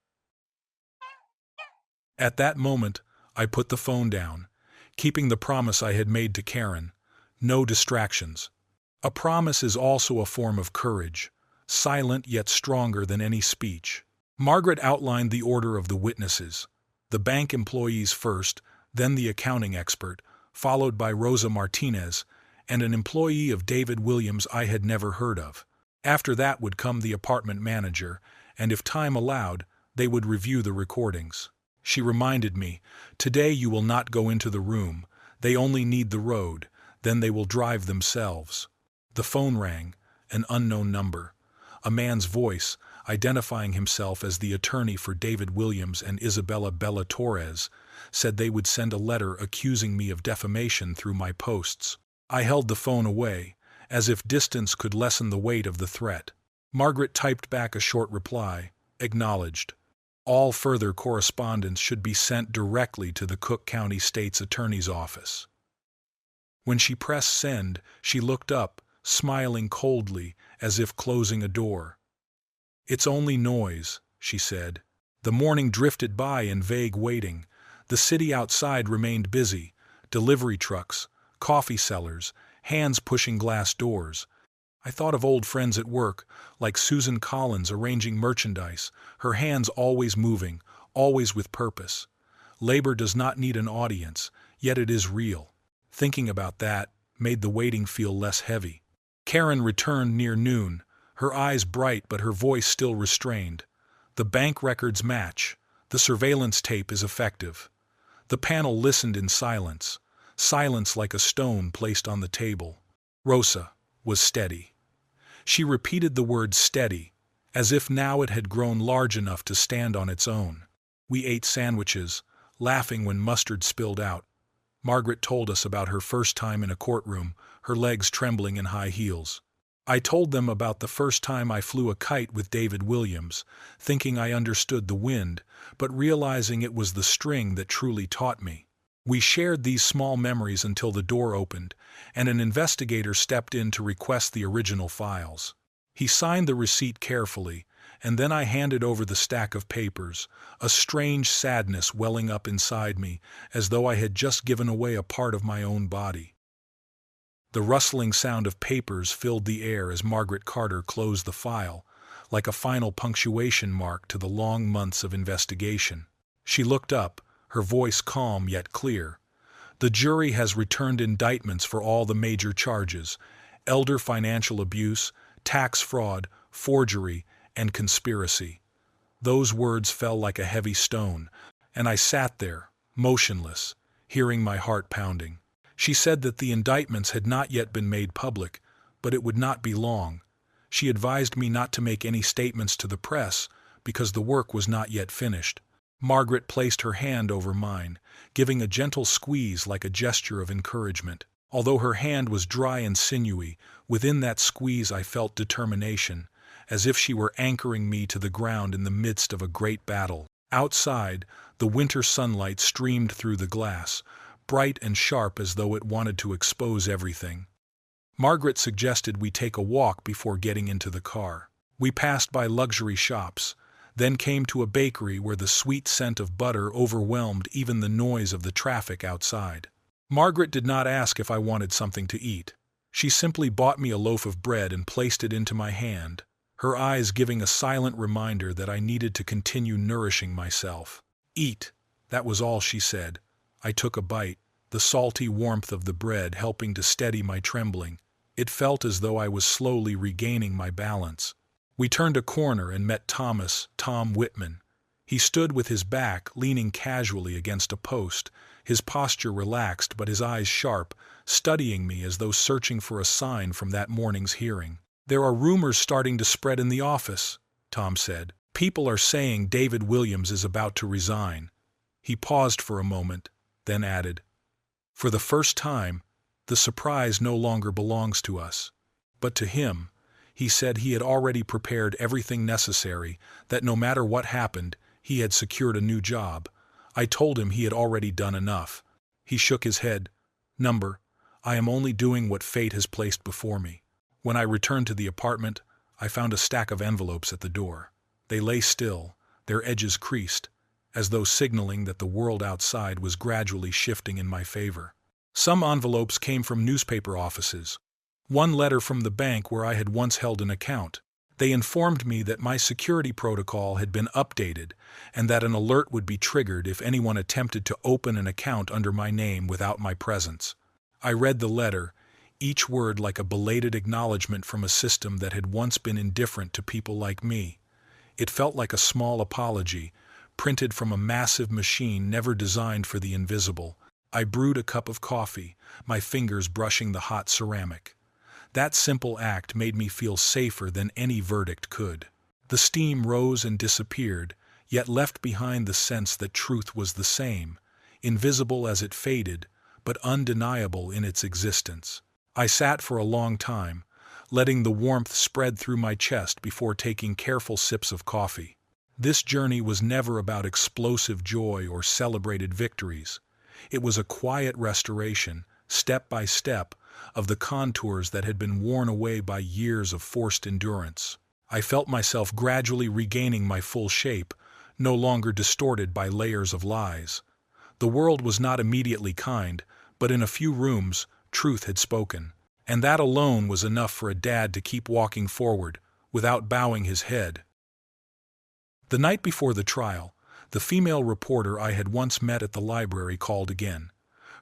At that moment, I put the phone down, keeping the promise I had made to Karen: no distractions. A promise is also a form of courage, silent yet stronger than any speech. Margaret outlined the order of the witnesses: the bank employees first, then the accounting expert, followed by Rosa Martinez, and an employee of David Williams I had never heard of. After that would come the apartment manager, and if time allowed, they would review the recordings. She reminded me, "Today you will not go into the room. They only need the road, then they will drive themselves." The phone rang, an unknown number. A man's voice, identifying himself as the attorney for David Williams and Isabella Bella Torres, said they would send a letter accusing me of defamation through my posts. I held the phone away, as if distance could lessen the weight of the threat. Margaret typed back a short reply: acknowledged. All further correspondence should be sent directly to the Cook County State's Attorney's Office. When she pressed send, she looked up, smiling coldly, as if closing a door. "It's only noise," she said. The morning drifted by in vague waiting. The city outside remained busy: delivery trucks, coffee sellers, hands pushing glass doors. I thought of old friends at work, like Susan Collins arranging merchandise, her hands always moving, always with purpose. Labor does not need an audience, yet it is real. Thinking about that made the waiting feel less heavy. Karen returned near noon, her eyes bright but her voice still restrained. "The bank records match. The surveillance tape is effective." The panel listened in silence, silence like a stone placed on the table. Rosa was steady. She repeated the word steady, as if now it had grown large enough to stand on its own. We ate sandwiches, laughing when mustard spilled out. Margaret told us about her first time in a courtroom, her legs trembling in high heels. I told them about the first time I flew a kite with David Williams, thinking I understood the wind, but realizing it was the string that truly taught me. We shared these small memories until the door opened, and an investigator stepped in to request the original files. He signed the receipt carefully, and then I handed over the stack of papers, a strange sadness welling up inside me, as though I had just given away a part of my own body. The rustling sound of papers filled the air as Margaret Carter closed the file, like a final punctuation mark to the long months of investigation. She looked up, her voice calm yet clear. "The jury has returned indictments for all the major charges: elder financial abuse, tax fraud, forgery, and conspiracy." Those words fell like a heavy stone, and I sat there, motionless, hearing my heart pounding. She said that the indictments had not yet been made public, but it would not be long. She advised me not to make any statements to the press, because the work was not yet finished. Margaret placed her hand over mine, giving a gentle squeeze like a gesture of encouragement. Although her hand was dry and sinewy, within that squeeze I felt determination, as if she were anchoring me to the ground in the midst of a great battle. Outside, the winter sunlight streamed through the glass, bright and sharp as though it wanted to expose everything. Margaret suggested we take a walk before getting into the car. We passed by luxury shops, then came to a bakery where the sweet scent of butter overwhelmed even the noise of the traffic outside. Margaret did not ask if I wanted something to eat. She simply bought me a loaf of bread and placed it into my hand, her eyes giving a silent reminder that I needed to continue nourishing myself. "Eat," that was all she said. I took a bite, the salty warmth of the bread helping to steady my trembling. It felt as though I was slowly regaining my balance. We turned a corner and met Tom Whitman. He stood with his back leaning casually against a post, his posture relaxed but his eyes sharp, studying me as though searching for a sign from that morning's hearing. "There are rumors starting to spread in the office," Tom said. "People are saying David Williams is about to resign." He paused for a moment, then added, "For the first time, the surprise no longer belongs to us. But to him." He said he had already prepared everything necessary, that no matter what happened, he had secured a new job. I told him he had already done enough. He shook his head. I am only doing what fate has placed before me." When I returned to the apartment, I found a stack of envelopes at the door. They lay still, their edges creased, as though signaling that the world outside was gradually shifting in my favor. Some envelopes came from newspaper offices. One letter from the bank where I had once held an account. They informed me that my security protocol had been updated and that an alert would be triggered if anyone attempted to open an account under my name without my presence. I read the letter, each word like a belated acknowledgement from a system that had once been indifferent to people like me. It felt like a small apology, printed from a massive machine never designed for the invisible. I brewed a cup of coffee, my fingers brushing the hot ceramic. That simple act made me feel safer than any verdict could. The steam rose and disappeared, yet left behind the sense that truth was the same, invisible as it faded, but undeniable in its existence. I sat for a long time, letting the warmth spread through my chest before taking careful sips of coffee. This journey was never about explosive joy or celebrated victories. It was a quiet restoration, step by step, of the contours that had been worn away by years of forced endurance. I felt myself gradually regaining my full shape, no longer distorted by layers of lies. The world was not immediately kind, but in a few rooms, truth had spoken. And that alone was enough for a dad to keep walking forward, without bowing his head. The night before the trial, the female reporter I had once met at the library called again.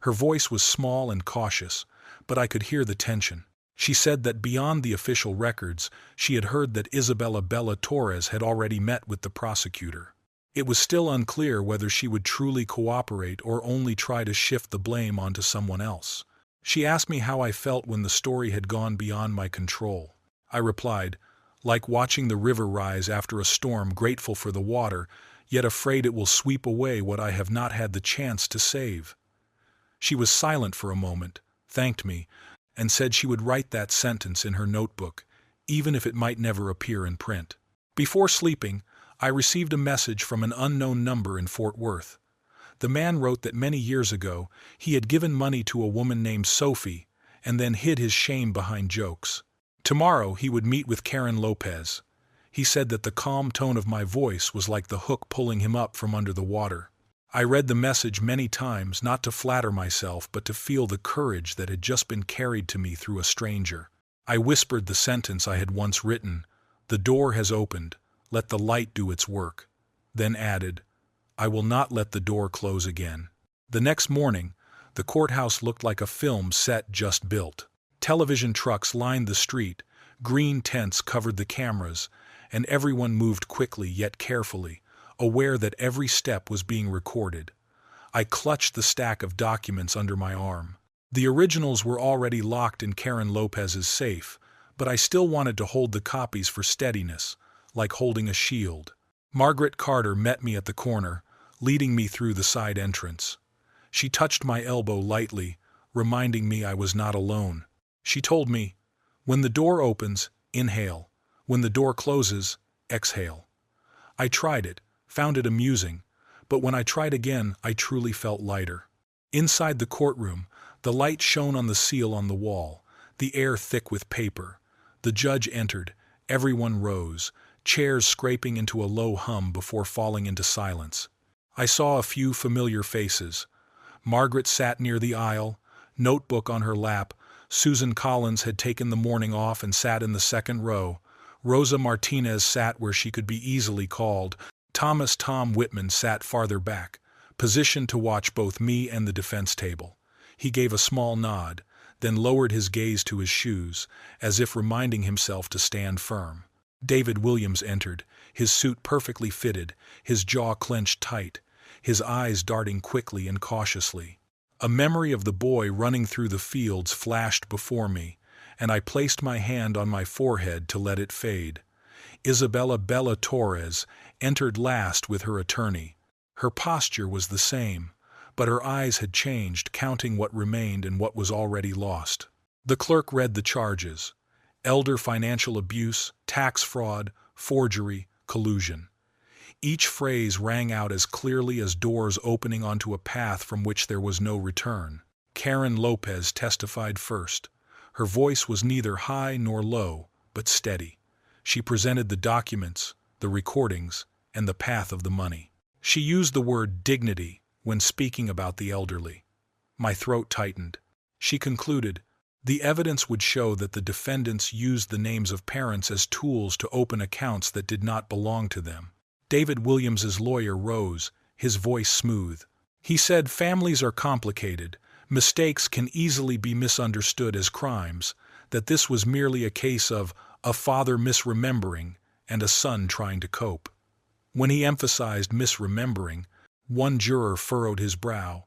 Her voice was small and cautious, but I could hear the tension. She said that beyond the official records, she had heard that Isabella Bella Torres had already met with the prosecutor. It was still unclear whether she would truly cooperate or only try to shift the blame onto someone else. She asked me how I felt when the story had gone beyond my control. I replied, "Like watching the river rise after a storm, grateful for the water, yet afraid it will sweep away what I have not had the chance to save." She was silent for a moment, thanked me, and said she would write that sentence in her notebook, even if it might never appear in print. Before sleeping, I received a message from an unknown number in Fort Worth. The man wrote that many years ago he had given money to a woman named Sophie and then hid his shame behind jokes. Tomorrow he would meet with Karen Lopez. He said that the calm tone of my voice was like the hook pulling him up from under the water. I read the message many times, not to flatter myself, but to feel the courage that had just been carried to me through a stranger. I whispered the sentence I had once written, "The door has opened, let the light do its work," then added, "I will not let the door close again." The next morning, the courthouse looked like a film set just built. Television trucks lined the street, green tents covered the cameras, and everyone moved quickly yet carefully, aware that every step was being recorded. I clutched the stack of documents under my arm. The originals were already locked in Karen Lopez's safe, but I still wanted to hold the copies for steadiness, like holding a shield. Margaret Carter met me at the corner, leading me through the side entrance. She touched my elbow lightly, reminding me I was not alone. She told me, "When the door opens, inhale. When the door closes, exhale." I tried it, found it amusing, but when I tried again, I truly felt lighter. Inside the courtroom, the light shone on the seal on the wall, the air thick with paper. The judge entered, everyone rose, chairs scraping into a low hum before falling into silence. I saw a few familiar faces. Margaret sat near the aisle, notebook on her lap. Susan Collins had taken the morning off and sat in the second row. Rosa Martinez sat where she could be easily called. Thomas Tom Whitman sat farther back, positioned to watch both me and the defense table. He gave a small nod, then lowered his gaze to his shoes, as if reminding himself to stand firm. David Williams entered, his suit perfectly fitted, his jaw clenched tight, his eyes darting quickly and cautiously. A memory of the boy running through the fields flashed before me, and I placed my hand on my forehead to let it fade. Isabella Bella Torres entered last with her attorney. Her posture was the same, but her eyes had changed, counting what remained and what was already lost. The clerk read the charges: elder financial abuse, tax fraud, forgery, collusion. Each phrase rang out as clearly as doors opening onto a path from which there was no return. Karen Lopez testified first. Her voice was neither high nor low, but steady. She presented the documents, the recordings, and the path of the money. She used the word dignity when speaking about the elderly. My throat tightened. She concluded, the evidence would show that the defendants used the names of parents as tools to open accounts that did not belong to them. David Williams's lawyer rose, his voice smooth. He said families are complicated, mistakes can easily be misunderstood as crimes, that this was merely a case of a father misremembering and a son trying to cope. When he emphasized misremembering, one juror furrowed his brow,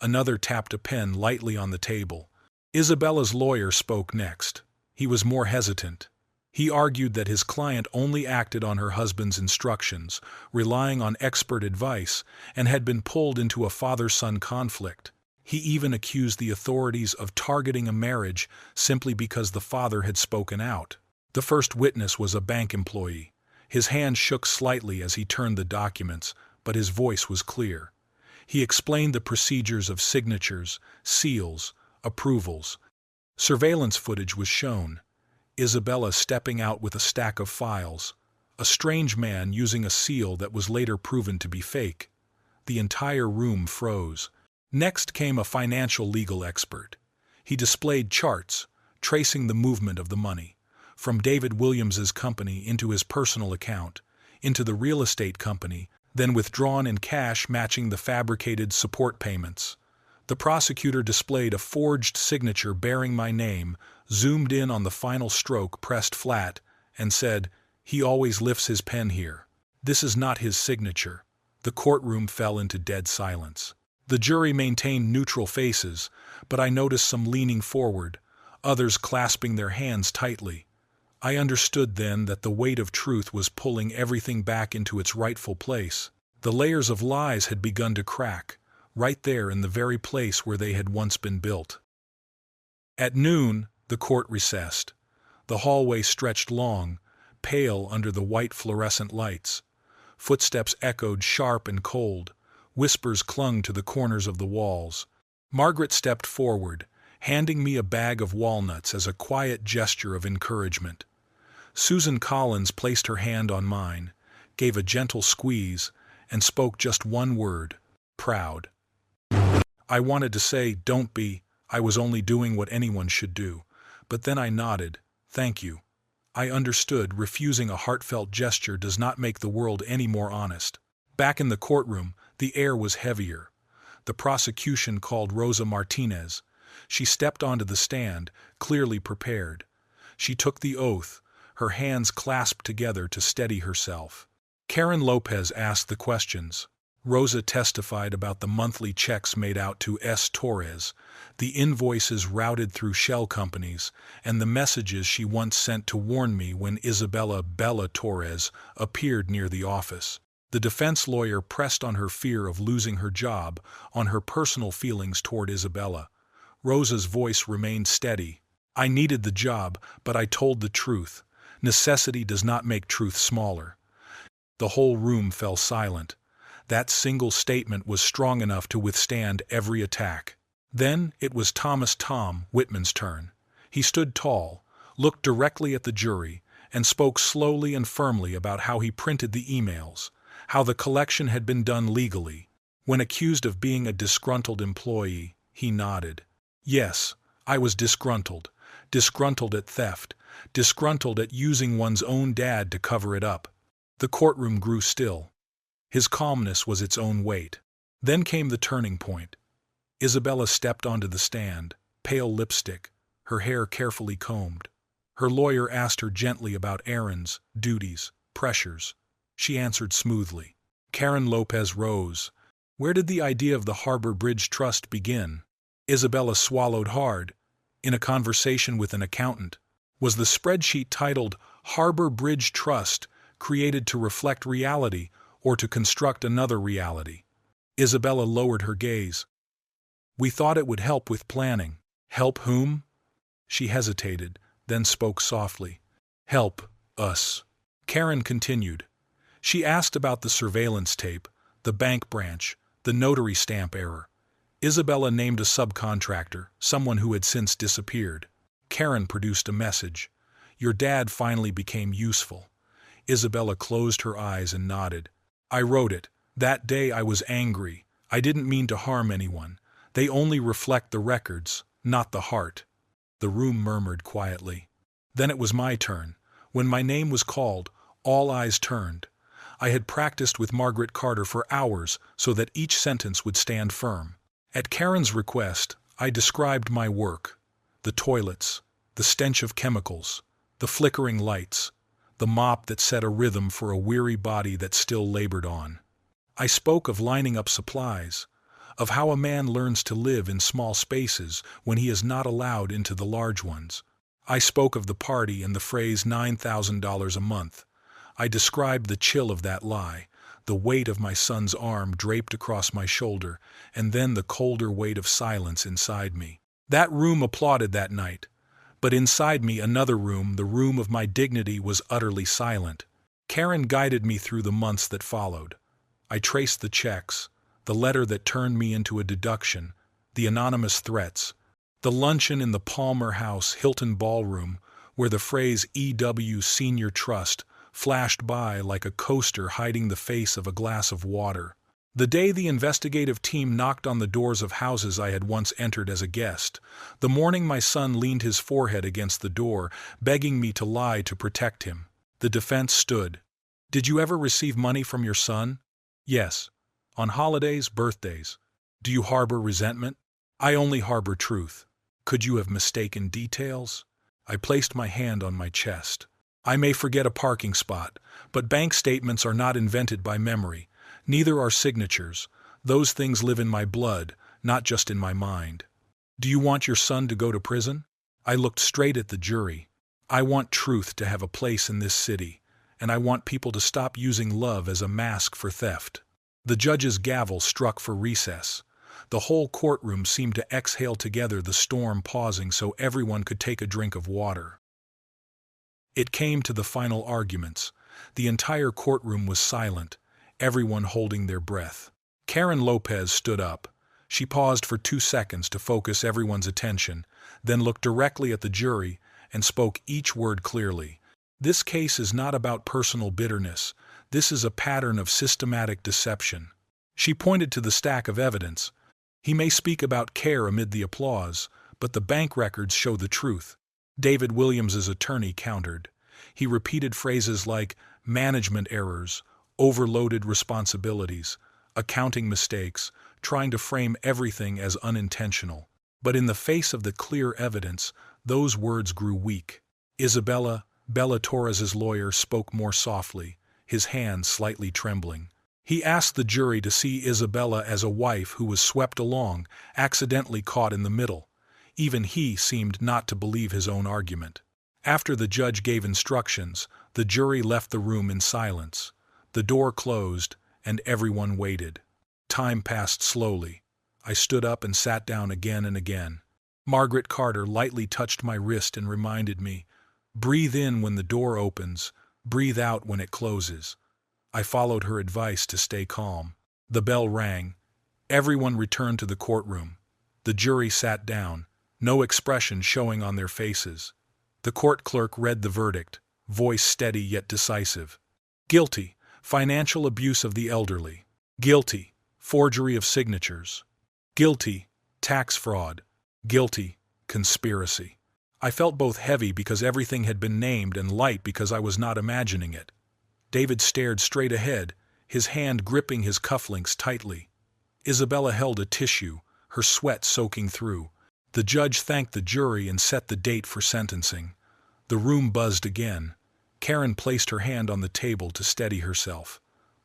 another tapped a pen lightly on the table. Isabella's lawyer spoke next. He was more hesitant. He argued that his client only acted on her husband's instructions, relying on expert advice, and had been pulled into a father-son conflict. He even accused the authorities of targeting a marriage simply because the father had spoken out. The first witness was a bank employee. His hand shook slightly as he turned the documents, but his voice was clear. He explained the procedures of signatures, seals, approvals. Surveillance footage was shown. Isabella stepping out with a stack of files. A strange man using a seal that was later proven to be fake. The entire room froze. Next came a financial legal expert. He displayed charts, tracing the movement of the money, from David Williams's company into his personal account, into the real estate company, then withdrawn in cash matching the fabricated support payments. The prosecutor displayed a forged signature bearing my name, zoomed in on the final stroke pressed flat, and said, "He always lifts his pen here. This is not his signature." The courtroom fell into dead silence. The jury maintained neutral faces, but I noticed some leaning forward, others clasping their hands tightly. I understood then that the weight of truth was pulling everything back into its rightful place. The layers of lies had begun to crack, right there in the very place where they had once been built. At noon, the court recessed. The hallway stretched long, pale under the white fluorescent lights. Footsteps echoed sharp and cold. Whispers clung to the corners of the walls. Margaret stepped forward, handing me a bag of walnuts as a quiet gesture of encouragement. Susan Collins placed her hand on mine, gave a gentle squeeze, and spoke just one word: proud. I wanted to say, "Don't be, I was only doing what anyone should do," but then I nodded, "Thank you." I understood refusing a heartfelt gesture does not make the world any more honest. Back in the courtroom, the air was heavier. The prosecution called Rosa Martinez. She stepped onto the stand, clearly prepared. She took the oath, her hands clasped together to steady herself. Karen Lopez asked the questions. Rosa testified about the monthly checks made out to S. Torres, the invoices routed through shell companies, and the messages she once sent to warn me when Isabella Bella Torres appeared near the office. The defense lawyer pressed on her fear of losing her job, on her personal feelings toward Isabella. Rosa's voice remained steady. "I needed the job, but I told the truth. Necessity does not make truth smaller." The whole room fell silent. That single statement was strong enough to withstand every attack. Then it was Thomas Tom Whitman's turn. He stood tall, looked directly at the jury, and spoke slowly and firmly about how he printed the emails, how the collection had been done legally. When accused of being a disgruntled employee, he nodded. Yes, I was disgruntled. Disgruntled at theft. Disgruntled at using one's own dad to cover it up. The courtroom grew still. His calmness was its own weight. Then came the turning point. Isabella stepped onto the stand, pale lipstick, her hair carefully combed. Her lawyer asked her gently about errands, duties, pressures. She answered smoothly. Karen Lopez rose. Where did the idea of the Harbor Bridge Trust begin? Isabella swallowed hard. In a conversation with an accountant. Was the spreadsheet titled Harbor Bridge Trust created to reflect reality or to construct another reality? Isabella lowered her gaze. We thought it would help with planning. Help whom? She hesitated, then spoke softly. Help us. Karen continued. She asked about the surveillance tape, the bank branch, the notary stamp error. Isabella named a subcontractor, someone who had since disappeared. Karen produced a message. Your dad finally became useful. Isabella closed her eyes and nodded. I wrote it. That day I was angry. I didn't mean to harm anyone. They only reflect the records, not the heart. The room murmured quietly. Then it was my turn. When my name was called, all eyes turned. I had practiced with Margaret Carter for hours so that each sentence would stand firm. At Karen's request, I described my work. The toilets, the stench of chemicals, the flickering lights, the mop that set a rhythm for a weary body that still labored on. I spoke of lining up supplies, of how a man learns to live in small spaces when he is not allowed into the large ones. I spoke of the party and the phrase $9,000 a month. I described the chill of that lie, the weight of my son's arm draped across my shoulder, and then the colder weight of silence inside me. That room applauded that night. But inside me another room, the room of my dignity, was utterly silent. Karen guided me through the months that followed. I traced the checks, the letter that turned me into a deduction, the anonymous threats, the luncheon in the Palmer House Hilton Ballroom, where the phrase EW Senior Trust flashed by like a coaster hiding the face of a glass of water. The day the investigative team knocked on the doors of houses I had once entered as a guest, the morning my son leaned his forehead against the door, begging me to lie to protect him. The defense stood. Did you ever receive money from your son? Yes. On holidays, birthdays. Do you harbor resentment? I only harbor truth. Could you have mistaken details? I placed my hand on my chest. I may forget a parking spot, but bank statements are not invented by memory. Neither are signatures. Those things live in my blood, not just in my mind. Do you want your son to go to prison? I looked straight at the jury. I want truth to have a place in this city, and I want people to stop using love as a mask for theft. The judge's gavel struck for recess. The whole courtroom seemed to exhale together, the storm pausing so everyone could take a drink of water. It came to the final arguments. The entire courtroom was silent, everyone holding their breath. Karen Lopez stood up. She paused for 2 seconds to focus everyone's attention, then looked directly at the jury and spoke each word clearly. This case is not about personal bitterness. This is a pattern of systematic deception. She pointed to the stack of evidence. He may speak about care amid the applause, but the bank records show the truth. David Williams's attorney countered. He repeated phrases like management errors, overloaded responsibilities, accounting mistakes, trying to frame everything as unintentional. But in the face of the clear evidence, those words grew weak. Isabella, Bella Torres's lawyer, spoke more softly, his hand slightly trembling. He asked the jury to see Isabella as a wife who was swept along, accidentally caught in the middle. Even he seemed not to believe his own argument. After the judge gave instructions, the jury left the room in silence. The door closed, and everyone waited. Time passed slowly. I stood up and sat down again and again. Margaret Carter lightly touched my wrist and reminded me, breathe in when the door opens, breathe out when it closes. I followed her advice to stay calm. The bell rang. Everyone returned to the courtroom. The jury sat down, no expression showing on their faces. The court clerk read the verdict, voice steady yet decisive. Guilty, financial abuse of the elderly. Guilty, forgery of signatures. Guilty, tax fraud. Guilty, conspiracy. I felt both heavy because everything had been named and light because I was not imagining it. David stared straight ahead, his hand gripping his cufflinks tightly. Isabella held a tissue, her sweat soaking through. The judge thanked the jury and set the date for sentencing. The room buzzed again. Karen placed her hand on the table to steady herself.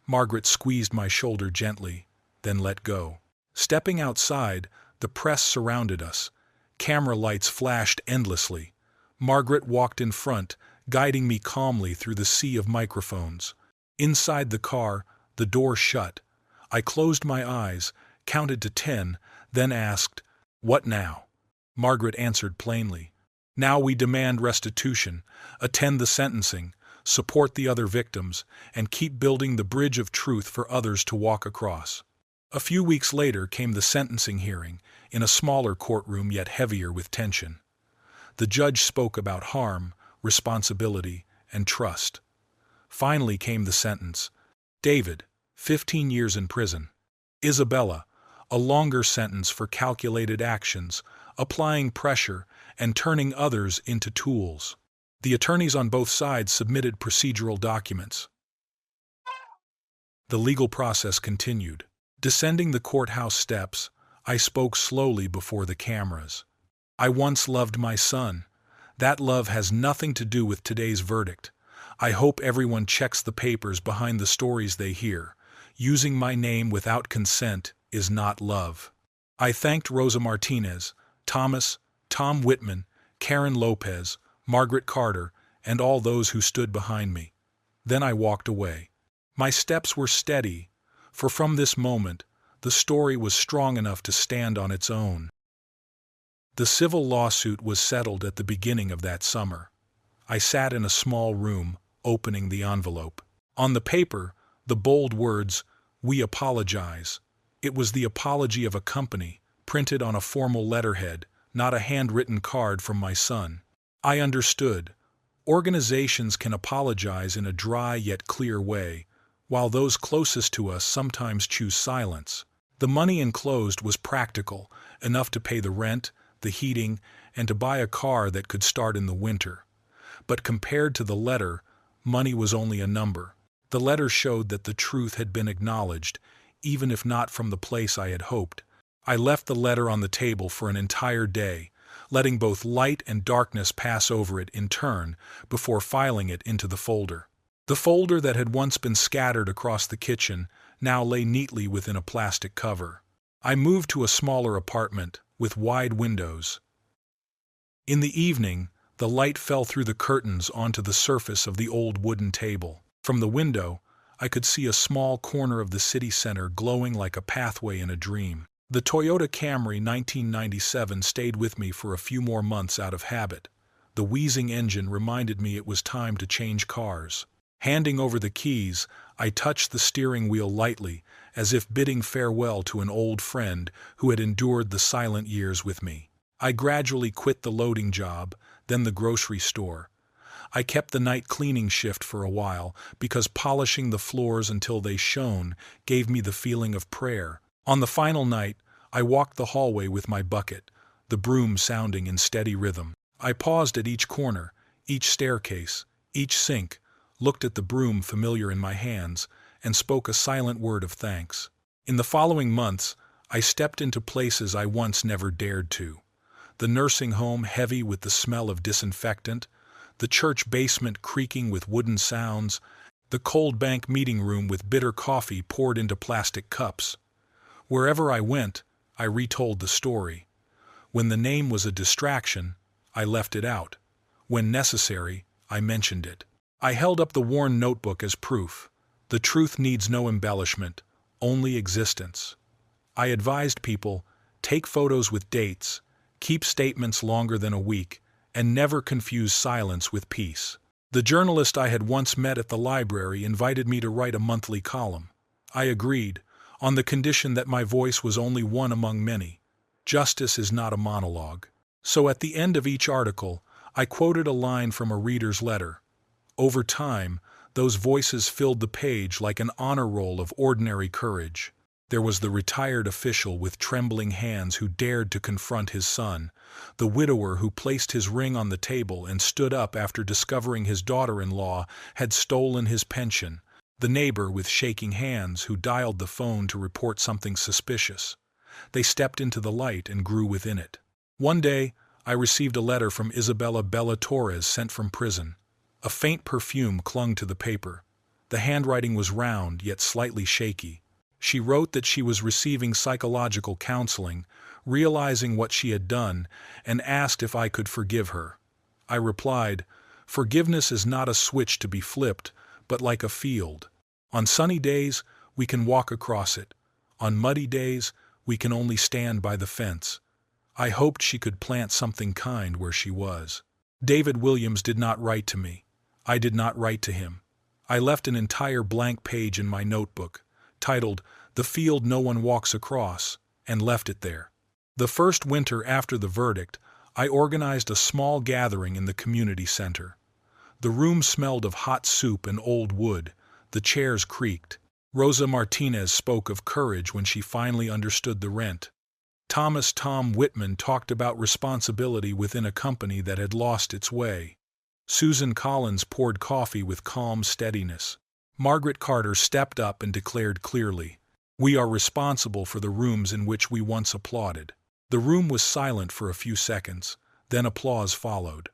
Margaret squeezed my shoulder gently, then let go. Stepping outside, the press surrounded us. Camera lights flashed endlessly. Margaret walked in front, guiding me calmly through the sea of microphones. Inside the car, the door shut. I closed my eyes, counted to 10, then asked, "What now?" Margaret answered plainly, "Now we demand restitution, attend the sentencing, support the other victims, and keep building the bridge of truth for others to walk across." A few weeks later came the sentencing hearing, in a smaller courtroom yet heavier with tension. The judge spoke about harm, responsibility, and trust. Finally came the sentence. David, 15 years in prison. Isabella, a longer sentence for calculated actions, applying pressure and turning others into tools. The attorneys on both sides submitted procedural documents. The legal process continued. Descending the courthouse steps, I spoke slowly before the cameras. I once loved my son. That love has nothing to do with today's verdict. I hope everyone checks the papers behind the stories they hear. Using my name without consent is not love. I thanked Rosa Martinez, Thomas, Tom Whitman, Karen Lopez, Margaret Carter, and all those who stood behind me. Then I walked away. My steps were steady, for from this moment, the story was strong enough to stand on its own. The civil lawsuit was settled at the beginning of that summer. I sat in a small room, opening the envelope. On the paper, the bold words, "We apologize." It was the apology of a company, printed on a formal letterhead, not a handwritten card from my son. I understood. Organizations can apologize in a dry yet clear way, while those closest to us sometimes choose silence. The money enclosed was practical, enough to pay the rent, the heating, and to buy a car that could start in the winter. But compared to the letter, money was only a number. The letter showed that the truth had been acknowledged, even if not from the place I had hoped. I left the letter on the table for an entire day, letting both light and darkness pass over it in turn before filing it into the folder. The folder that had once been scattered across the kitchen now lay neatly within a plastic cover. I moved to a smaller apartment with wide windows. In the evening, the light fell through the curtains onto the surface of the old wooden table. From the window, I could see a small corner of the city center glowing like a pathway in a dream. The Toyota Camry 1997 stayed with me for a few more months out of habit. The wheezing engine reminded me it was time to change cars. Handing over the keys, I touched the steering wheel lightly, as if bidding farewell to an old friend who had endured the silent years with me. I gradually quit the loading job, then the grocery store. I kept the night cleaning shift for a while because polishing the floors until they shone gave me the feeling of prayer. On the final night, I walked the hallway with my bucket, the broom sounding in steady rhythm. I paused at each corner, each staircase, each sink, looked at the broom familiar in my hands, and spoke a silent word of thanks. In the following months, I stepped into places I once never dared to. The nursing home heavy with the smell of disinfectant, the church basement creaking with wooden sounds, the cold bank meeting room with bitter coffee poured into plastic cups. Wherever I went, I retold the story. When the name was a distraction, I left it out. When necessary, I mentioned it. I held up the worn notebook as proof. The truth needs no embellishment, only existence. I advised people, take photos with dates, keep statements longer than a week, and never confuse silence with peace. The journalist I had once met at the library invited me to write a monthly column. I agreed, on the condition that my voice was only one among many. Justice is not a monologue. So at the end of each article, I quoted a line from a reader's letter. Over time, those voices filled the page like an honor roll of ordinary courage. There was the retired official with trembling hands who dared to confront his son, the widower who placed his ring on the table and stood up after discovering his daughter-in-law had stolen his pension, the neighbor with shaking hands who dialed the phone to report something suspicious. They stepped into the light and grew within it. One day, I received a letter from Isabella Bella Torres sent from prison. A faint perfume clung to the paper. The handwriting was round, yet slightly shaky. She wrote that she was receiving psychological counseling, realizing what she had done, and asked if I could forgive her. I replied, "Forgiveness is not a switch to be flipped, but like a field. On sunny days, we can walk across it. On muddy days, we can only stand by the fence." I hoped she could plant something kind where she was. David Williams did not write to me. I did not write to him. I left an entire blank page in my notebook, titled "The Field No One Walks Across," and left it there. The first winter after the verdict, I organized a small gathering in the community center. The room smelled of hot soup and old wood. The chairs creaked. Rosa Martinez spoke of courage when she finally understood the rent. Tom Whitman talked about responsibility within a company that had lost its way. Susan Collins poured coffee with calm steadiness. Margaret Carter stepped up and declared clearly, "We are responsible for the rooms in which we once applauded." The room was silent for a few seconds, then applause followed.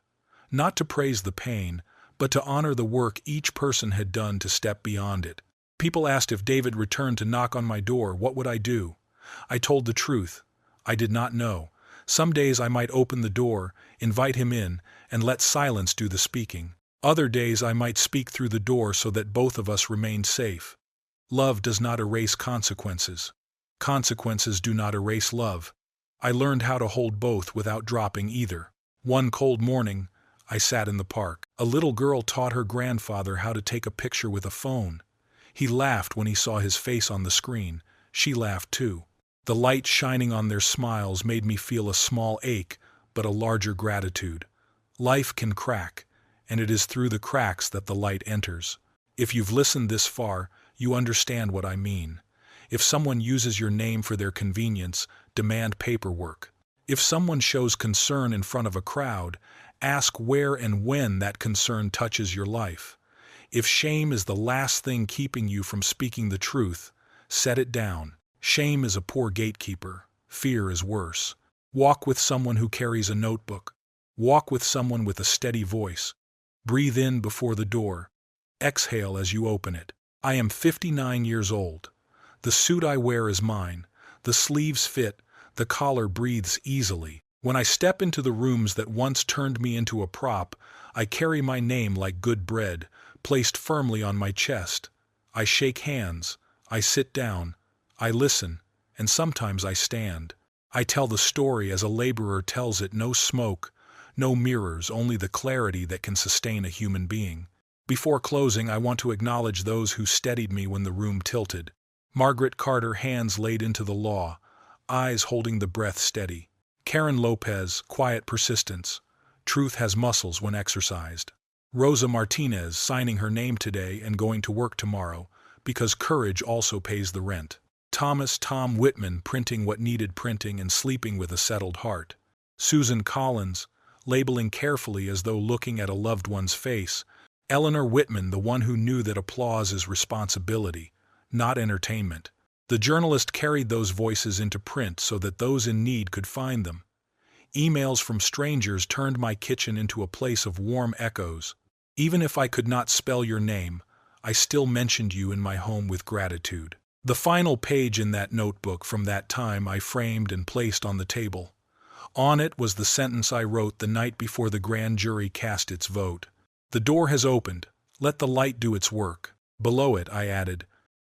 Not to praise the pain, but to honor the work each person had done to step beyond it. People asked if David returned to knock on my door, what would I do? I told the truth. I did not know. Some days I might open the door, invite him in, and let silence do the speaking. Other days I might speak through the door so that both of us remained safe. Love does not erase consequences. Consequences do not erase love. I learned how to hold both without dropping either. One cold morning, I sat in the park. A little girl taught her grandfather how to take a picture with a phone. He laughed when he saw his face on the screen. She laughed too. The light shining on their smiles made me feel a small ache, but a larger gratitude. Life can crack, and it is through the cracks that the light enters. If you've listened this far, you understand what I mean. If someone uses your name for their convenience, demand paperwork. If someone shows concern in front of a crowd, ask where and when that concern touches your life. If shame is the last thing keeping you from speaking the truth, set it down. Shame is a poor gatekeeper. Fear is worse. Walk with someone who carries a notebook. Walk with someone with a steady voice. Breathe in before the door. Exhale as you open it. I am 59 years old. The suit I wear is mine. The sleeves fit. The collar breathes easily. When I step into the rooms that once turned me into a prop, I carry my name like good bread, placed firmly on my chest. I shake hands. I sit down. I listen, and sometimes I stand. I tell the story as a laborer tells it, no smoke, no mirrors, only the clarity that can sustain a human being. Before closing, I want to acknowledge those who steadied me when the room tilted. Margaret Carter, hands laid into the law, eyes holding the breath steady. Karen Lopez, quiet persistence. Truth has muscles when exercised. Rosa Martinez, signing her name today and going to work tomorrow, because courage also pays the rent. Tom Whitman, printing what needed printing and sleeping with a settled heart. Susan Collins, labeling carefully as though looking at a loved one's face. Eleanor Whitman, the one who knew that applause is responsibility, not entertainment. The journalist carried those voices into print so that those in need could find them. Emails from strangers turned my kitchen into a place of warm echoes. Even if I could not spell your name, I still mentioned you in my home with gratitude. The final page in that notebook from that time I framed and placed on the table. On it was the sentence I wrote the night before the grand jury cast its vote. The door has opened. Let the light do its work. Below it, I added,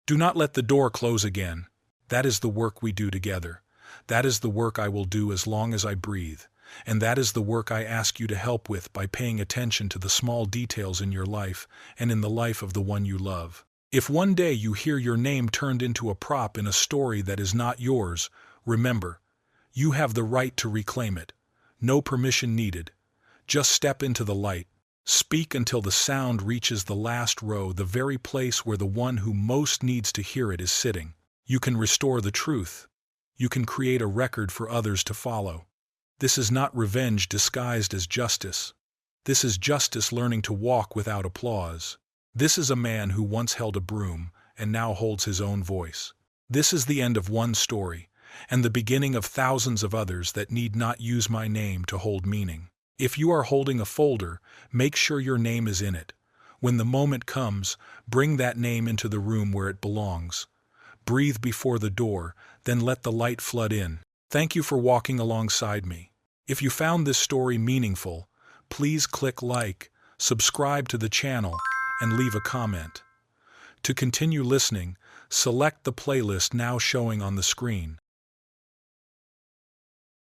do not let the door close again. That is the work we do together. That is the work I will do as long as I breathe. And that is the work I ask you to help with by paying attention to the small details in your life and in the life of the one you love. If one day you hear your name turned into a prop in a story that is not yours, remember, you have the right to reclaim it. No permission needed. Just step into the light. Speak until the sound reaches the last row, the very place where the one who most needs to hear it is sitting. You can restore the truth. You can create a record for others to follow. This is not revenge disguised as justice. This is justice learning to walk without applause. This is a man who once held a broom and now holds his own voice. This is the end of one story, and the beginning of thousands of others that need not use my name to hold meaning. If you are holding a folder, make sure your name is in it. When the moment comes, bring that name into the room where it belongs. Breathe before the door, then let the light flood in. Thank you for walking alongside me. If you found this story meaningful, please click like, subscribe to the channel, and leave a comment. To continue listening, select the playlist now showing on the screen.